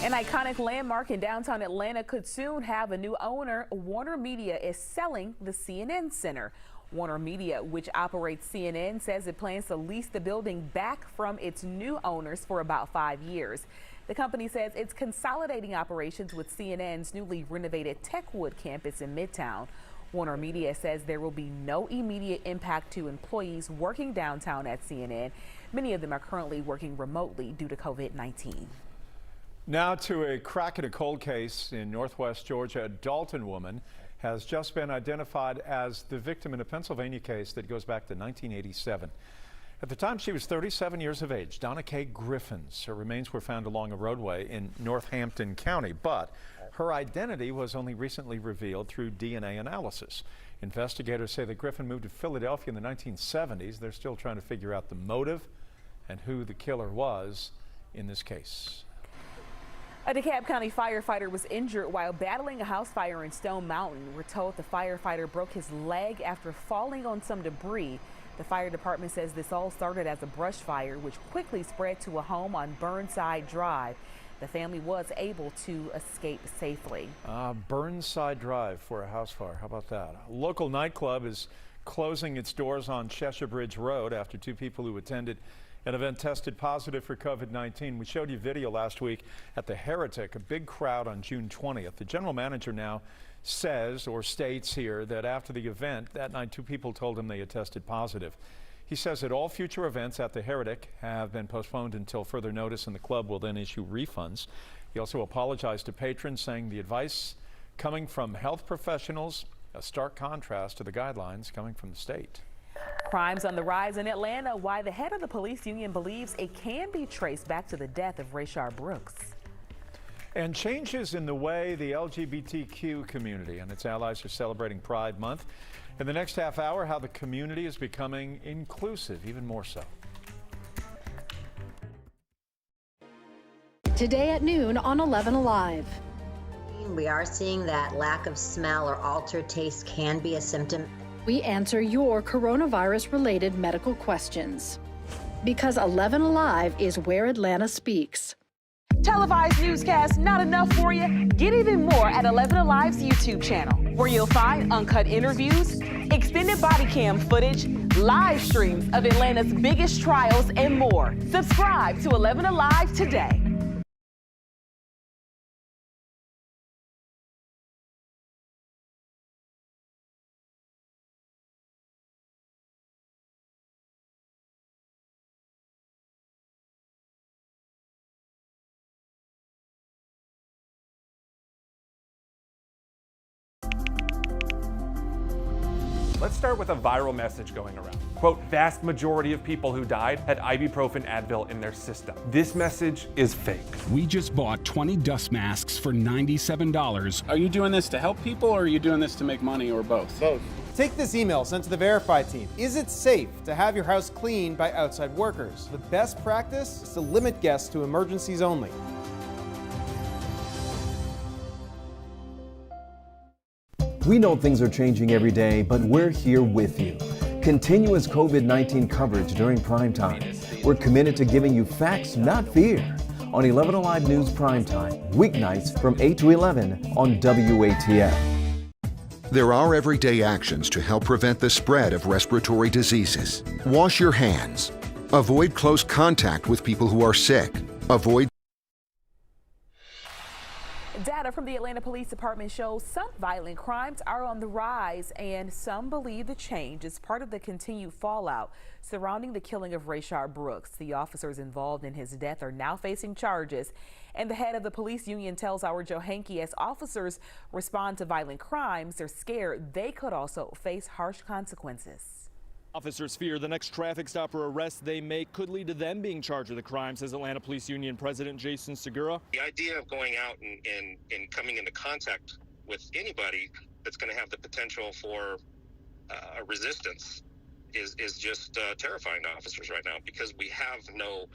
An iconic landmark in downtown Atlanta could soon have a new owner. Warner Media is selling the CNN Center. Warner Media, which operates CNN, says it plans to lease the building back from its new owners for about 5 years. The company says it's consolidating operations with CNN's newly renovated Techwood campus in Midtown. Warner Media says there will be no immediate impact to employees working downtown at CNN. Many of them are currently working remotely due to COVID-19. Now to a crack in a cold case in northwest Georgia. A Dalton woman has just been identified as the victim in a Pennsylvania case that goes back to 1987. At the time, she was 37 years of age. Donna K. Griffins. Her remains were found along a roadway in Northampton County, but her identity was only recently revealed through DNA analysis. Investigators say that Griffin moved to Philadelphia in the 1970s. They're still trying to figure out the motive and who the killer was in this case. A DeKalb County firefighter was injured while battling a house fire in Stone Mountain. We're told the firefighter broke his leg after falling on some debris. The fire department says this all started as a brush fire, which quickly spread to a home on Burnside Drive. The family was able to escape safely. Burnside Drive for a house fire. How about that? A local nightclub is closing its doors on Cheshire Bridge Road after two people who attended An event tested positive for COVID-19. We showed you video last week at the Heretic, a big crowd on June 20th. The general manager now says or states here that after the event that night, 2 people told him they had tested positive. He says that all future events at the Heretic have been postponed until further notice, and the club will then issue refunds. He also apologized to patrons, saying the advice coming from health professionals, a stark contrast to the guidelines coming from the state. Crimes on the rise in Atlanta, why the head of the police union believes it can be traced back to the death of Rayshard Brooks. And changes in the way the LGBTQ community and its allies are celebrating Pride Month. In the next half hour, how the community is becoming inclusive, even more so. Today at noon on 11Alive. We are seeing that lack of smell or altered taste can be a symptom. We answer your coronavirus-related medical questions. Because 11Alive is where Atlanta speaks. Televised newscasts not enough for you? Get even more at 11Alive's YouTube channel, where you'll find uncut interviews, extended body cam footage, live streams of Atlanta's biggest trials, and more. Subscribe to 11Alive today. Let's start with a viral message going around. Quote, vast majority of people who died had ibuprofen Advil in their system. This message is fake. We just bought 20 dust masks for $97. Are you doing this to help people or are you doing this to make money, or both? Both. Take this email sent to the Verify team. Is it safe to have your house cleaned by outside workers? The best practice is to limit guests to emergencies only. We know things are changing every day, but we're here with you. Continuous COVID-19 coverage during primetime. We're committed to giving you facts, not fear. On 11Alive News Primetime, weeknights from 8 to 11 on WATF. There are everyday actions to help prevent the spread of respiratory diseases. Wash your hands. Avoid close contact with people who are sick. Avoid Data from the Atlanta Police Department shows some violent crimes are on the rise, and some believe the change is part of the continued fallout surrounding the killing of Rayshard Brooks. The officers involved in his death are now facing charges, and the head of the police union tells our Joe Hankey as officers respond to violent crimes, they're scared they could also face harsh consequences. Officers fear the next traffic stop or arrest they make could lead to them being charged with the crime, says Atlanta Police Union President Jason Segura. The idea of going out and coming into contact with anybody that's going to have the potential for a resistance is just terrifying to officers right now, because we have no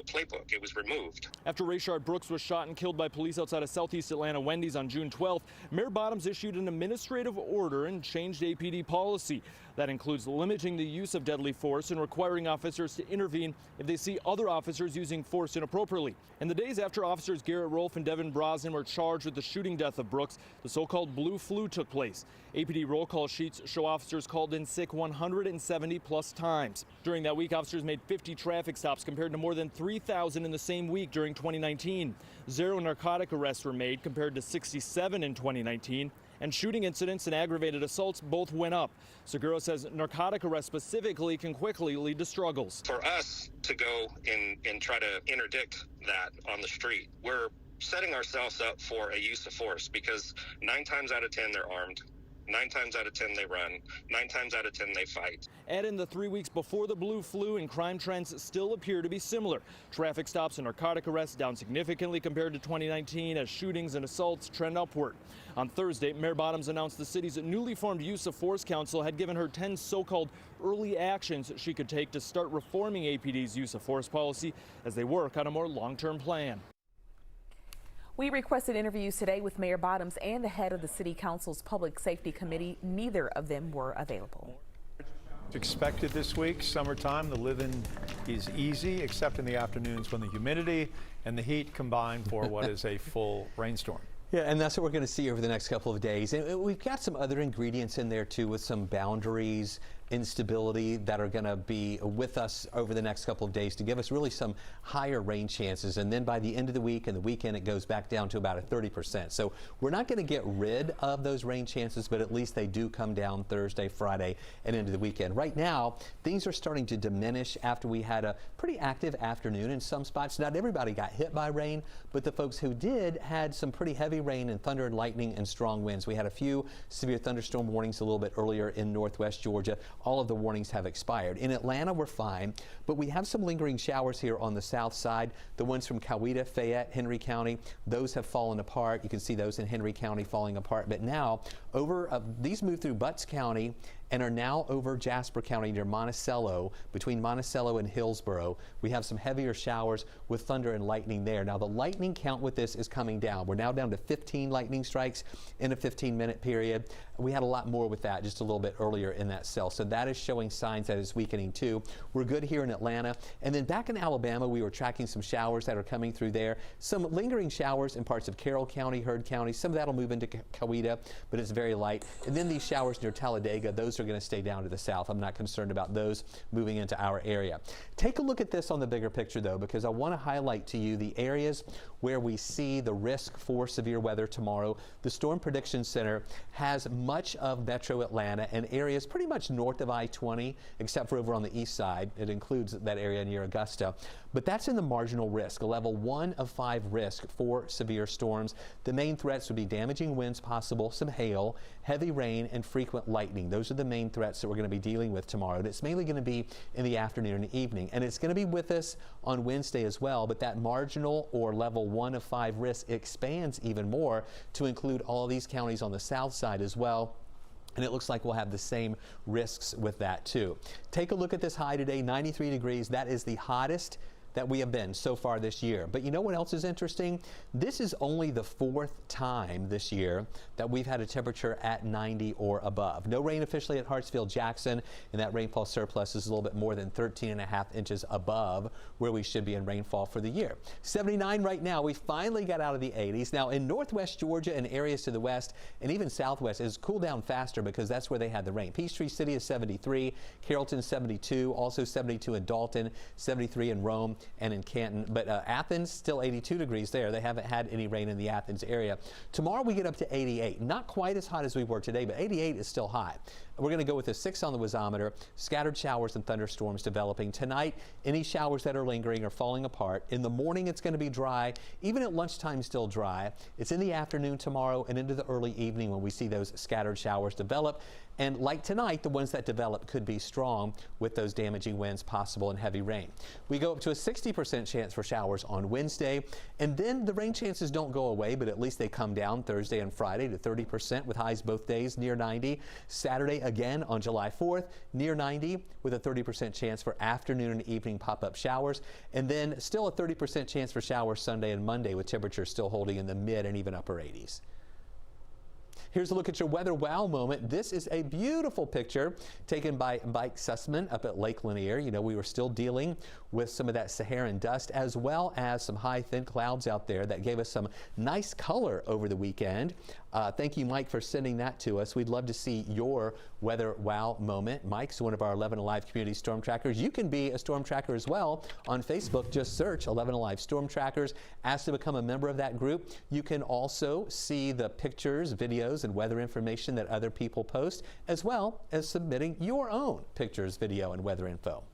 playbook. It was removed. After Rayshard Brooks was shot and killed by police outside of Southeast Atlanta Wendy's on June 12th, Mayor Bottoms issued an administrative order and changed APD policy. That includes limiting the use of deadly force and requiring officers to intervene if they see other officers using force inappropriately. In the days after officers Garrett Rolfe and Devin Brosnan were charged with the shooting death of Brooks, the so-called blue flu took place. APD roll call sheets show officers called in sick 170 plus times. During that week, officers made 50 traffic stops compared to more than 3,000 in the same week during 2019. 0 narcotic arrests were made compared to 67 in 2019. And shooting incidents and aggravated assaults both went up. Segura says narcotic arrests specifically can quickly lead to struggles. For us to go and try to interdict that on the street, we're setting ourselves up for a use of force, because 9 times out of 10 they're armed. 9 times out of 10 they run. 9 times out of 10 they fight. Add in the 3 weeks before the blue flu, and crime trends still appear to be similar. Traffic stops and narcotic arrests down significantly compared to 2019 as shootings and assaults trend upward. On Thursday, Mayor Bottoms announced the city's newly formed Use of Force Council had given her 10 so-called early actions she could take to start reforming APD's use of force policy as they work on a more long-term plan. We requested interviews today with Mayor Bottoms and the head of the City Council's Public Safety Committee. Neither of them were available. Expected this week, summertime, the living is easy, except in the afternoons when the humidity and the heat combine for what is a full rainstorm. Yeah, and that's what we're going to see over the next couple of days. And we've got some other ingredients in there too, with some boundaries instability that are going to be with us over the next couple of days to give us really some higher rain chances. And then by the end of the week and the weekend, it goes back down to about a 30%. So we're not going to get rid of those rain chances, but at least they do come down Thursday, Friday, and into the weekend. Right now, things are starting to diminish after we had a pretty active afternoon in some spots. Not everybody got hit by rain, but the folks who did had some pretty heavy rain and thunder and lightning and strong winds. We had a few severe thunderstorm warnings a little bit earlier in northwest Georgia. All of the warnings have expired. In Atlanta, we're fine, but we have some lingering showers here on the south side. The ones from Coweta, Fayette, Henry County, those have fallen apart. You can see those in Henry County falling apart. But now, these move through Butts County and are now over Jasper County near Monticello. Between Monticello and Hillsborough, we have some heavier showers with thunder and lightning there. Now, the lightning count with this is coming down. We're now down to 15 lightning strikes in a 15-minute period. We had a lot more with that just a little bit earlier in that cell. So that is showing signs that it's weakening too. We're good here in Atlanta. And then back in Alabama, we were tracking some showers that are coming through there. Some lingering showers in parts of Carroll County, Heard County. Some of that will move into Coweta, but it's very light. And then these showers near Talladega, those are going to stay down to the south. I'm not concerned about those moving into our area. Take a look at this on the bigger picture, though, because I want to highlight to you the areas where we see the risk for severe weather tomorrow. The Storm Prediction Center has much of metro Atlanta and areas pretty much north of I-20, except for over on the east side. It includes that area near Augusta. But that's in the marginal risk, a level 1 of 5 risk for severe storms. The main threats would be damaging winds possible, some hail, heavy rain, and frequent lightning. Those are the main threats that we're going to be dealing with tomorrow. And it's mainly going to be in the afternoon and evening. And it's going to be with us on Wednesday as well, but that marginal or level 1 of 5 risk expands even more to include all these counties on the south side as well. And it looks like we'll have the same risks with that too. Take a look at this high today, 93 degrees. That is the hottest that we have been so far this year. But you know what else is interesting? This is only the 4th time this year that we've had a temperature at 90 or above. No rain officially at Hartsfield-Jackson, and that rainfall surplus is a little bit more than 13.5 inches above where we should be in rainfall for the year. 79 right now. We finally got out of the 80s. Now in northwest Georgia and areas to the west and even southwest, it's cooled down faster because that's where they had the rain. Peachtree City is 73, Carrollton 72, also 72 in Dalton, 73 in Rome and in Canton, but Athens still 82 degrees there. They haven't had any rain in the Athens area. Tomorrow we get up to 88. Not quite as hot as we were today, but 88 is still hot. We're going to go with a 6 on the wazometer. Scattered showers and thunderstorms developing. Tonight, any showers that are lingering are falling apart. In the morning, it's going to be dry. Even at lunchtime, still dry. It's in the afternoon tomorrow and into the early evening when we see those scattered showers develop. And like tonight, the ones that develop could be strong with those damaging winds possible and heavy rain. We go up to a 60% chance for showers on Wednesday, and then the rain chances don't go away, but at least they come down Thursday and Friday to 30% with highs both days near 90. Saturday again on July 4th near 90 with a 30% chance for afternoon and evening pop-up showers, and then still a 30% chance for showers Sunday and Monday with temperatures still holding in the mid and even upper 80s. Here's a look at your weather wow moment. This is a beautiful picture taken by Mike Sussman up at Lake Lanier. You know, we were still dealing with some of that Saharan dust as well as some high thin clouds out there that gave us some nice color over the weekend. Thank you, Mike, for sending that to us. We'd love to see your weather wow moment. Mike's one of our 11Alive community storm trackers. You can be a storm tracker as well on Facebook. Just search 11Alive Storm Trackers. Ask to become a member of that group. You can also see the pictures, videos, and weather information that other people post, as well as submitting your own pictures, video, and weather info.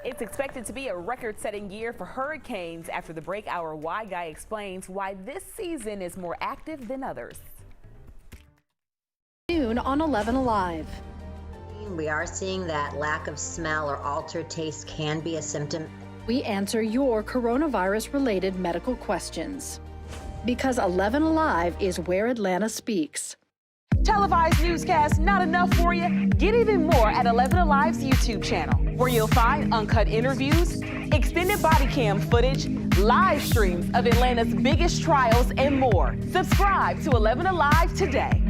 It's expected to be a record-setting year for hurricanes. After the break, our Why Guy explains why this season is more active than others. Soon on 11Alive. We are seeing that lack of smell or altered taste can be a symptom. We answer your coronavirus-related medical questions. Because 11Alive is where Atlanta speaks. Televised newscasts not enough for you? Get even more at 11Alive's YouTube channel, where you'll find uncut interviews, extended body cam footage, live streams of Atlanta's biggest trials, and more. Subscribe to 11Alive today.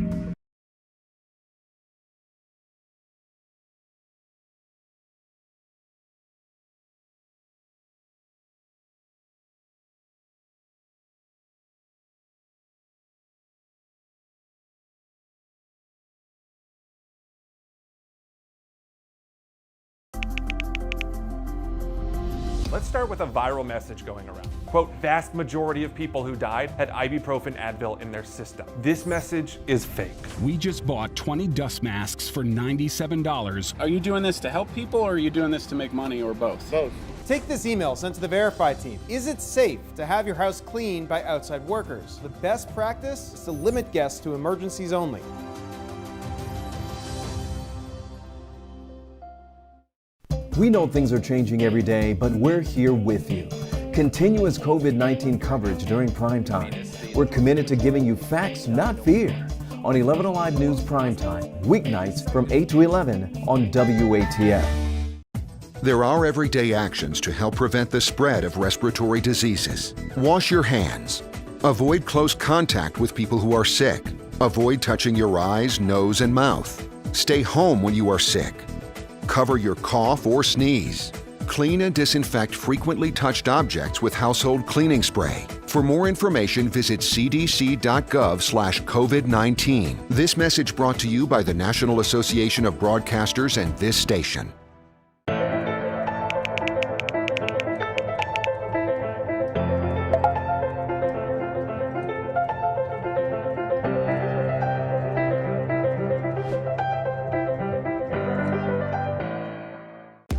Let's start with a viral message going around. Quote, vast majority of people who died had ibuprofen Advil in their system. This message is fake. We just bought 20 dust masks for $97. Are you doing this to help people or are you doing this to make money or both? Both. Take this email sent to the Verify team. Is it safe to have your house cleaned by outside workers? The best practice is to limit guests to emergencies only. We know things are changing every day, but we're here with you. Continuous COVID-19 coverage during primetime. We're committed to giving you facts, not fear. On 11Alive News Primetime, weeknights from 8 to 11 on WATF. There are everyday actions to help prevent the spread of respiratory diseases. Wash your hands. Avoid close contact with people who are sick. Avoid touching your eyes, nose, and mouth. Stay home when you are sick. Cover your cough or sneeze. Clean and disinfect frequently touched objects with household cleaning spray. For more information, visit cdc.gov/COVID-19. This message brought to you by the National Association of Broadcasters and this station.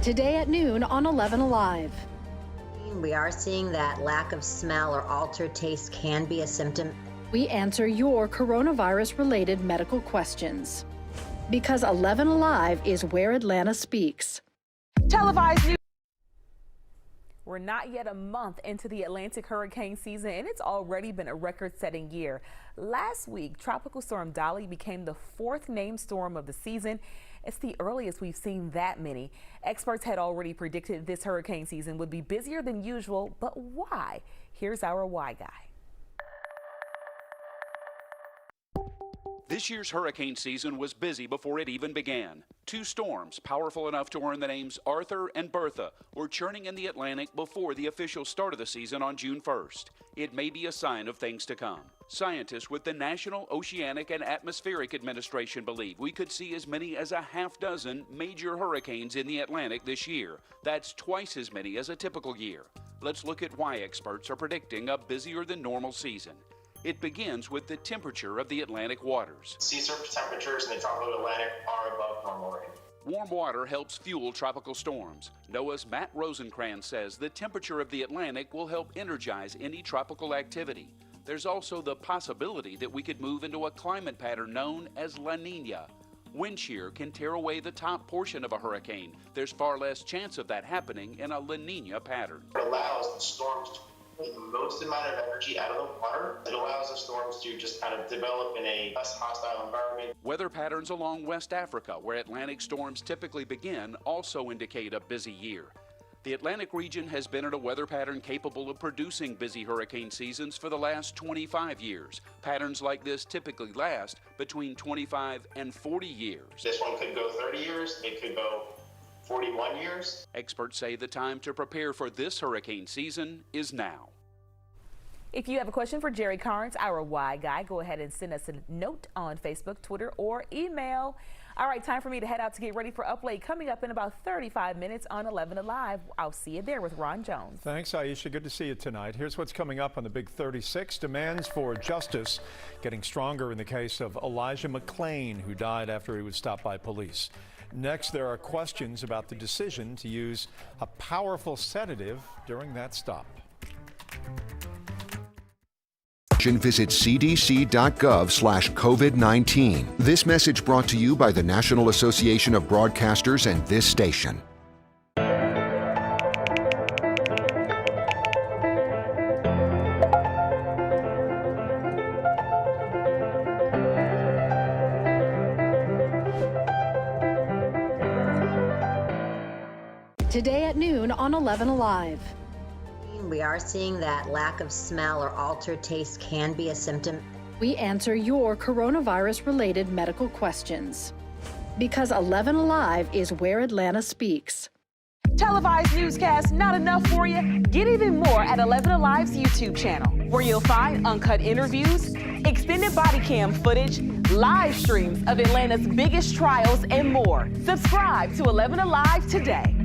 Today at noon on 11Alive. We are seeing that lack of smell or altered taste can be a symptom. We answer your coronavirus-related medical questions. Because 11Alive is where Atlanta speaks. Televised news. We're not yet a month into the Atlantic hurricane season, and it's already been a record-setting year. Last week, Tropical Storm Dolly became the 4th named storm of the season. It's the earliest we've seen that many. Experts had already predicted this hurricane season would be busier than usual, but why? Here's our why guy. This year's hurricane season was busy before it even began. 2 storms, powerful enough to earn the names Arthur and Bertha, were churning in the Atlantic before the official start of the season on June 1st. It may be a sign of things to come. Scientists with the National Oceanic and Atmospheric Administration believe we could see as many as a half-dozen major hurricanes in the Atlantic this year. That's twice as many as a typical year. Let's look at why experts are predicting a busier than normal season. It begins with the temperature of the Atlantic waters. Sea surface temperatures in the tropical Atlantic are above normal range. Warm water helps fuel tropical storms. NOAA's Matt Rosenkrantz says the temperature of the Atlantic will help energize any tropical activity. There's also the possibility that we could move into a climate pattern known as La Nina. Wind shear can tear away the top portion of a hurricane. There's far less chance of that happening in a La Nina pattern. It allows the storms to pull the most amount of energy out of the water. It allows the storms to just kind of develop in a less hostile environment. Weather patterns along West Africa, where Atlantic storms typically begin, also indicate a busy year. The Atlantic region has been in a weather pattern capable of producing busy hurricane seasons for the last 25 years. Patterns like this typically last between 25 and 40 years. This one could go 30 years, it could go 41 years. Experts say the time to prepare for this hurricane season is now. If you have a question for Jerry Carnes, our Why Guy, go ahead and send us a note on Facebook, Twitter, or email. All right, time for me to head out to get ready for Up Late, coming up in about 35 minutes on 11Alive. I'll see you there with Ron Jones. Thanks, Aisha. Good to see you tonight. Here's what's coming up on the Big 36. Demands for justice getting stronger in the case of Elijah McClain, who died after he was stopped by police. Next, there are questions about the decision to use a powerful sedative during that stop. Visit cdc.gov/COVID-19. This message brought to you by the National Association of Broadcasters and this station. Today at noon on 11Alive. We are seeing that lack of smell or altered taste can be a symptom. We answer your coronavirus-related medical questions. Because 11Alive is where Atlanta speaks. Televised newscasts not enough for you? Get even more at 11Alive's YouTube channel, where you'll find uncut interviews, extended body cam footage, live streams of Atlanta's biggest trials, and more. Subscribe to 11Alive today.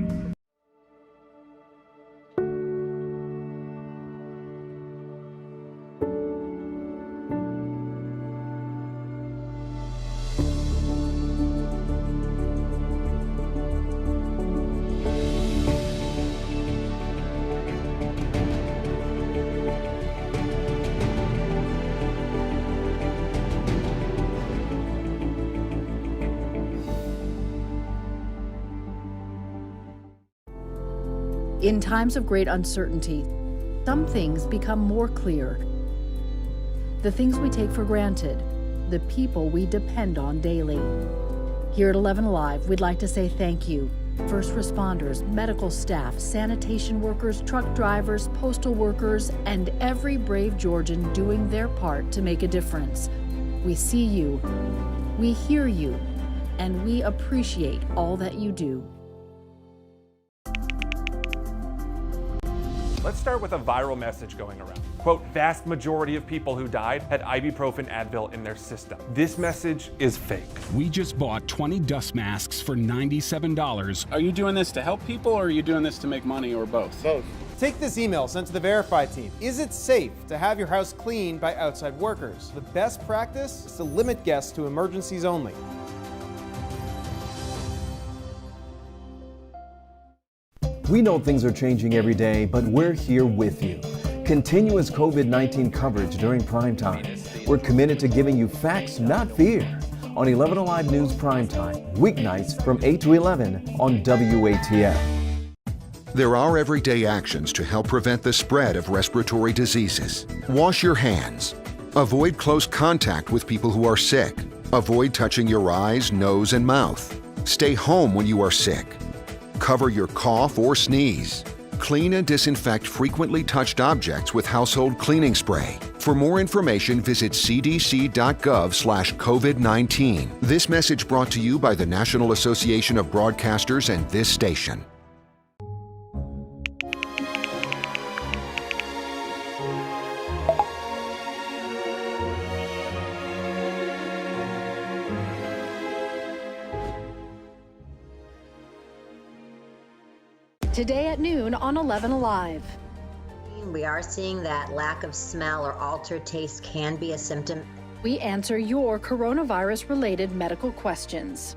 In times of great uncertainty, some things become more clear. The things we take for granted, the people we depend on daily. Here at 11Alive, we'd like to say thank you. First responders, medical staff, sanitation workers, truck drivers, postal workers, and every brave Georgian doing their part to make a difference. We see you, we hear you, and we appreciate all that you do. Let's start with a viral message going around. Quote, vast majority of people who died had ibuprofen Advil in their system. This message is fake. We just bought 20 dust masks for $97. Are you doing this to help people or are you doing this to make money or both? Both. Take this email sent to the Verify team. Is it safe to have your house cleaned by outside workers? The best practice is to limit guests to emergencies only. We know things are changing every day, but we're here with you. Continuous COVID-19 coverage during primetime. We're committed to giving you facts, not fear. On 11Alive News Primetime, weeknights from 8 to 11 on WATF. There are everyday actions to help prevent the spread of respiratory diseases. Wash your hands. Avoid close contact with people who are sick. Avoid touching your eyes, nose, and mouth. Stay home when you are sick. Cover your cough or sneeze. Clean and disinfect frequently touched objects with household cleaning spray. For more information, visit cdc.gov/COVID-19. This message brought to you by the National Association of Broadcasters and this station. Today at noon on 11Alive. We are seeing that lack of smell or altered taste can be a symptom. We answer your coronavirus-related medical questions.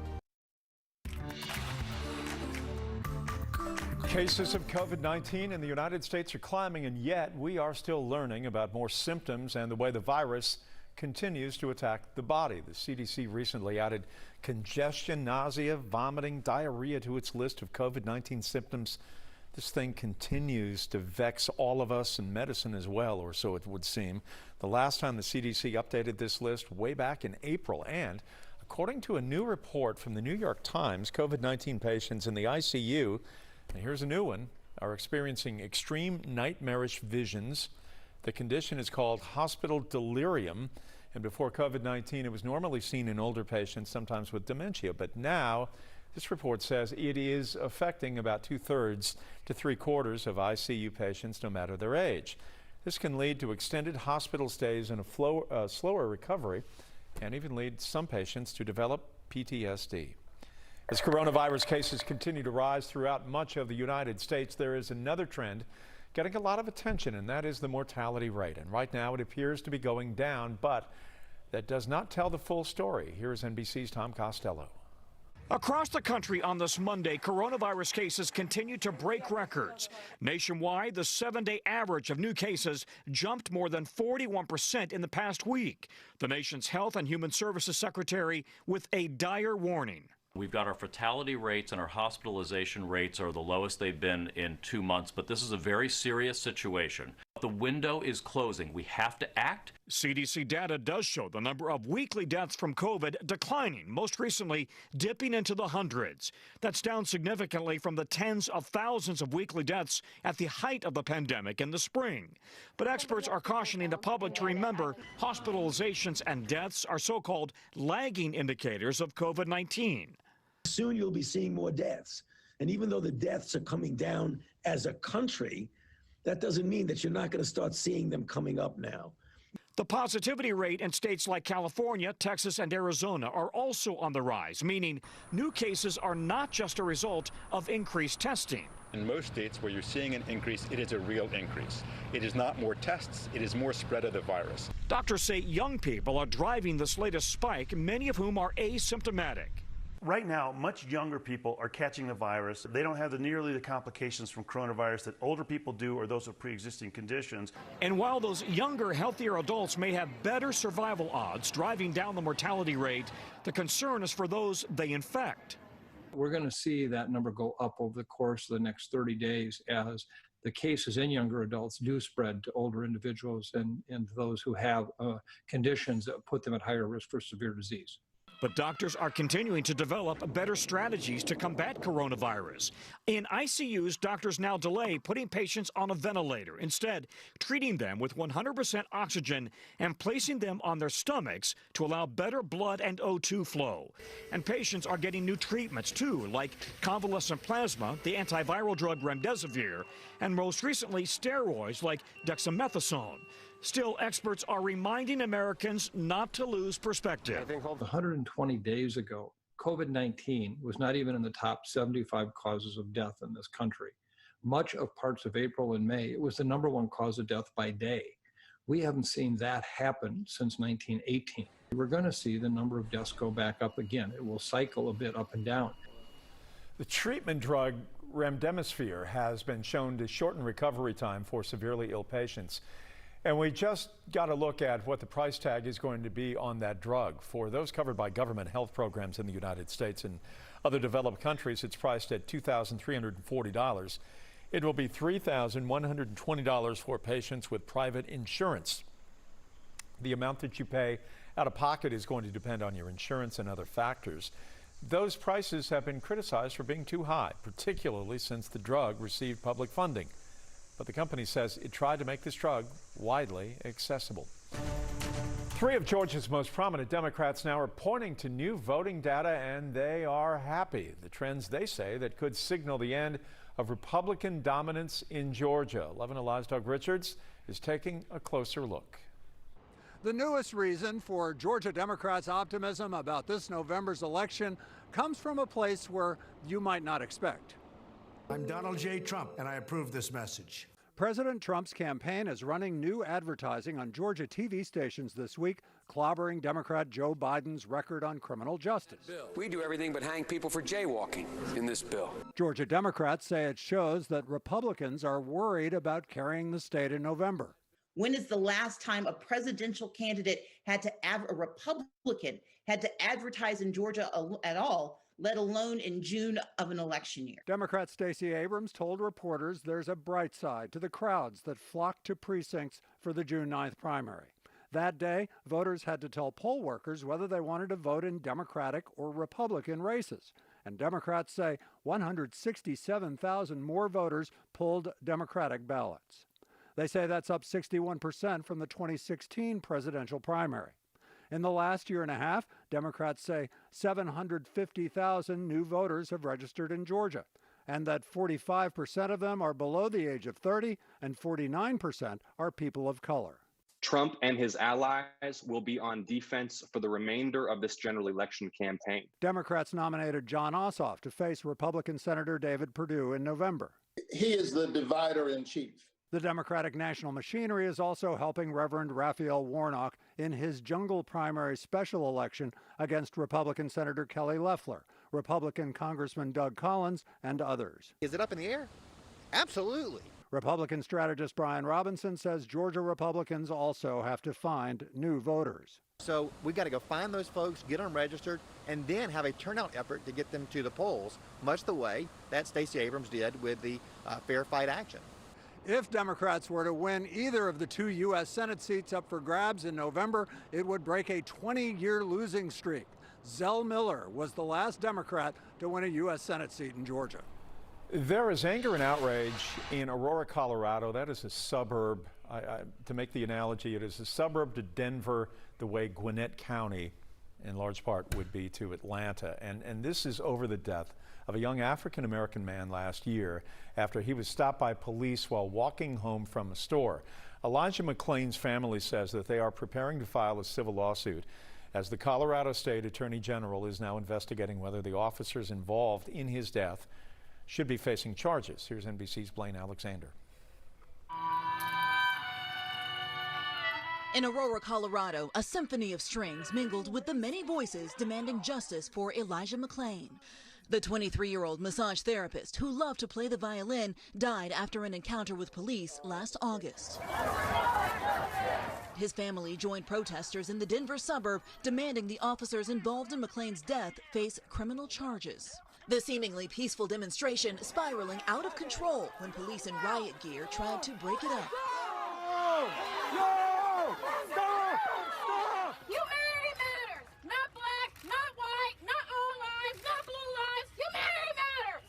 Cases of COVID-19 in the United States are climbing, and yet we are still learning about more symptoms and the way the virus continues to attack the body. The CDC recently added congestion, nausea, vomiting, diarrhea to its list of COVID-19 symptoms. This thing continues to vex all of us in medicine as well, or so it would seem. The last time the CDC updated this list way back in April, and according to a new report from the New York Times, COVID-19 patients in the ICU, and here's a new one, are experiencing extreme nightmarish visions. The condition is called hospital delirium, and before COVID-19, it was normally seen in older patients, sometimes with dementia. But now, this report says it is affecting about 2/3 to 3/4 of ICU patients, no matter their age. This can lead to extended hospital stays and a slower recovery, and even lead some patients to develop PTSD. As coronavirus cases continue to rise throughout much of the United States, there is another trend getting a lot of attention, and that is the mortality rate. And right now it appears to be going down, but that does not tell the full story. Here is NBC's Tom Costello. Across the country on this Monday, coronavirus cases continue to break records. Nationwide, the 7-day average of new cases jumped more than 41% in the past week. The nation's Health and Human Services Secretary with a dire warning. We've got our fatality rates and our hospitalization rates are the lowest they've been in 2 months, but this is a very serious situation. The window is closing. We have to act. CDC data does show the number of weekly deaths from COVID declining, most recently dipping into the hundreds. That's down significantly from the tens of thousands of weekly deaths at the height of the pandemic in the spring. But experts are cautioning the public to remember hospitalizations and deaths are so-called lagging indicators of COVID-19. Soon you'll be seeing more deaths. And even though the deaths are coming down as a country, that doesn't mean that you're not going to start seeing them coming up now. The positivity rate in states like California, Texas, and Arizona are also on the rise, meaning new cases are not just a result of increased testing. In most states where you're seeing an increase, it is a real increase. It is not more tests, it is more spread of the virus. Doctors say young people are driving this latest spike, many of whom are asymptomatic. Right now, much younger people are catching the virus. They don't have nearly the complications from coronavirus that older people do or those with pre-existing conditions. And while those younger, healthier adults may have better survival odds, driving down the mortality rate, the concern is for those they infect. We're going to see that number go up over the course of the next 30 days as the cases in younger adults do spread to older individuals and those who have conditions that put them at higher risk for severe disease. But doctors are continuing to develop better strategies to combat coronavirus. In ICUs, doctors now delay putting patients on a ventilator, instead treating them with 100% oxygen and placing them on their stomachs to allow better blood and O2 flow. And patients are getting new treatments too, like convalescent plasma, the antiviral drug remdesivir, and most recently steroids like dexamethasone. Still, experts are reminding Americans not to lose perspective. 120 days ago, COVID-19 was not even in the top 75 causes of death in this country. Much of parts of April and May, it was the #1 cause of death by day. We haven't seen that happen since 1918. We're going to see the number of deaths go back up again. It will cycle a bit up and down. The treatment drug remdesivir has been shown to shorten recovery time for severely ill patients. And we just got a look at what the price tag is going to be on that drug. For those covered by government health programs in the United States and other developed countries, it's priced at $2,340. It will be $3,120 for patients with private insurance. The amount that you pay out of pocket is going to depend on your insurance and other factors. Those prices have been criticized for being too high, particularly since the drug received public funding. But the company says it tried to make this drug widely accessible. 3 of Georgia's most prominent Democrats now are pointing to new voting data, and they are happy. The trends, they say, that could signal the end of Republican dominance in Georgia. 11Alive's Doug Richards is taking a closer look. The newest reason for Georgia Democrats' optimism about this November's election comes from a place where you might not expect. I'm Donald J. Trump, and I approve this message. President Trump's campaign is running new advertising on Georgia TV stations this week, clobbering Democrat Joe Biden's record on criminal justice. We do everything but hang people for jaywalking in this bill. Georgia Democrats say it shows that Republicans are worried about carrying the state in November. When is the last time a presidential candidate a Republican had to advertise in Georgia at all, let alone in June of an election year? Democrat Stacey Abrams told reporters there's a bright side to the crowds that flocked to precincts for the June 9th primary. That day, voters had to tell poll workers whether they wanted to vote in Democratic or Republican races. And Democrats say 167,000 more voters pulled Democratic ballots. They say that's up 61% from the 2016 presidential primary. In the last year and a half, Democrats say 750,000 new voters have registered in Georgia, and that 45% of them are below the age of 30 and 49% are people of color. Trump and his allies will be on defense for the remainder of this general election campaign. Democrats nominated John Ossoff to face Republican Senator David Perdue in November. He is the divider in chief. The Democratic National Machinery is also helping Reverend Raphael Warnock in his jungle primary special election against Republican Senator Kelly Loeffler, Republican Congressman Doug Collins, and others. Is it up in the air? Absolutely. Republican strategist Brian Robinson says Georgia Republicans also have to find new voters. So we've got to go find those folks, get them registered, and then have a turnout effort to get them to the polls, much the way that Stacey Abrams did with the Fair Fight Action. If Democrats were to win either of the 2 U.S. Senate seats up for grabs in November, it would break a 20-year losing streak. Zell Miller was the last Democrat to win a U.S. Senate seat in Georgia. There is anger and outrage in Aurora, Colorado. That is a suburb, to make the analogy, it is a suburb to Denver the way Gwinnett County in large part would be to Atlanta. And this is over the death of a young African-American man last year after he was stopped by police while walking home from a store. Elijah McClain's family says that they are preparing to file a civil lawsuit as the Colorado State Attorney General is now investigating whether the officers involved in his death should be facing charges. Here's NBC's Blaine Alexander. In Aurora, Colorado, a symphony of strings mingled with the many voices demanding justice for Elijah McClain. The 23-year-old massage therapist who loved to play the violin died after an encounter with police last August. His family joined protesters in the Denver suburb demanding the officers involved in McClain's death face criminal charges. The seemingly peaceful demonstration spiraling out of control when police in riot gear tried to break it up. No! No! Stop! Stop! Humanity matters! Not black, not white, not all lives, not blue lives. Humanity matters!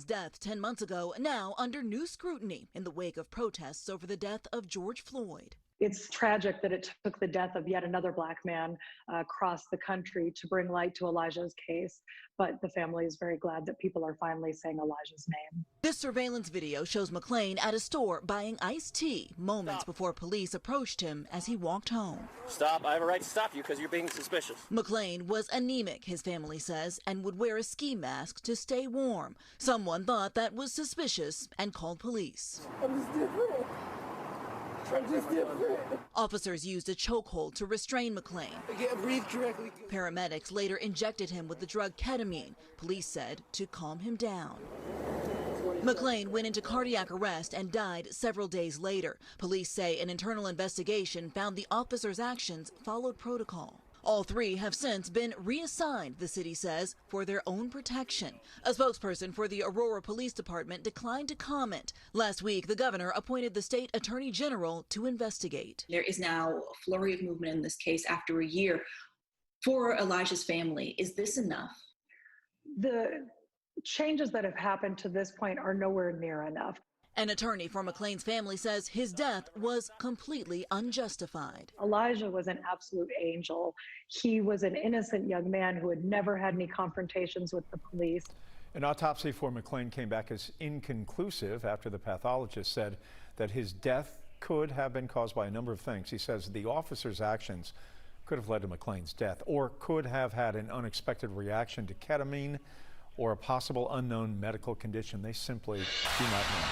Death 10 months ago, now under new scrutiny in the wake of protests over the death of George Floyd. It's tragic that it took the death of yet another black man across the country to bring light to Elijah's case, but the family is very glad that people are finally saying Elijah's name. This surveillance video shows McLean at a store buying iced tea moments before police approached him as he walked home. Stop, I have a right to stop you because you're being suspicious. McLean was anemic, his family says, and would wear a ski mask to stay warm. Someone thought that was suspicious and called police. I'm just different. Officers used a chokehold to restrain McLean. I can't breathe correctly. Paramedics later injected him with the drug ketamine, police said, to calm him down. McLean went into cardiac arrest and died several days later. Police say an internal investigation found the officer's actions followed protocol. All three have since been reassigned, the city says, for their own protection. A spokesperson for the Aurora Police Department declined to comment. Last week, the governor appointed the state attorney general to investigate. There is now a flurry of movement in this case after a year. For Elijah's family, is this enough? The changes that have happened to this point are nowhere near enough. An attorney for McLean's family says his death was completely unjustified. Elijah was an absolute angel. He was an innocent young man who had never had any confrontations with the police. An autopsy for McLean came back as inconclusive after the pathologist said that his death could have been caused by a number of things. He says the officer's actions could have led to McLean's death or could have had an unexpected reaction to ketamine or a possible unknown medical condition. They simply do not know.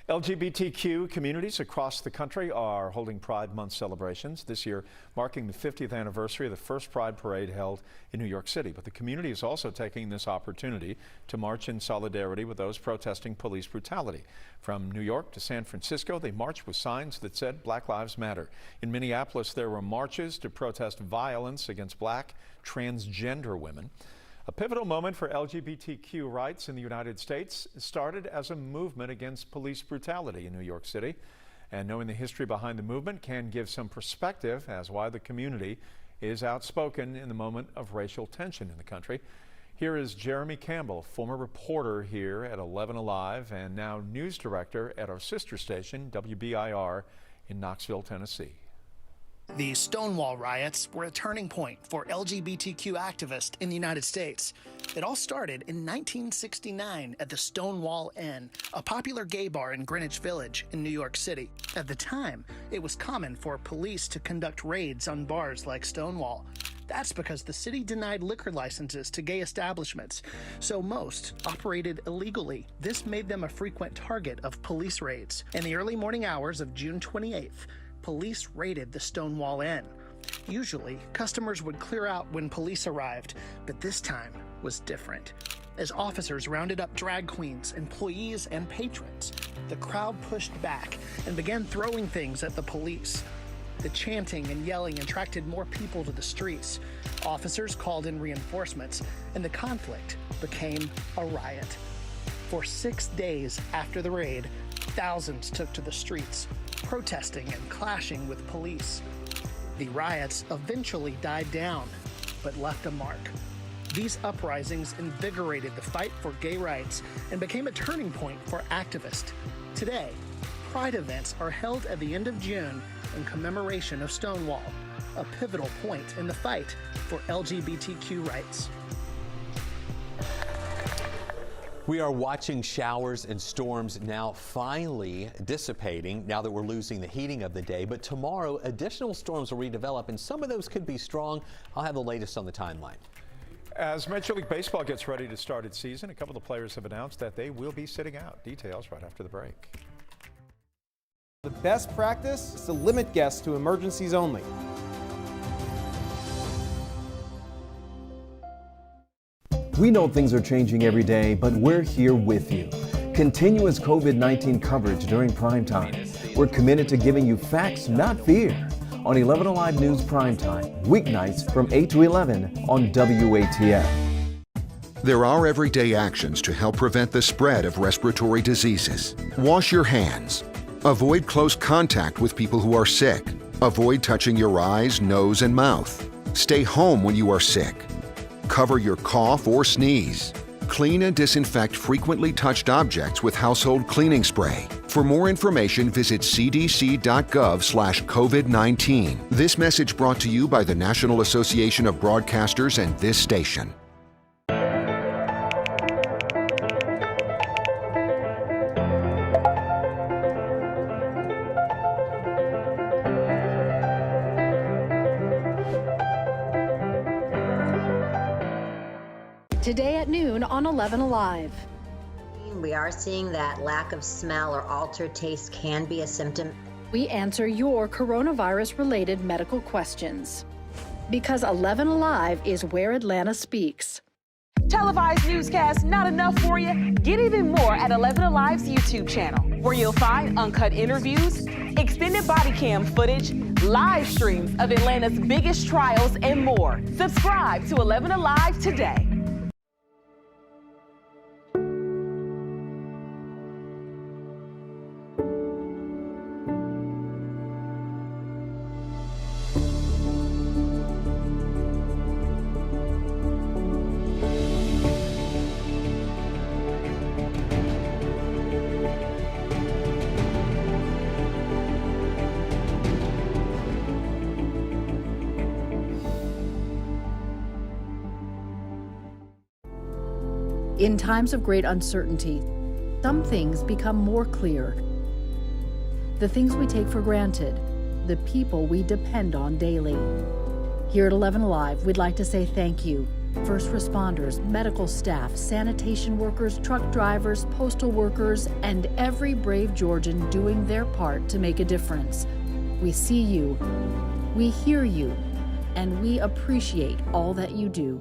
LGBTQ communities across the country are holding Pride Month celebrations this year, marking the 50th anniversary of the first Pride Parade held in New York City. But the community is also taking this opportunity to march in solidarity with those protesting police brutality. From New York to San Francisco, they marched with signs that said Black Lives Matter. In Minneapolis, there were marches to protest violence against black transgender women. A pivotal moment for LGBTQ rights in the United States started as a movement against police brutality in New York City. And knowing the history behind the movement can give some perspective as why the community is outspoken in the moment of racial tension in the country. Here is Jeremy Campbell, former reporter here at 11Alive and now news director at our sister station, WBIR, in Knoxville, Tennessee. The Stonewall riots were a turning point for LGBTQ activists in the United States. It all started in 1969 at the Stonewall Inn, a popular gay bar in Greenwich Village in New York City. At the time, it was common for police to conduct raids on bars like Stonewall. That's because the city denied liquor licenses to gay establishments, so most operated illegally. This made them a frequent target of police raids. In the early morning hours of June 28th, police raided the Stonewall Inn. Usually, customers would clear out when police arrived, but this time was different. As officers rounded up drag queens, employees, and patrons, the crowd pushed back and began throwing things at the police. The chanting and yelling attracted more people to the streets. Officers called in reinforcements, and the conflict became a riot. For 6 days after the raid, thousands took to the streets, protesting and clashing with police. The riots eventually died down, but left a mark. These uprisings invigorated the fight for gay rights and became a turning point for activists. Today, Pride events are held at the end of June in commemoration of Stonewall, a pivotal point in the fight for LGBTQ rights. We are watching showers and storms now finally dissipating now that we're losing the heating of the day. But tomorrow, additional storms will redevelop, and some of those could be strong. I'll have the latest on the timeline. As Major League Baseball gets ready to start its season, a couple of the players have announced that they will be sitting out. Details right after the break. The best practice is to limit guests to emergencies only. We know things are changing every day, but we're here with you. Continuous COVID-19 coverage during primetime. We're committed to giving you facts, not fear. On 11Alive News Primetime, weeknights from 8 to 11 on WATF. There are everyday actions to help prevent the spread of respiratory diseases. Wash your hands. Avoid close contact with people who are sick. Avoid touching your eyes, nose, and mouth. Stay home when you are sick. Cover your cough or sneeze. Clean and disinfect frequently touched objects with household cleaning spray. For more information, visit cdc.gov/COVID-19. This message brought to you by the National Association of Broadcasters and this station. Today at noon on 11Alive. We are seeing that lack of smell or altered taste can be a symptom. We answer your coronavirus-related medical questions. Because 11Alive is where Atlanta speaks. Televised newscasts not enough for you? Get even more at 11Alive's YouTube channel, where you'll find uncut interviews, extended body cam footage, live streams of Atlanta's biggest trials, and more. Subscribe to 11Alive today. In times of great uncertainty, some things become more clear. The things we take for granted, the people we depend on daily. Here at 11Alive, we'd like to say thank you. First responders, medical staff, sanitation workers, truck drivers, postal workers, and every brave Georgian doing their part to make a difference. We see you, we hear you, and we appreciate all that you do.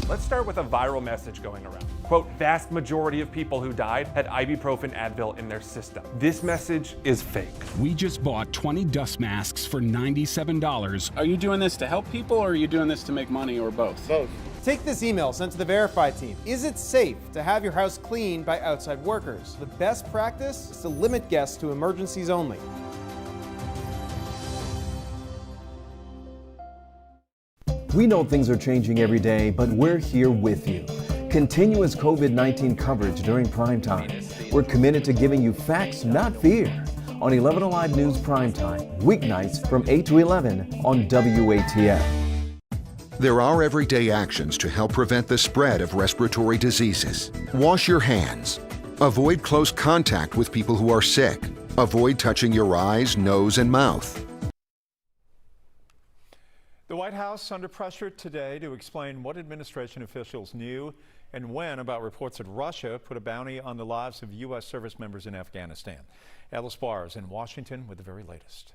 Let's start with a viral message going around. Quote, vast majority of people who died had ibuprofen Advil in their system. This message is fake. We just bought 20 dust masks for $97. Are you doing this to help people or are you doing this to make money or both? Both. Take this email sent to the Verify team. Is it safe to have your house cleaned by outside workers? The best practice is to limit guests to emergencies only. We know things are changing every day, but we're here with you. Continuous COVID-19 coverage during primetime. We're committed to giving you facts, not fear. On 11Alive News Primetime, weeknights from 8 to 11 on WATF. There are everyday actions to help prevent the spread of respiratory diseases. Wash your hands. Avoid close contact with people who are sick. Avoid touching your eyes, nose, and mouth. The White House under pressure today to explain what administration officials knew and when about reports that Russia put a bounty on the lives of U.S. service members in Afghanistan. Ellis Barr is in Washington with the very latest.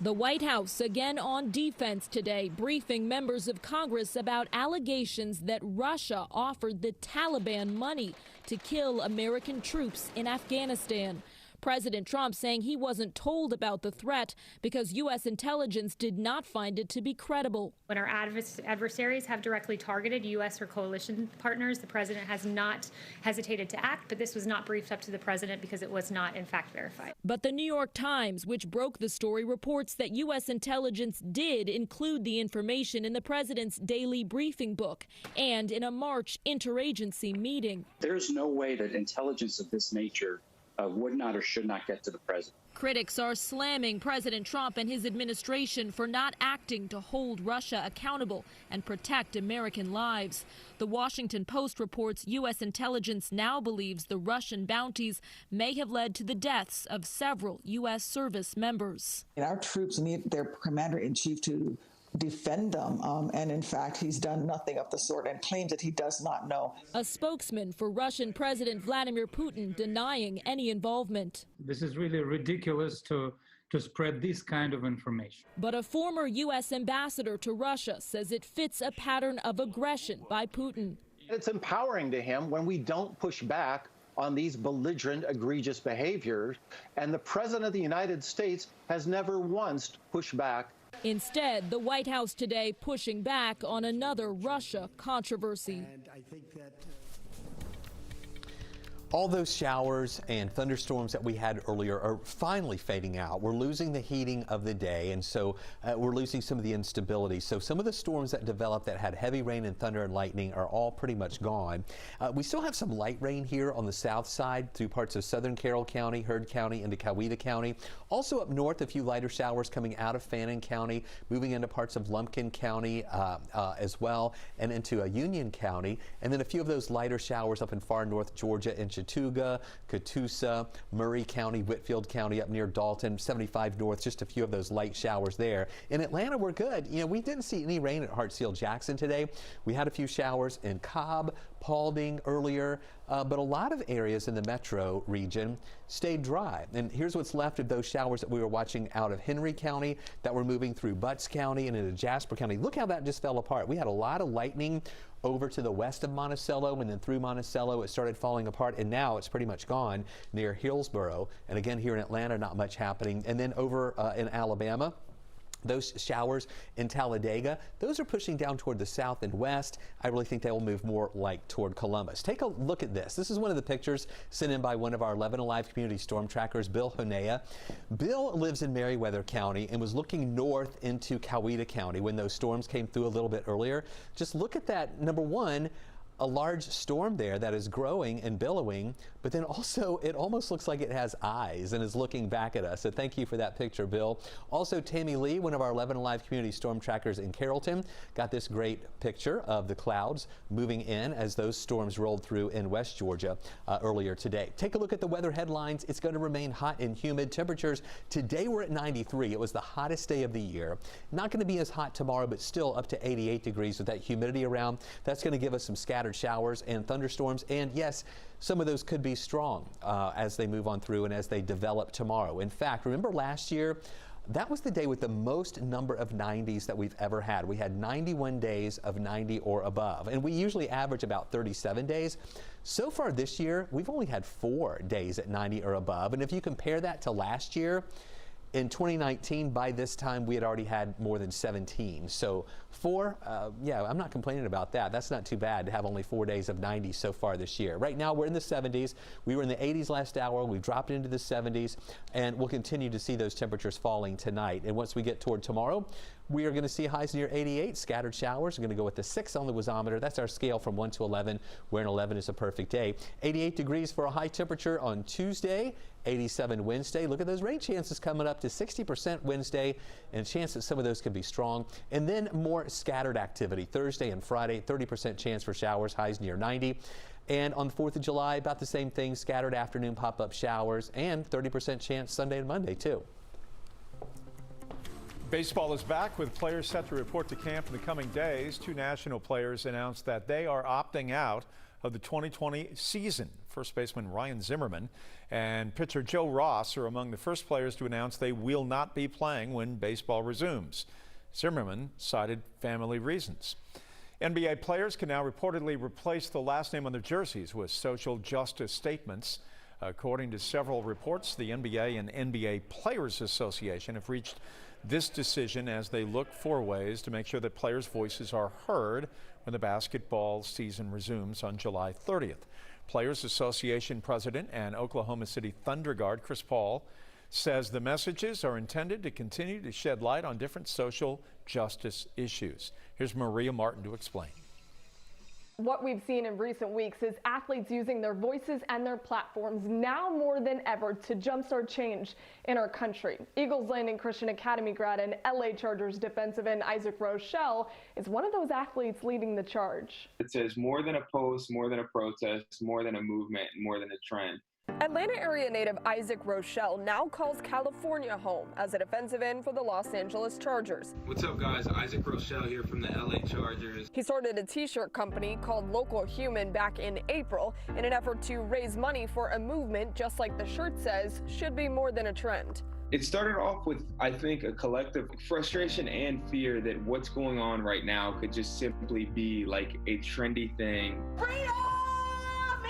The White House again on defense today, briefing members of Congress about allegations that Russia offered the Taliban money to kill American troops in Afghanistan. President Trump saying he wasn't told about the threat because U.S. intelligence did not find it to be credible. When our adversaries have directly targeted U.S. or coalition partners, the president has not hesitated to act, but this was not briefed up to the president because it was not, in fact, verified. But the New York Times, which broke the story, reports that U.S. intelligence did include the information in the president's daily briefing book and in a March interagency meeting. There's no way that intelligence of this nature would not or should not get to the president. Critics are slamming President Trump and his administration for not acting to hold Russia accountable and protect American lives. The Washington Post reports U.S. intelligence now believes the Russian bounties may have led to the deaths of several U.S. service members. Our troops need their commander-in-chief to defend them, and in fact he's done nothing of the sort and claims that he does not know. A spokesman for Russian President Vladimir Putin denying any involvement. This is really ridiculous to spread this kind of information. But a former U.S. ambassador to Russia says it fits a pattern of aggression by Putin. It's empowering to him when we don't push back on these belligerent, egregious behaviors, and the President of the United States has never once pushed back Instead, the White House today pushing back on another Russia controversy. And I think that all those showers and thunderstorms that we had earlier are finally fading out. We're losing the heating of the day, and so we're losing some of the instability. So some of the storms that developed that had heavy rain and thunder and lightning are all pretty much gone. We still have some light rain here on the south side through parts of southern Carroll County, Heard County, into Coweta County. Also up north, a few lighter showers coming out of Fannin County, moving into parts of Lumpkin County as well, and into Union County. And then a few of those lighter showers up in far north Georgia and Chattooga, Catoosa, Murray County, Whitfield County up near Dalton, 75 north, just a few of those light showers there. In Atlanta, we're good. You know, we didn't see any rain at Hartsfield-Jackson today. We had a few showers in Cobb, Paulding earlier, but a lot of areas in the metro region stayed dry. And here's what's left of those showers that we were watching out of Henry County that were moving through Butts County and into Jasper County. Look how that just fell apart. We had a lot of lightning over to the west of Monticello, and then through Monticello it started falling apart, and now it's pretty much gone near Hillsboro. And again, here in Atlanta, not much happening. And then over in Alabama, those showers in Talladega, those are pushing down toward the south and west. I really think they will move more like toward Columbus. Take a look at this. This is one of the pictures sent in by one of our 11Alive community storm trackers, Bill Honea. Bill lives in Meriwether County and was looking north into Coweta County when those storms came through a little bit earlier. Just look at that. Number one, a large storm there that is growing and billowing, but then also it almost looks like it has eyes and is looking back at us. So thank you for that picture, Bill. Also, Tammy Lee, one of our 11Alive community storm trackers in Carrollton, got this great picture of the clouds moving in as those storms rolled through in West Georgia earlier today. Take a look at the weather headlines. It's going to remain hot and humid. Temperatures today were at 93. It was the hottest day of the year. Not going to be as hot tomorrow, but still up to 88 degrees with that humidity around. That's going to give us some scattered showers and thunderstorms, and yes, some of those could be strong as they move on through and as they develop tomorrow. In fact, remember last year, that was the day with the most number of 90s that we've ever had. We had 91 days of 90 or above, and we usually average about 37 days. So far this year, we've only had 4 days at 90 or above, and if you compare that to last year, in 2019, by this time, we had already had more than 17. So 4, yeah, I'm not complaining about that. That's not too bad to have only 4 days of 90 so far this year. Right now, we're in the 70s. We were in the 80s last hour. We've dropped into the 70s, and we'll continue to see those temperatures falling tonight. And once we get toward tomorrow, we are going to see highs near 88. Scattered showers. We're going to go with the 6 on the wasometer. That's our scale from 1 to 11, where an 11 is a perfect day. 88 degrees for a high temperature on Tuesday. 87 Wednesday. Look at those rain chances coming up to 60% Wednesday, and a chance that some of those could be strong. And then more scattered activity Thursday and Friday. 30% chance for showers. Highs near 90. And on the 4th of July, about the same thing. Scattered afternoon pop-up showers, and 30% chance Sunday and Monday too. Baseball is back with players set to report to camp in the coming days. 2 national players announced that they are opting out of the 2020 season. First baseman Ryan Zimmerman and pitcher Joe Ross are among the first players to announce they will not be playing when baseball resumes. Zimmerman cited family reasons. NBA players can now reportedly replace the last name on their jerseys with social justice statements. According to several reports, the NBA and NBA Players Association have reached this decision as they look for ways to make sure that players' voices are heard when the basketball season resumes on July 30th. Players Association President and Oklahoma City Thunder guard Chris Paul says the messages are intended to continue to shed light on different social justice issues. Here's Maria Martin to explain. What we've seen in recent weeks is athletes using their voices and their platforms now more than ever to jumpstart change in our country. Eagles Landing Christian Academy grad and LA Chargers defensive end Isaac Rochelle is one of those athletes leading the charge. It says more than a post, more than a protest, more than a movement, more than a trend. Atlanta area native Isaac Rochelle now calls California home as a defensive end for the Los Angeles Chargers. What's up, guys? Isaac Rochelle here from the LA Chargers. He started a t-shirt company called Local Human back in April in an effort to raise money for a movement, just like the shirt says, should be more than a trend. It started off with, I think, a collective frustration and fear that what's going on right now could just simply be like a trendy thing. Freedom!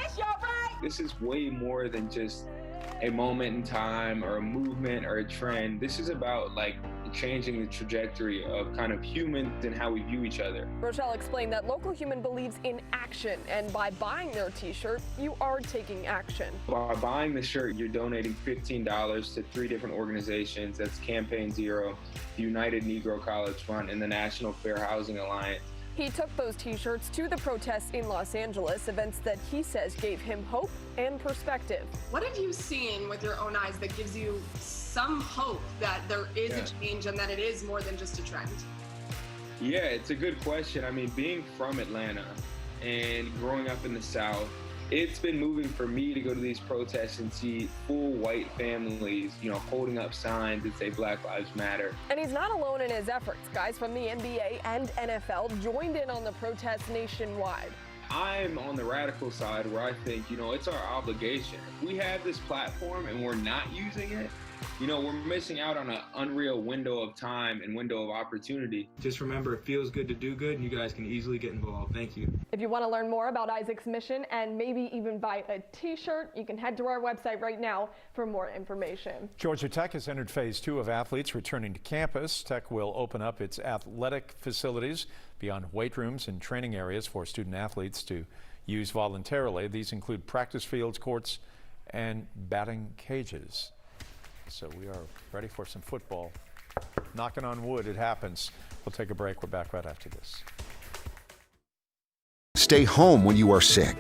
It's your right! This is way more than just a moment in time or a movement or a trend. This is about like changing the trajectory of kind of humans and how we view each other. Rochelle explained that Local Human believes in action, and by buying their t-shirt, you are taking action. By buying the shirt, you're donating $15 to 3 different organizations. That's Campaign Zero, the United Negro College Fund, and the National Fair Housing Alliance. He took those t-shirts to the protests in Los Angeles, events that he says gave him hope and perspective. What have you seen with your own eyes that gives you some hope that there is a change and that it is more than just a trend? Yeah, it's a good question. I mean, being from Atlanta and growing up in the South, it's been moving for me to go to these protests and see full white families, you know, holding up signs that say Black Lives Matter. And he's not alone in his efforts. Guys from the NBA and NFL joined in on the protests nationwide. I'm on the radical side where I think, you know, it's our obligation. If we have this platform and we're not using it, you know, we're missing out on an unreal window of time and window of opportunity. Just remember, it feels good to do good, and you guys can easily get involved. Thank you. If you want to learn more about Isaac's mission and maybe even buy a t-shirt, you can head to our website right now for more information. Georgia Tech has entered phase 2 of athletes returning to campus. Tech will open up its athletic facilities beyond weight rooms and training areas for student athletes to use voluntarily. These include practice fields, courts, and batting cages. So we are ready for some football. Knocking on wood, it happens. We'll take a break. We're back right after this. Stay home when you are sick.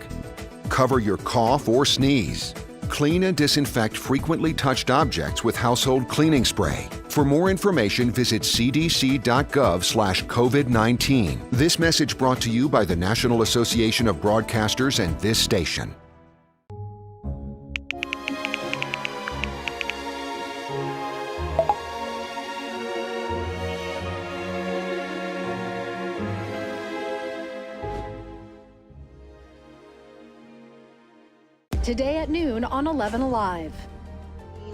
Cover your cough or sneeze. Clean and disinfect frequently touched objects with household cleaning spray. For more information, visit cdc.gov/COVID-19. This message brought to you by the National Association of Broadcasters and this station. Today at noon on 11Alive.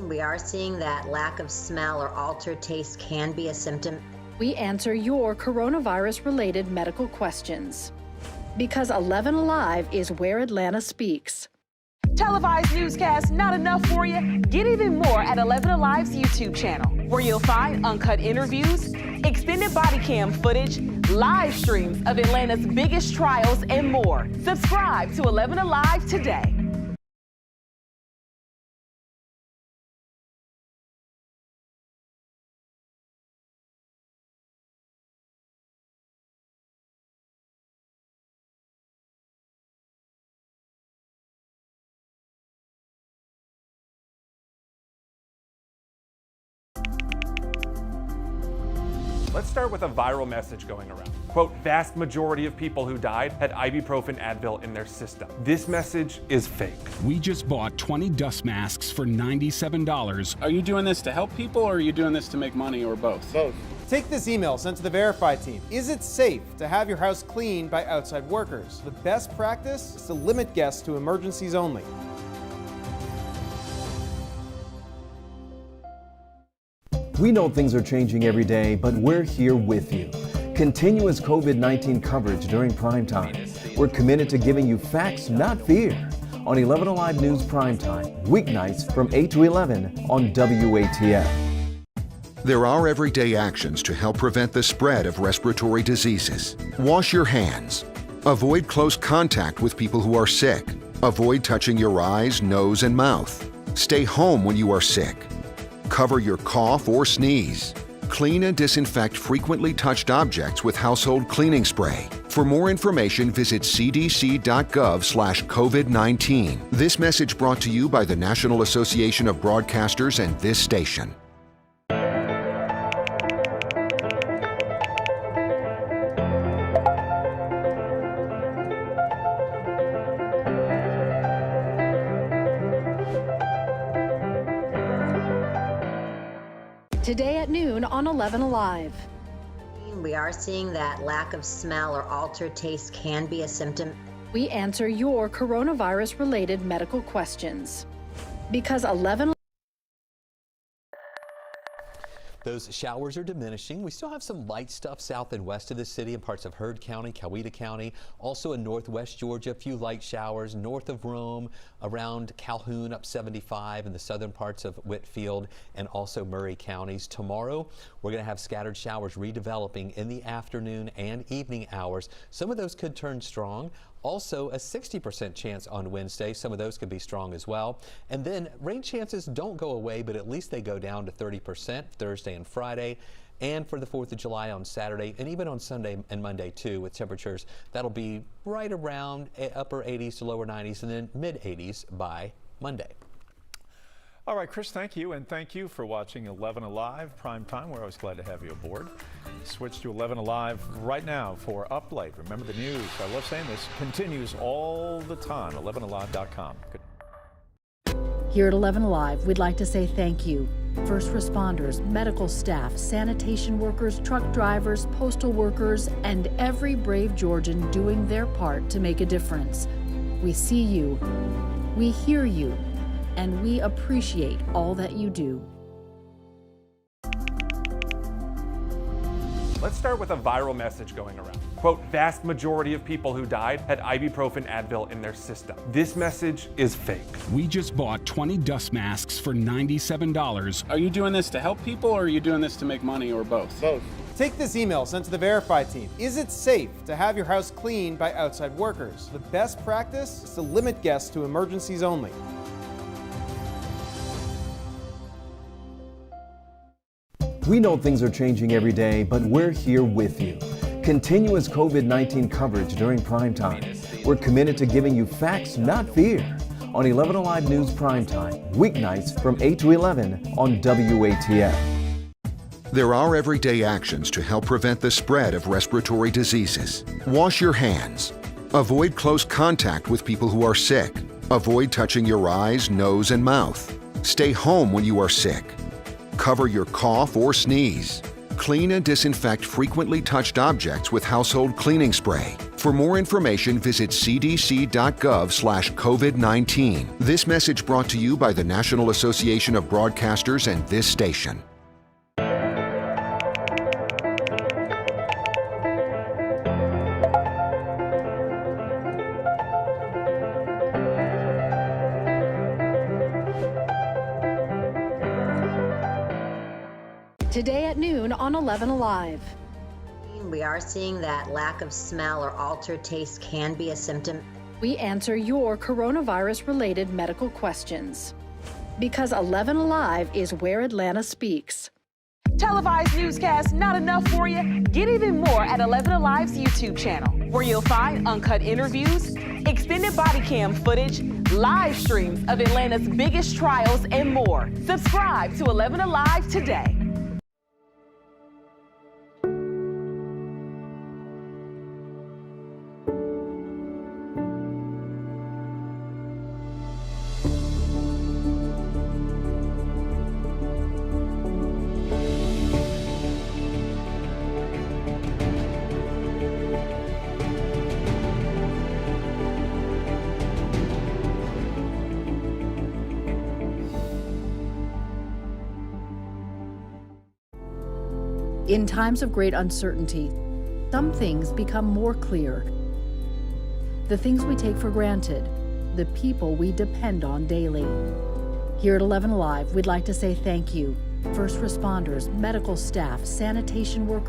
We are seeing that lack of smell or altered taste can be a symptom. We answer your coronavirus-related medical questions. Because 11Alive is where Atlanta speaks. Televised newscasts not enough for you? Get even more at 11Alive's YouTube channel, where you'll find uncut interviews, extended body cam footage, live streams of Atlanta's biggest trials, and more. Subscribe to 11Alive today. Let's start with a viral message going around. Quote, vast majority of people who died had ibuprofen Advil in their system. This message is fake. We just bought 20 dust masks for $97. Are you doing this to help people or are you doing this to make money or both? Both. Take this email sent to the Verify team. Is it safe to have your house cleaned by outside workers? The best practice is to limit guests to emergencies only. We know things are changing every day, but we're here with you. Continuous COVID-19 coverage during primetime. We're committed to giving you facts, not fear. On 11Alive News Primetime, weeknights from 8 to 11 on WATF. There are everyday actions to help prevent the spread of respiratory diseases. Wash your hands. Avoid close contact with people who are sick. Avoid touching your eyes, nose, and mouth. Stay home when you are sick. Cover your cough or sneeze. Clean and disinfect frequently touched objects with household cleaning spray. For more information, visit cdc.gov/COVID-19. This message brought to you by the National Association of Broadcasters and this station. Today at noon on 11Alive. We are seeing that lack of smell or altered taste can be a symptom. We answer your coronavirus-related medical questions. Because 11 Those showers are diminishing. We still have some light stuff south and west of the city in parts of Heard County, Coweta County. Also in northwest Georgia, a few light showers north of Rome, around Calhoun up 75 in the southern parts of Whitfield and also Murray counties. Tomorrow, we're going to have scattered showers redeveloping in the afternoon and evening hours. Some of those could turn strong. Also, a 60% chance on Wednesday. Some of those could be strong as well. And then rain chances don't go away, but at least they go down to 30% Thursday and Friday. And for the 4th of July on Saturday, and even on Sunday and Monday too, with temperatures that'll be right around upper 80s to lower 90s and then mid 80s by Monday. All right, Chris, thank you, and thank you for watching 11 Alive Primetime. We're always glad to have you aboard. Switch to 11 Alive right now for Up Late. Remember, the news, I love saying this, continues all the time. 11alive.com. Here at 11 Alive, we'd like to say thank you. First responders, medical staff, sanitation workers, truck drivers, postal workers, and every brave Georgian doing their part to make a difference. We see you, we hear you, and we appreciate all that you do. Let's start with a viral message going around. Quote, vast majority of people who died had ibuprofen Advil in their system. This message is fake. We just bought 20 dust masks for $97. Are you doing this to help people or are you doing this to make money or both? Both. Take this email sent to the Verify team. Is it safe to have your house cleaned by outside workers? The best practice is to limit guests to emergencies only. We know things are changing every day, but we're here with you. Continuous COVID-19 coverage during primetime. We're committed to giving you facts, not fear. On 11 Alive News Primetime, weeknights from 8 to 11 on WATF. There are everyday actions to help prevent the spread of respiratory diseases. Wash your hands. Avoid close contact with people who are sick. Avoid touching your eyes, nose, and mouth. Stay home when you are sick. Cover your cough or sneeze. Clean and disinfect frequently touched objects with household cleaning spray. For more information, visit cdc.gov/COVID-19. This message brought to you by the National Association of Broadcasters and this station. Today at noon on 11 Alive. We are seeing that lack of smell or altered taste can be a symptom. We answer your coronavirus-related medical questions. Because 11 Alive is where Atlanta speaks. Televised newscasts not enough for you? Get even more at 11 Alive's YouTube channel, where you'll find uncut interviews, extended body cam footage, live streams of Atlanta's biggest trials, and more. Subscribe to 11 Alive today. In times of great uncertainty, some things become more clear. The things we take for granted, the people we depend on daily. Here at 11 Alive, we'd like to say thank you. First responders, medical staff, sanitation workers,